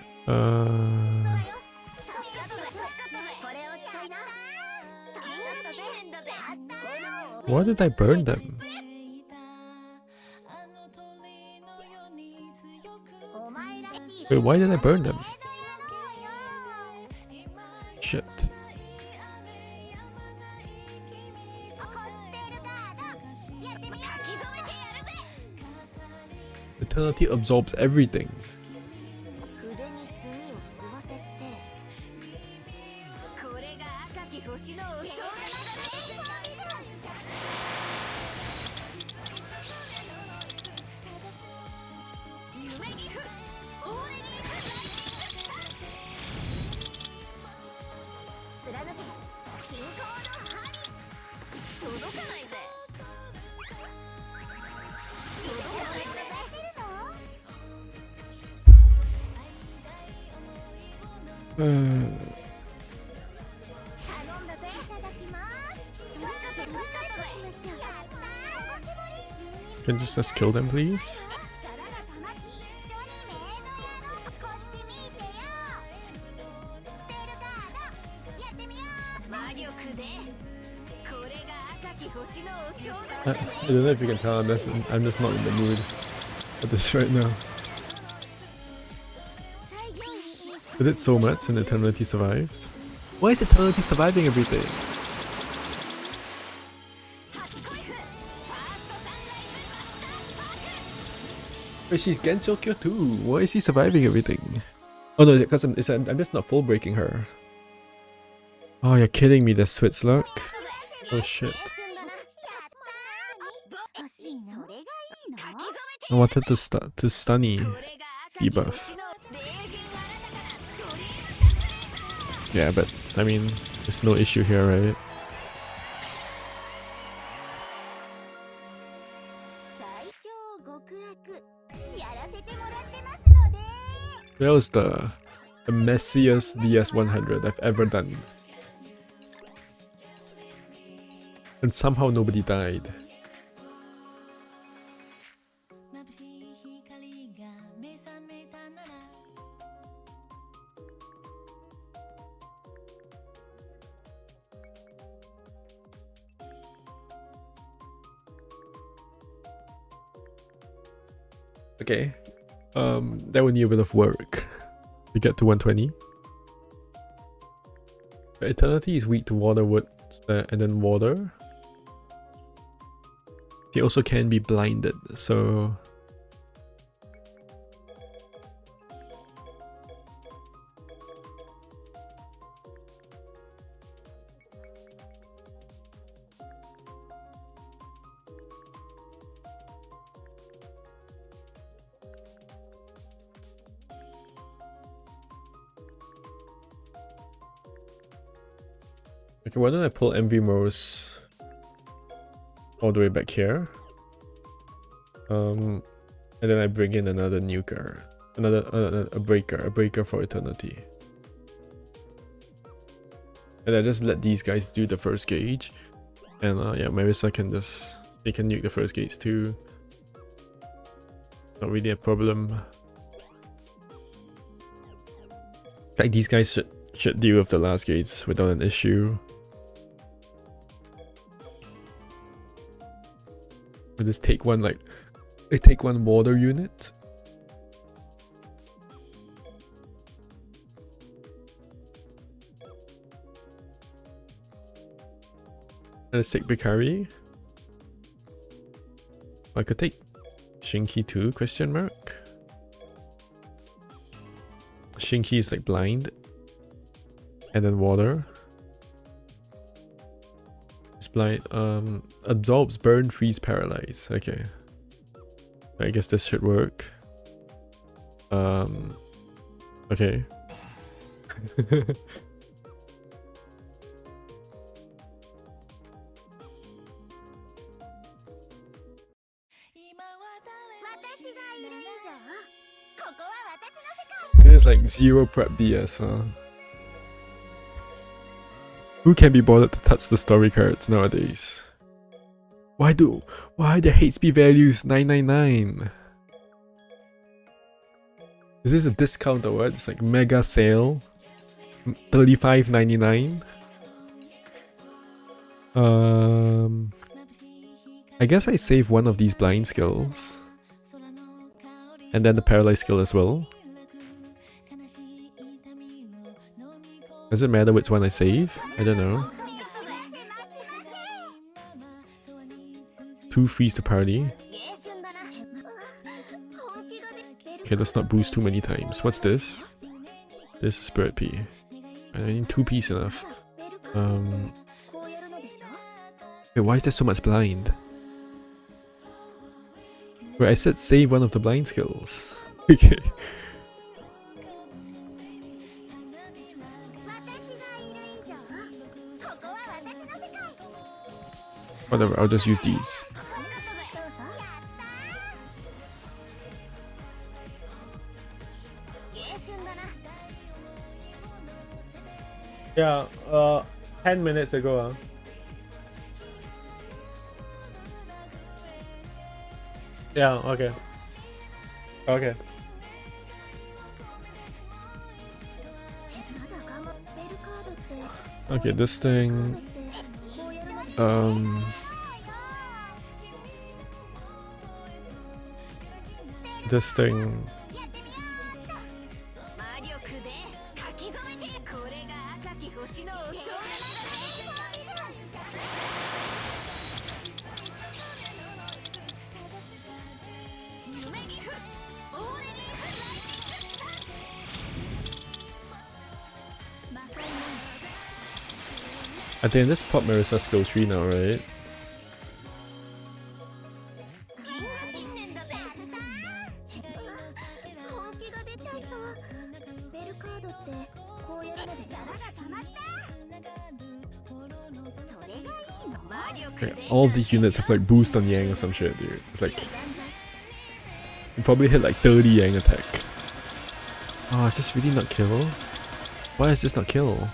why did I burn them? Wait, why did I burn them? Shit. Eternity absorbs everything. Can just kill them, please? I don't know if you can tell, I'm just not in the mood for this right now. I did so much and Eternity survived. Why is Eternity surviving everything? Wait, she's Genchokyo too. Why is he surviving everything? Oh no, because I'm just not full breaking her. Oh, you're kidding me, the Switch luck. Oh shit. I wanted to stunny debuff. Yeah, but I mean, there's no issue here, right? That was the messiest DS100 I've ever done. And somehow nobody died. Okay, that would need a bit of work to get to 120. Eternity is weak to water, wood, and then water. He also can be blinded, so... Okay, why don't I pull MV Rose all the way back here? And then I bring in another nuker, a breaker for Eternity. And I just let these guys do the first gauge. And yeah, Marissa can just... They can nuke the first gauge too. Not really a problem. In fact, these guys should deal with the last gates without an issue. We'll just take one take one water unit. Let's take Bikari. I could take Shinki too, question mark. Shinki is like blind. And then water. It's blind. Absorbs, burn, freeze, paralyze. Okay. I guess this should work. Okay. There's like zero prep DS, huh? Who can be bothered to touch the story cards nowadays? Why the HP values 999? Is this a discount or what? It's like mega sale. 35.99. I guess I save one of these blind skills. And then the paralyzed skill as well. Does it matter which one I save? I don't know. 2 freeze to party. Okay, let's not boost too many times. What's this? This is Spirit P. I need 2 P's enough. Wait, why is there so much blind? Wait, I said save one of the blind skills. Okay. Whatever, I'll just use these. Yeah, 10 minutes ago. Yeah, okay. Okay. Okay, this thing. This thing. I think this pop Marissa skill 3 now, right? Okay, all of these units have like boost on Yang or some shit, dude. It's like you probably hit like 30 Yang attack. Oh, is this really not kill? Why is this not kill?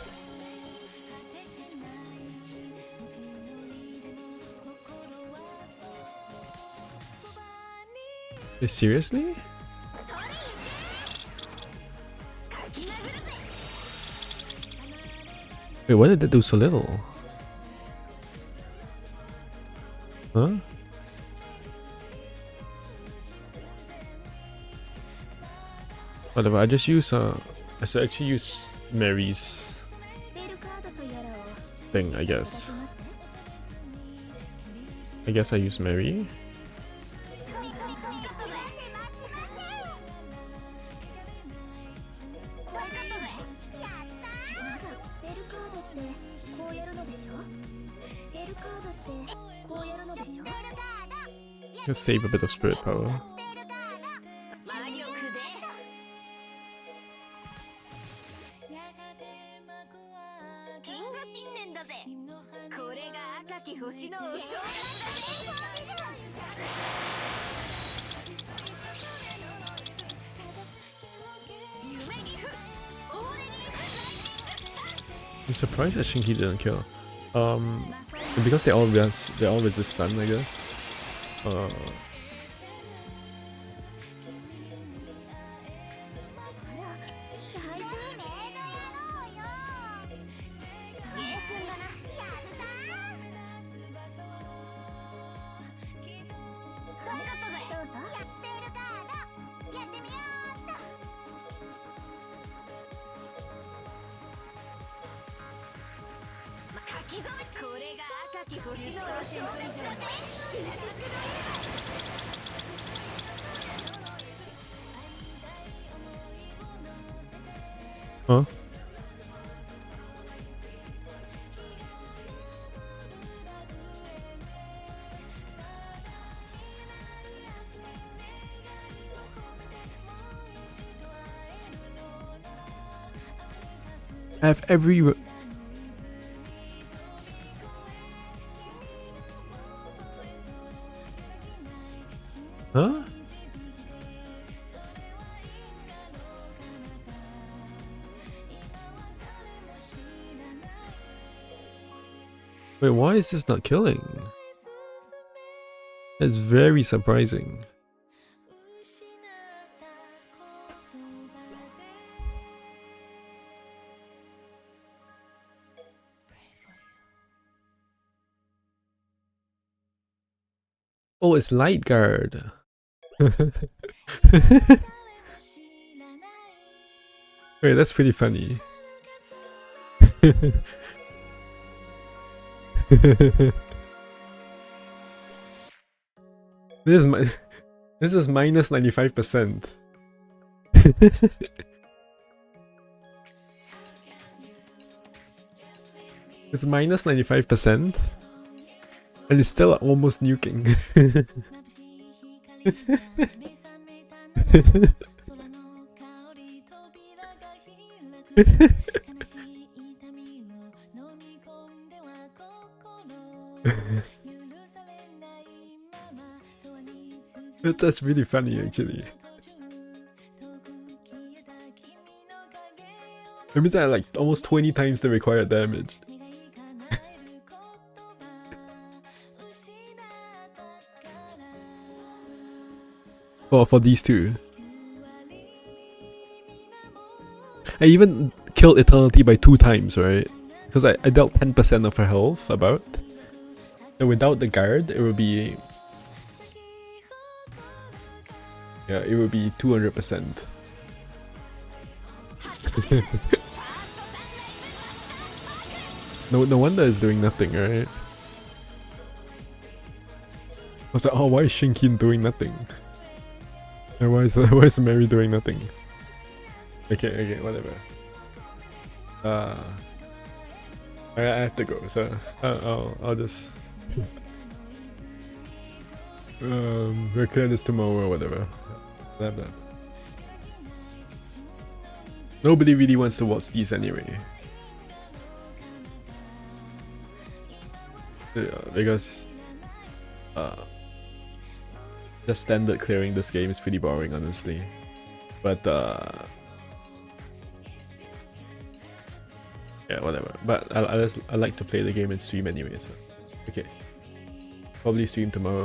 Seriously? Wait, why did that do so little? Huh? Whatever, I just use I should actually use Mary's thing, I guess. I guess I use Mary. Just save a bit of spirit power. I'm surprised that Shinki didn't kill. Because they all resist stun, I guess. Huh? I have every... Huh? Wait, why is this not killing? That's very surprising. Oh, it's light guard. Wait, that's pretty funny. This is minus 95%. It's minus 95%, and it's still almost nuking. That's really funny, actually. It means I like almost 20 times the required damage. For these two. I even killed Eternity by 2 times, right? Because I dealt 10% of her health, about. And without the guard, it would be... Yeah, it would be 200%. No wonder it's doing nothing, right? I was like, oh, why is Shinkin doing nothing? And why is Mary doing nothing? Okay, whatever. I have to go, so I'll just we'll clear this tomorrow or whatever. Blah blah. Nobody really wants to watch these anyway. Yeah, because the standard clearing this game is pretty boring, honestly. But yeah, whatever. But I like to play the game and stream anyway, so okay. Probably stream tomorrow.